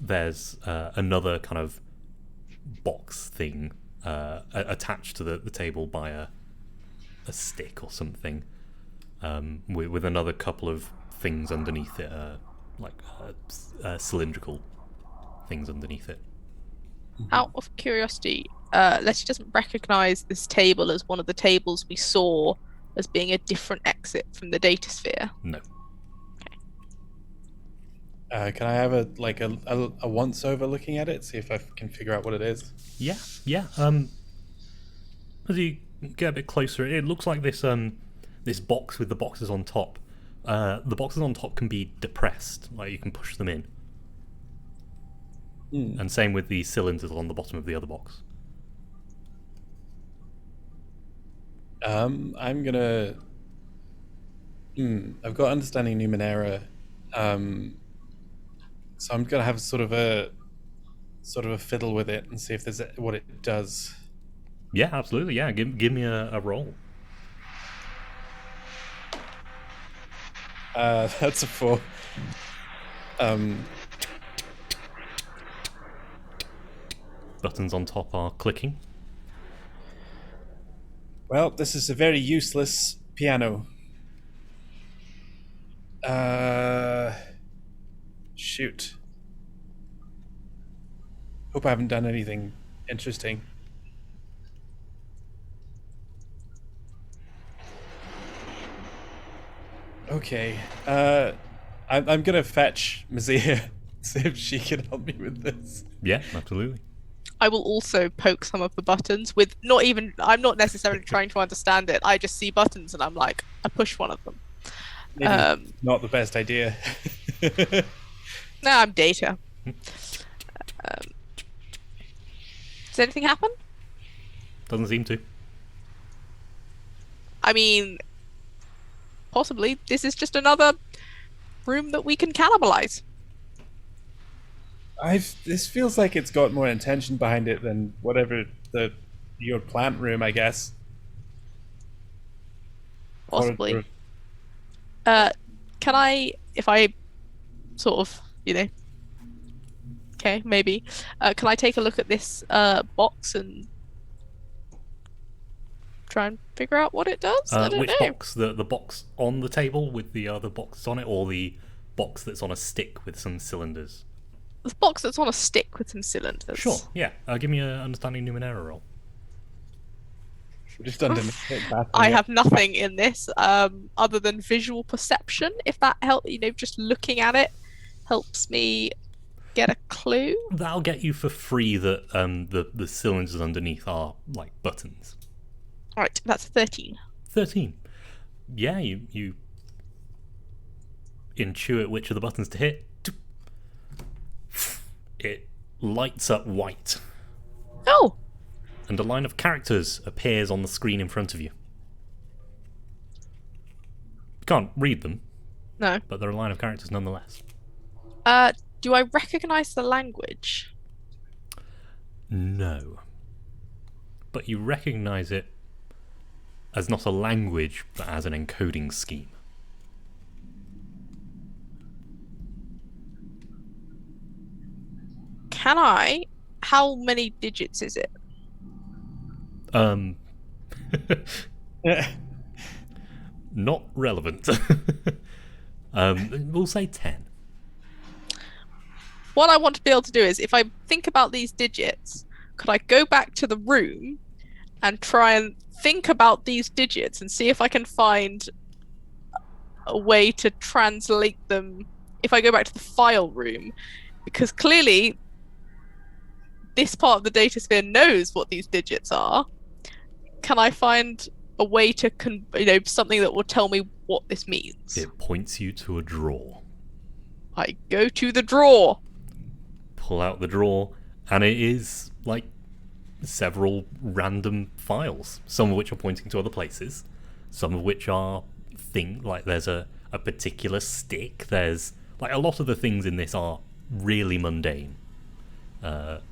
Speaker 1: there's another kind of box thing attached to the table by a stick or something, with another couple of things underneath it, cylindrical things underneath it.
Speaker 3: Out of curiosity, Letty doesn't recognize this table as one of the tables we saw as being a different exit from the data sphere.
Speaker 1: No.
Speaker 4: Can I have a once over looking at it, see if I can figure out what it is?
Speaker 1: Yeah. As you get a bit closer, it looks like this box with the boxes on top. The boxes on top can be depressed, like you can push them in. And same with the cylinders on the bottom of the other box.
Speaker 4: I'm gonna. I've got understanding Numenera, so I'm gonna have sort of a fiddle with it and see if there's what it does.
Speaker 1: Yeah, absolutely. Yeah, give me a roll.
Speaker 4: That's a 4.
Speaker 1: Buttons on top are clicking.
Speaker 4: Well, this is a very useless piano. Shoot. Hope I haven't done anything interesting. Okay. I'm gonna fetch Mazia, see if she can help me with this.
Speaker 1: Yeah, absolutely.
Speaker 3: I will also poke some of the buttons with I'm not necessarily trying to understand it. I just see buttons and I'm like, I push one of them.
Speaker 4: Maybe not the best idea.
Speaker 3: No, I'm data. Does anything happen?
Speaker 1: Doesn't seem to.
Speaker 3: I mean, possibly this is just another room that we can cannibalize.
Speaker 4: This feels like it's got more intention behind it than whatever your plant room, I guess.
Speaker 3: Possibly. Can I, if I sort of, okay, maybe. Can I take a look at this box and try and figure out what it does? I don't
Speaker 1: Which
Speaker 3: know.
Speaker 1: box? The box on the table with the other boxes on it, or the box that's on a stick with some cylinders?
Speaker 3: The box that's on a stick with some cylinders.
Speaker 1: Sure, yeah. Give me an understanding Numenera roll.
Speaker 4: Just underneath it,
Speaker 3: I have nothing in this other than visual perception. If that helps, just looking at it helps me get a clue.
Speaker 1: That'll get you for free that the cylinders underneath are like buttons.
Speaker 3: Right, that's 13.
Speaker 1: 13. Yeah, you intuit which of the buttons to hit. It lights up white.
Speaker 3: Oh!
Speaker 1: And a line of characters appears on the screen in front of you. You can't read them,
Speaker 3: No.
Speaker 1: but they're a line of characters nonetheless.
Speaker 3: Do I recognize the language?
Speaker 1: No. But you recognize it as not a language, but as an encoding scheme.
Speaker 3: How many digits is it?
Speaker 1: Not relevant. We'll say 10.
Speaker 3: What I want to be able to do is, if I think about these digits, could I go back to the room and try and think about these digits and see if I can find a way to translate them if I go back to the file room? Because clearly this part of the data sphere knows what these digits are. Can I find a way to something that will tell me what this means.
Speaker 1: It points you to a drawer.
Speaker 3: I go to the drawer.
Speaker 1: Pull out the drawer, and it is like several random files, some of which are pointing to other places, some of which are like there's a particular stick. There's like a lot of the things in this are really mundane. But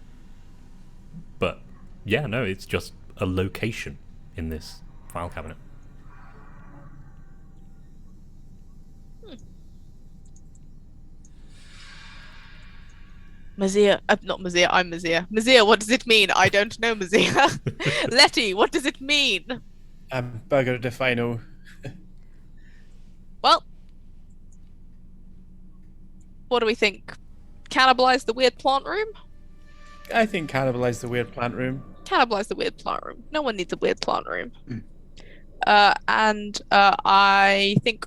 Speaker 1: yeah, no, it's just a location in this file cabinet.
Speaker 3: Mazia, not Mazia, I'm Mazia. Mazia, what does it mean? I don't know, Mazia. Letty, what does it mean?
Speaker 4: Buggered if I know.
Speaker 3: Well, what do we think? Cannibalize the weird plant room?
Speaker 4: I think cannibalize the weird plant room.
Speaker 3: Cannibalize the weird plant room. No one needs a weird plant room. I think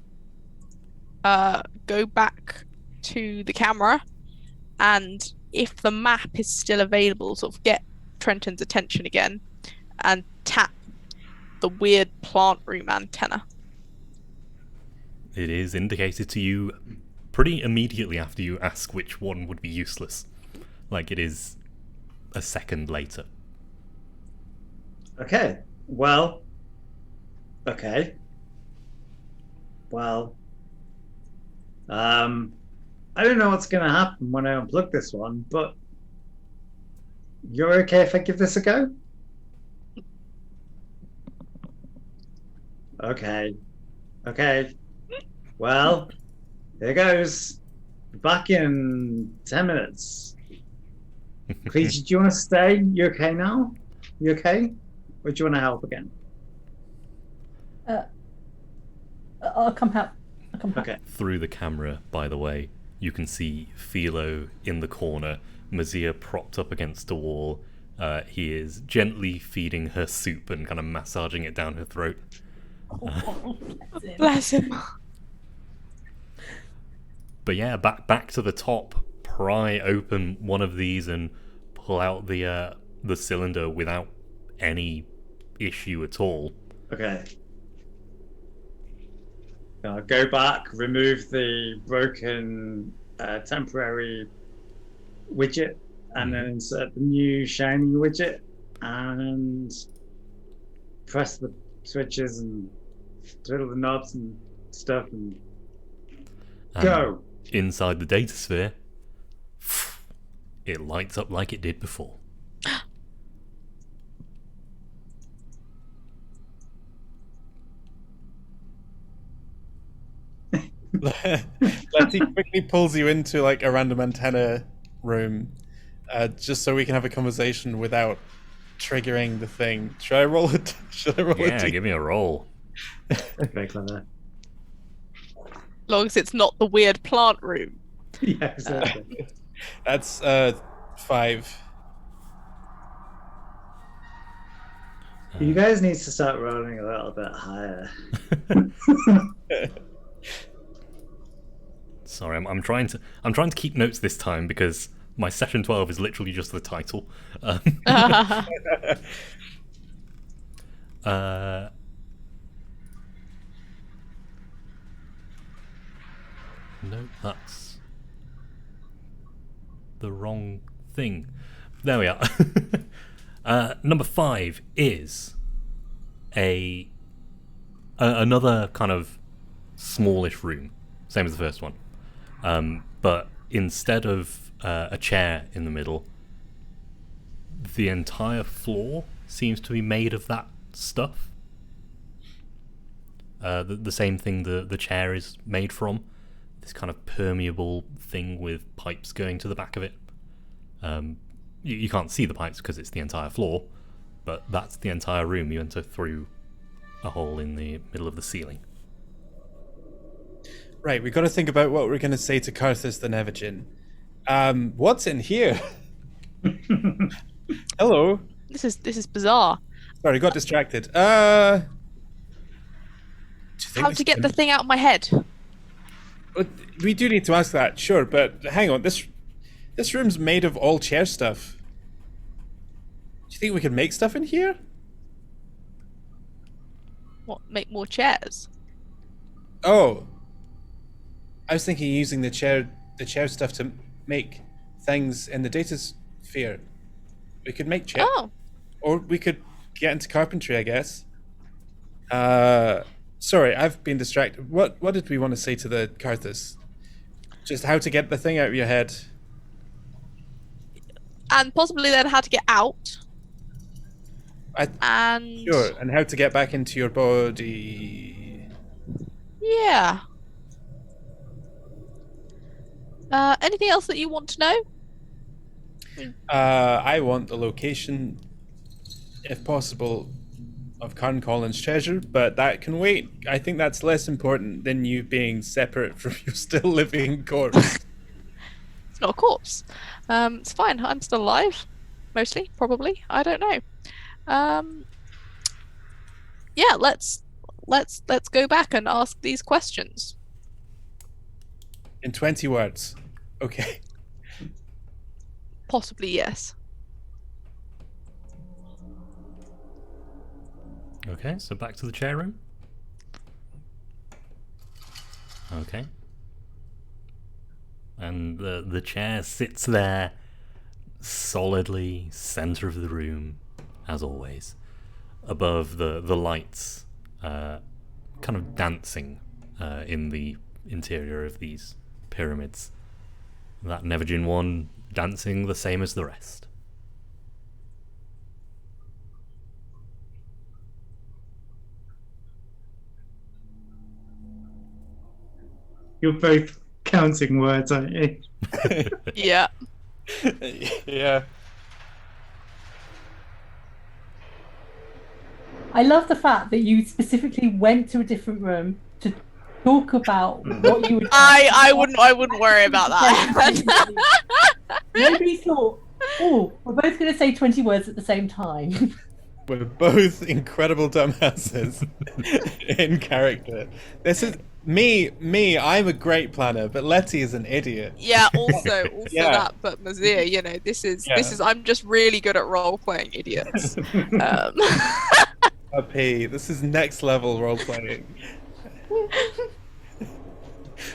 Speaker 3: go back to the camera, and if the map is still available, sort of get Trenton's attention again and tap the weird plant room antenna.
Speaker 1: It is indicated to you pretty immediately after you ask which one would be useless. Like, it is a second later.
Speaker 2: Okay. Well. Okay. Well. I don't know what's going to happen when I unplug this one, but you're okay if I give this a go? Okay. Okay. Well, here goes. Back in 10 minutes. Please, do you want to stay? You okay now? You okay? Or do you want to help again?
Speaker 5: I'll come help.
Speaker 2: Okay.
Speaker 1: Through the camera, by the way, you can see Philo in the corner, Mazia propped up against a wall. He is gently feeding her soup and kind of massaging it down her throat.
Speaker 3: Bless him.
Speaker 1: But yeah, back to the top. Pry open one of these and pull out the cylinder without any issue at all.
Speaker 2: Okay. Go back, remove the broken temporary widget, and then insert the new shiny widget, and press the switches and twiddle the knobs and stuff, and go.
Speaker 1: Inside the data sphere, it lights up like it did before.
Speaker 4: Letty quickly pulls you into like a random antenna room, just so we can have a conversation without triggering the thing. Should I roll it?
Speaker 1: Yeah, give me a roll.
Speaker 2: Very clever.
Speaker 3: Long as it's not the weird plant room.
Speaker 2: Yeah, exactly.
Speaker 4: That's 5.
Speaker 2: You guys need to start rolling a little bit higher.
Speaker 1: Sorry, I'm trying to keep notes this time because my session 12 is literally just the title. No, that's the wrong thing. There we are. Number 5 is another kind of smallish room, same as the first one. But instead of a chair in the middle, the entire floor seems to be made of that stuff. The same thing the chair is made from. This kind of permeable thing with pipes going to the back of it. You can't see the pipes because it's the entire floor, but that's the entire room. You enter through a hole in the middle of the ceiling.
Speaker 4: Right, we've got to think about what we're going to say to Karthus the Nevagin. What's in here? Hello.
Speaker 3: This is bizarre.
Speaker 4: Sorry, got distracted.
Speaker 3: How to get the thing out of my head?
Speaker 4: We do need to ask that, sure, but hang on. This room's made of all chair stuff. Do you think we can make stuff in here?
Speaker 3: What, make more chairs?
Speaker 4: Oh, I was thinking using the chair stuff to make things in the data sphere. We could make chairs,
Speaker 3: Oh,
Speaker 4: or we could get into carpentry, I guess. Sorry, I've been distracted. What did we want to say to the Carthus? Just how to get the thing out of your head.
Speaker 3: and possibly then how to get out. And
Speaker 4: Sure, and how to get back into your body.
Speaker 3: yeah. Anything else that you want to know?
Speaker 4: I want the location, if possible, of Carn Collins' treasure, but that can wait. I think that's less important than you being separate from your still living corpse.
Speaker 3: It's not a corpse. It's fine. I'm still alive, mostly, probably. I don't know. Yeah, let's go back and ask these questions.
Speaker 4: In 20 words. Okay.
Speaker 3: Possibly yes.
Speaker 1: Okay, so back to the chair room. Okay. And the chair sits there solidly center of the room, as always, above the lights, kind of dancing in the interior of these pyramids. That Nevagin one dancing the same as the rest.
Speaker 2: You're both counting words, aren't you?
Speaker 3: Yeah.
Speaker 4: Yeah.
Speaker 5: I love the fact that you specifically went to a different room to talk about what you would.
Speaker 3: I wouldn't worry about that.
Speaker 5: Nobody thought, oh, we're both going to say 20 words at the same time.
Speaker 4: We're both incredible dumbasses in character. This is me, I'm a great planner, but Letty is an idiot.
Speaker 3: Yeah, also
Speaker 4: Yeah.
Speaker 3: that, but Mazir, you know, this is I'm just really good at role playing idiots.
Speaker 4: Puppy, this is next level role playing.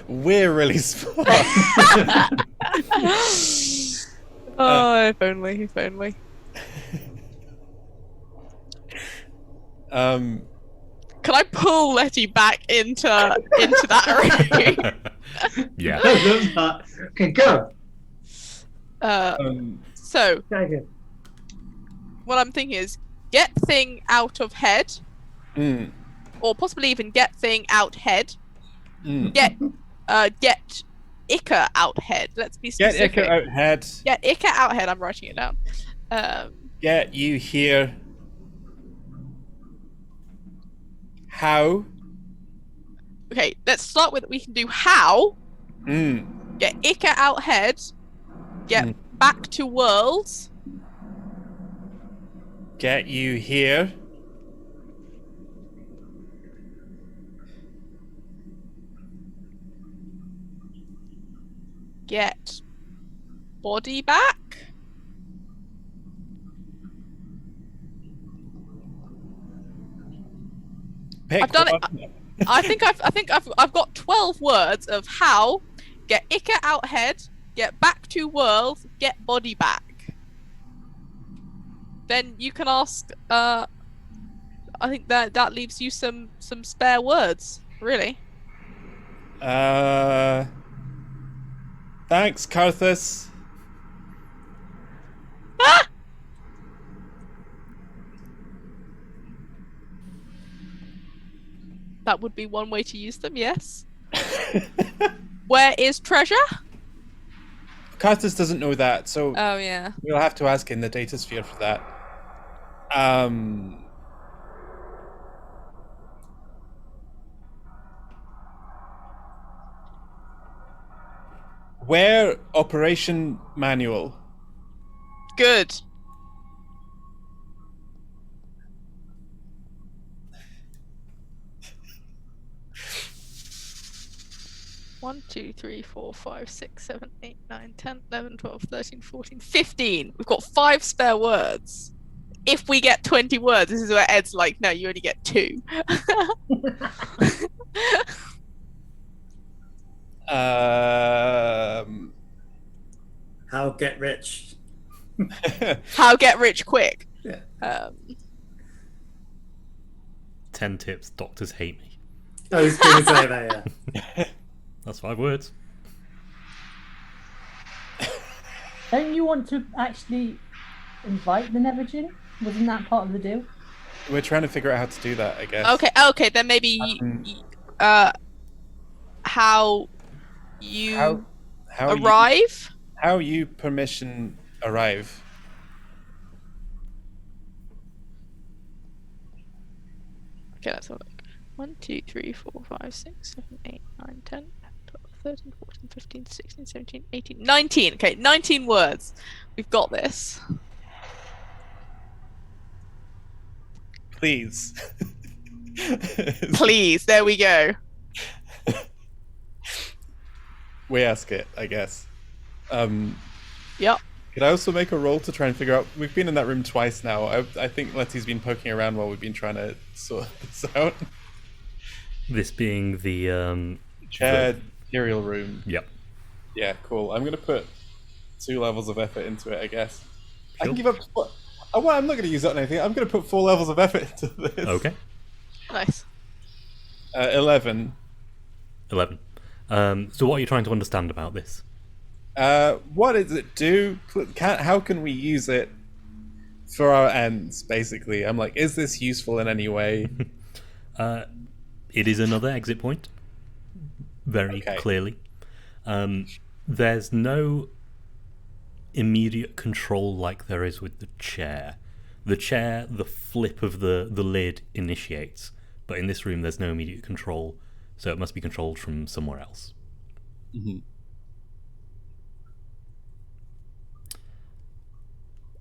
Speaker 4: We're really smart.
Speaker 3: Oh, if only. Can I pull Letty back into that room?
Speaker 1: Yeah.
Speaker 2: Okay, go.
Speaker 3: So
Speaker 2: Okay.
Speaker 3: what I'm thinking is get thing out of head, or possibly even get thing out head. Get Ica out head. Let's be
Speaker 4: Get
Speaker 3: specific.
Speaker 4: Ica out head.
Speaker 3: Get Ica out head. I'm writing it down.
Speaker 4: Get you here. How?
Speaker 3: Okay, let's start with we can do how.
Speaker 4: Mm.
Speaker 3: Get Ica out head. Get back to worlds.
Speaker 4: Get you here.
Speaker 3: Get body back.
Speaker 4: Pick
Speaker 3: I've done it.
Speaker 4: one.
Speaker 3: I think I've got 12 words of how. Get Ica out head. Get back to worlds. Get body back. Then you can ask. I think that leaves you some spare words. Really.
Speaker 4: Thanks, Carthus.
Speaker 3: Ah! That would be one way to use them. Yes. Where is treasure?
Speaker 4: Carthus doesn't know that, so
Speaker 3: Oh yeah.
Speaker 4: we'll have to ask in the data sphere for that. Where operation manual?
Speaker 3: Good. One, 2, 3, 4, 5, 6, 7, 8, 9, 10, 11, 12, 13, 14, 15. We've got 5 spare words. if we get 20 words, this is where Ed's like, no, you only get 2.
Speaker 2: How get rich?
Speaker 3: How get rich quick.
Speaker 2: Yeah.
Speaker 1: 10 tips, doctors hate me.
Speaker 2: I was going to say that, yeah.
Speaker 1: That's 5 words.
Speaker 5: Don't you want to actually invite the Nevagin? Wasn't that part of the deal?
Speaker 4: We're trying to figure out how to do that, I guess.
Speaker 3: Okay, then maybe how you
Speaker 4: How
Speaker 3: arrive?
Speaker 4: How you permission arrive?
Speaker 3: Okay, let's have a look. 1, 2, 3, 4, 5, 6, 7, 8, 9, 10, 12, 13, 14, 15, 16, 17, 18, 19. Okay, 19 words. We've got this.
Speaker 4: Please.
Speaker 3: Please, there we go.
Speaker 4: We ask it, I guess.
Speaker 3: Yep.
Speaker 4: Could I also make a roll to try and figure out? We've been in that room twice now. I think Letty's been poking around while we've been trying to sort this out.
Speaker 1: This being the
Speaker 4: Chair material room.
Speaker 1: Yep.
Speaker 4: Yeah, cool. I'm gonna put 2 levels of effort into it, I guess. I
Speaker 1: Sure.
Speaker 4: can give up. I'm not going to use it on anything. I'm going to put 4 levels of effort into this.
Speaker 1: Okay.
Speaker 3: Nice.
Speaker 4: 11.
Speaker 1: 11. So what are you trying to understand about this?
Speaker 4: What does it do? How can we use it for our ends, basically? I'm like, is this useful in any way?
Speaker 1: It is another exit point. Very
Speaker 4: Okay.
Speaker 1: clearly. There's no immediate control like there is with the chair. The chair, the flip of the lid initiates, but in this room there's no immediate control, so it must be controlled from somewhere else.
Speaker 4: Mm-hmm.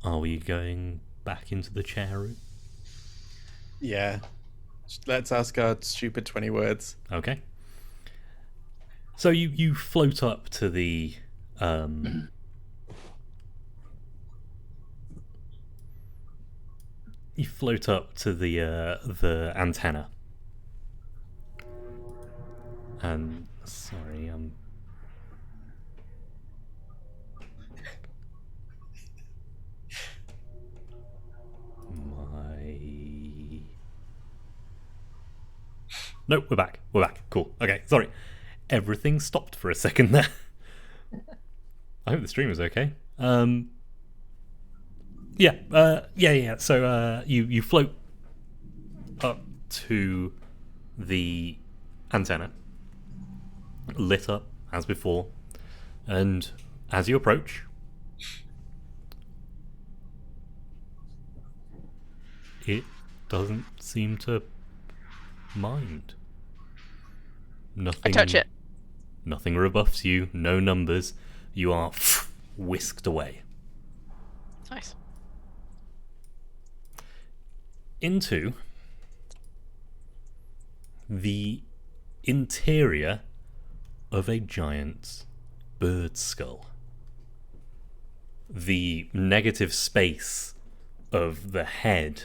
Speaker 1: Are we going back into the chair room?
Speaker 4: Yeah. Let's ask our stupid 20 words.
Speaker 1: Okay. So you float up to the you float up to the antenna. And sorry, Nope, we're back. We're back. Cool. Okay, sorry. Everything stopped for a second there. I hope the stream is okay. Yeah. So you float up to the antenna, lit up as before, and as you approach, it doesn't seem to mind. Nothing.
Speaker 3: I touch it.
Speaker 1: Nothing rebuffs you. No numbers. You are whisked away
Speaker 3: Nice.
Speaker 1: into the interior of a giant bird skull. The negative space of the head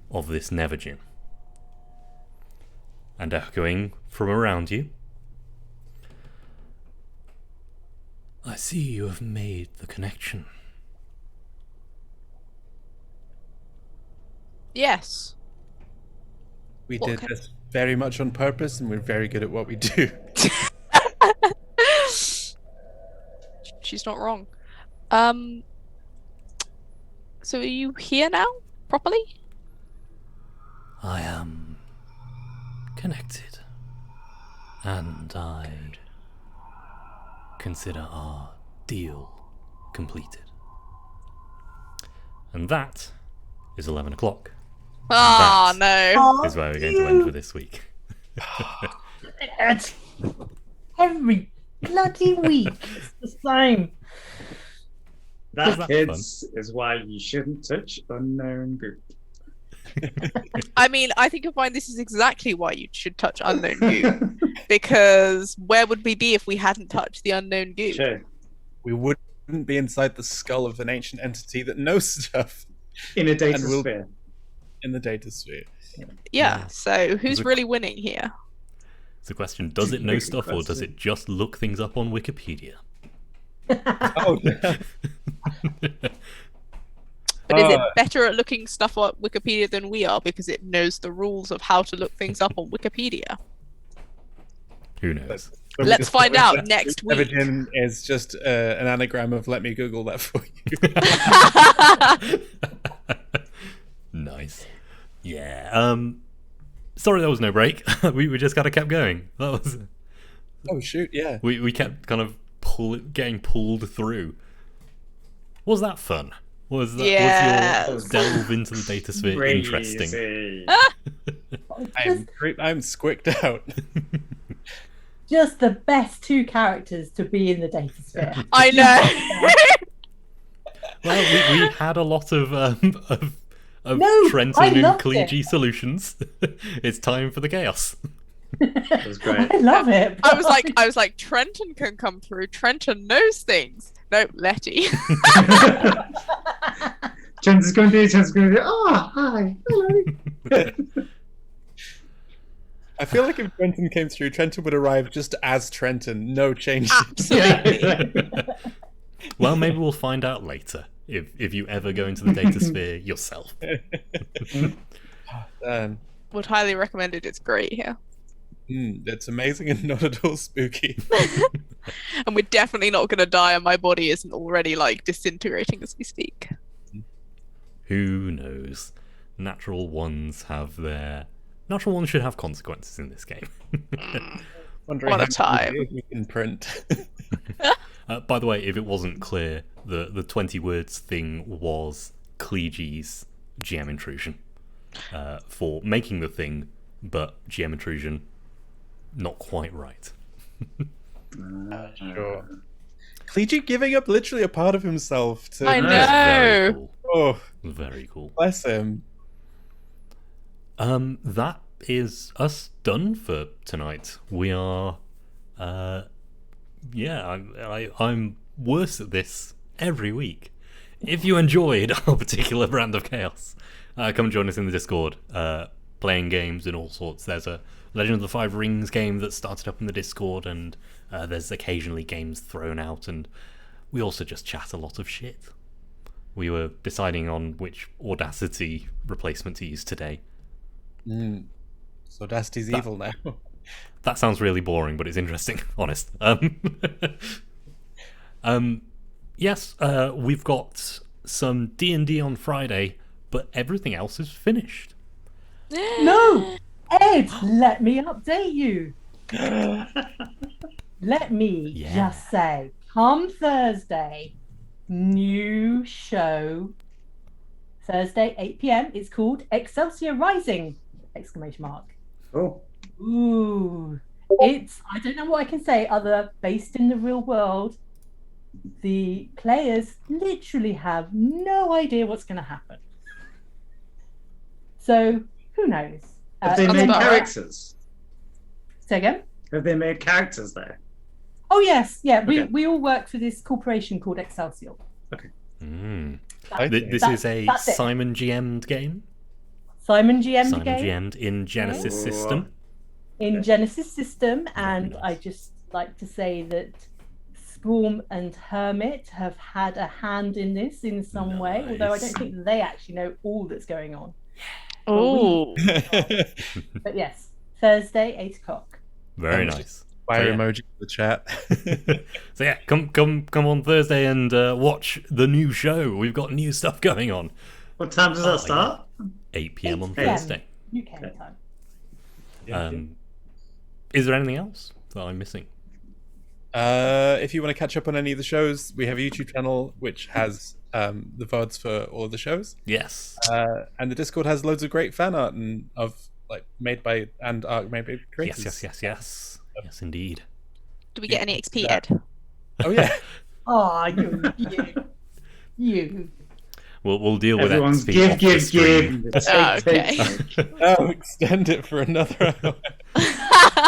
Speaker 1: of this Nevagin. And echoing from around you, I see you have made the connection.
Speaker 3: Yes.
Speaker 4: We
Speaker 3: What
Speaker 4: did
Speaker 3: kind-
Speaker 4: this very much on purpose, and we're very good at what we do.
Speaker 3: She's not wrong. So are you here now? Properly?
Speaker 1: I am connected, and I'd consider our deal completed. And that is 11 o'clock.
Speaker 3: Ah,
Speaker 1: That-
Speaker 3: no.
Speaker 1: Is where we're going to end for this week.
Speaker 5: It's every bloody week. It's the same.
Speaker 2: That,
Speaker 1: that
Speaker 2: kids, is why you shouldn't touch unknown goop.
Speaker 3: I mean, I think you'll find this is exactly why you should touch unknown goo. Because where would we be if we hadn't touched the unknown goo?
Speaker 2: Sure.
Speaker 4: We wouldn't be inside the skull of an ancient entity that knows stuff.
Speaker 2: In a data
Speaker 4: And we'll-
Speaker 2: sphere.
Speaker 4: in the data sphere.
Speaker 3: Yeah. So who's
Speaker 1: a-
Speaker 3: really winning here?
Speaker 1: It's a question: does it know
Speaker 2: Good
Speaker 1: stuff, or does
Speaker 2: question.
Speaker 1: it just look things up on Wikipedia?
Speaker 4: Oh,
Speaker 3: But is it better at looking stuff on Wikipedia than we are because it knows the rules of how to look things up on Wikipedia?
Speaker 1: Who knows?
Speaker 3: Let's find out next week.
Speaker 4: Evergen is just an anagram of "Let me Google that for you."
Speaker 1: Nice. Yeah. Sorry, there was no break. we just kind of kept going. That was.
Speaker 4: Oh shoot! Yeah.
Speaker 1: We kept kind of getting pulled through. Was that fun? Was that
Speaker 3: Yeah.
Speaker 1: was your delve into the data sphere interesting?
Speaker 2: Crazy.
Speaker 4: I'm squicked out.
Speaker 5: Just the best two characters to be in the data sphere.
Speaker 3: I know.
Speaker 1: Well, we had a lot of
Speaker 5: No,
Speaker 1: Trenton
Speaker 5: I
Speaker 1: and
Speaker 5: loved
Speaker 1: Kliji solutions. It's time for the chaos.
Speaker 2: That was great.
Speaker 5: I love it.
Speaker 3: I was like, Trenton can come through. Trenton knows things. No, Letty.
Speaker 2: Jen's going to do. Oh, hi. Hello.
Speaker 4: I feel like if Trenton came through, Trenton would arrive just as Trenton, no change.
Speaker 3: Absolutely.
Speaker 1: Well, maybe we'll find out later if you ever go into the data sphere yourself.
Speaker 3: Would highly recommend it. It's great here.
Speaker 4: It's amazing and not at all spooky.
Speaker 3: And we're definitely not going to die, and my body isn't already like disintegrating as we speak.
Speaker 1: Who knows? Natural ones should have consequences in this game.
Speaker 4: Wondering
Speaker 3: What a
Speaker 4: how
Speaker 3: time.
Speaker 4: many we can print.
Speaker 1: By the way, if it wasn't clear, the 20 words thing was Kliji's GM intrusion for making the thing, but GM intrusion not quite right.
Speaker 4: Sure. Kliji giving up literally a part of himself to.
Speaker 3: I
Speaker 1: That's very
Speaker 3: know.
Speaker 1: cool.
Speaker 4: Oh,
Speaker 1: Very cool.
Speaker 4: bless him.
Speaker 1: That is us done for tonight. We are, I'm worse at this every week. If you enjoyed our particular brand of chaos, come join us in the Discord, playing games and all sorts. There's a Legend of the Five Rings game that started up in the Discord, and there's occasionally games thrown out, and we also just chat a lot of shit. We were deciding on which Audacity replacement to use today.
Speaker 4: So Audacity's evil now.
Speaker 1: That sounds really boring, but it's interesting, honest. Yes, we've got some D&D on Friday, but everything else is finished.
Speaker 5: No, Ed, let me update you. Let me just say, come Thursday, new show. Thursday, 8 p.m. It's called Excelsior Rising! !
Speaker 2: Oh.
Speaker 5: Ooh, it's, I don't know what I can say other based in the real world. The players literally have no idea what's going to happen. So, who knows?
Speaker 2: Have they
Speaker 3: Sounds
Speaker 2: made
Speaker 3: about right.
Speaker 2: characters?
Speaker 5: Say again?
Speaker 2: Have they made characters there?
Speaker 5: Oh, yes. Yeah,
Speaker 2: Okay.
Speaker 5: we all work for this corporation called Excelsior.
Speaker 1: This is a
Speaker 5: that's it.
Speaker 1: Simon GM'd game.
Speaker 5: Simon GM'd
Speaker 1: Simon
Speaker 5: game
Speaker 1: GM'd in Genesis
Speaker 2: Ooh.
Speaker 1: system.
Speaker 5: in Genesis system, and
Speaker 1: nice.
Speaker 5: I just like to say that Storm and Hermit have had a hand in this in some way, although I
Speaker 1: Nice.
Speaker 5: don't think they actually know all that's going on.
Speaker 3: Oh.
Speaker 5: But yes, Thursday, 8 o'clock.
Speaker 1: Very
Speaker 4: Um,
Speaker 1: nice.
Speaker 4: Fire
Speaker 1: So, yeah.
Speaker 4: emoji in the chat.
Speaker 1: So yeah, come on Thursday and watch the new show. We've got new stuff going on.
Speaker 2: What time does that start?
Speaker 1: 8 p.m. on
Speaker 5: 8 p.m.
Speaker 1: Thursday.
Speaker 5: UK time.
Speaker 1: Is there anything else that I'm missing?
Speaker 4: If you want to catch up on any of the shows, we have a YouTube channel which has the VODs for all of the shows,
Speaker 1: Yes.
Speaker 4: and the Discord has loads of great fan art and made by creators.
Speaker 1: Yes, indeed.
Speaker 3: Do we get any XP, Ed?
Speaker 4: Oh yeah.
Speaker 5: Oh, you.
Speaker 1: We'll deal with
Speaker 2: Everyone's
Speaker 1: XP off the
Speaker 2: give.
Speaker 1: stream.
Speaker 3: Okay.
Speaker 4: Oh, extend it for another hour.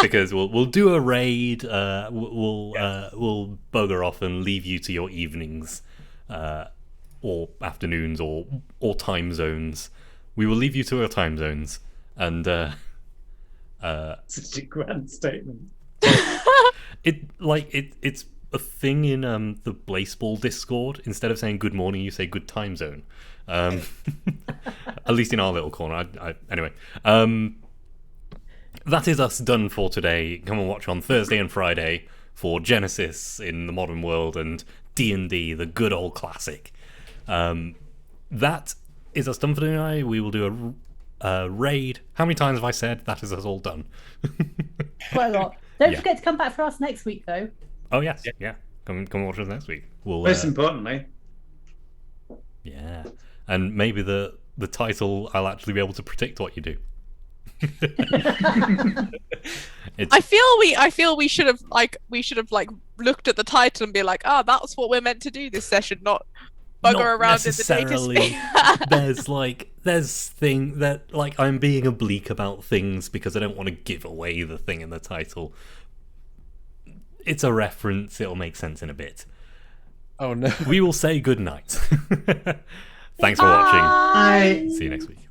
Speaker 1: Because we'll do a raid. We'll bugger off and leave you to your evenings, or afternoons or time zones. We will leave you to your time zones, and
Speaker 2: Such a grand statement.
Speaker 1: it's a thing in the Blaceball Discord. Instead of saying good morning, you say good time zone. At least in our little corner. Anyway, that is us done for today. Come and watch on Thursday and Friday for Genesis in the modern world and D&D, the good old classic. That is us done for tonight. We will do a raid. How many times have I said that is us all done?
Speaker 5: Quite a lot. Don't
Speaker 1: Yeah.
Speaker 5: forget to come back for us next week, though.
Speaker 1: Oh yes, yeah. Come watch us next week. We'll
Speaker 2: Most importantly,
Speaker 1: yeah, and maybe the title, I'll actually be able to predict what you do.
Speaker 3: I feel we should have looked at the title and be like, oh, that's what we're meant to do this session, not bugger
Speaker 1: Not
Speaker 3: around in the data
Speaker 1: necessarily.
Speaker 3: space.
Speaker 1: there's thing that like I'm being oblique about things because I don't want to give away the thing in the title. It's a reference, it'll make sense in a bit.
Speaker 4: Oh no.
Speaker 1: We will say good night. Thanks for watching.
Speaker 2: I
Speaker 1: See you next week.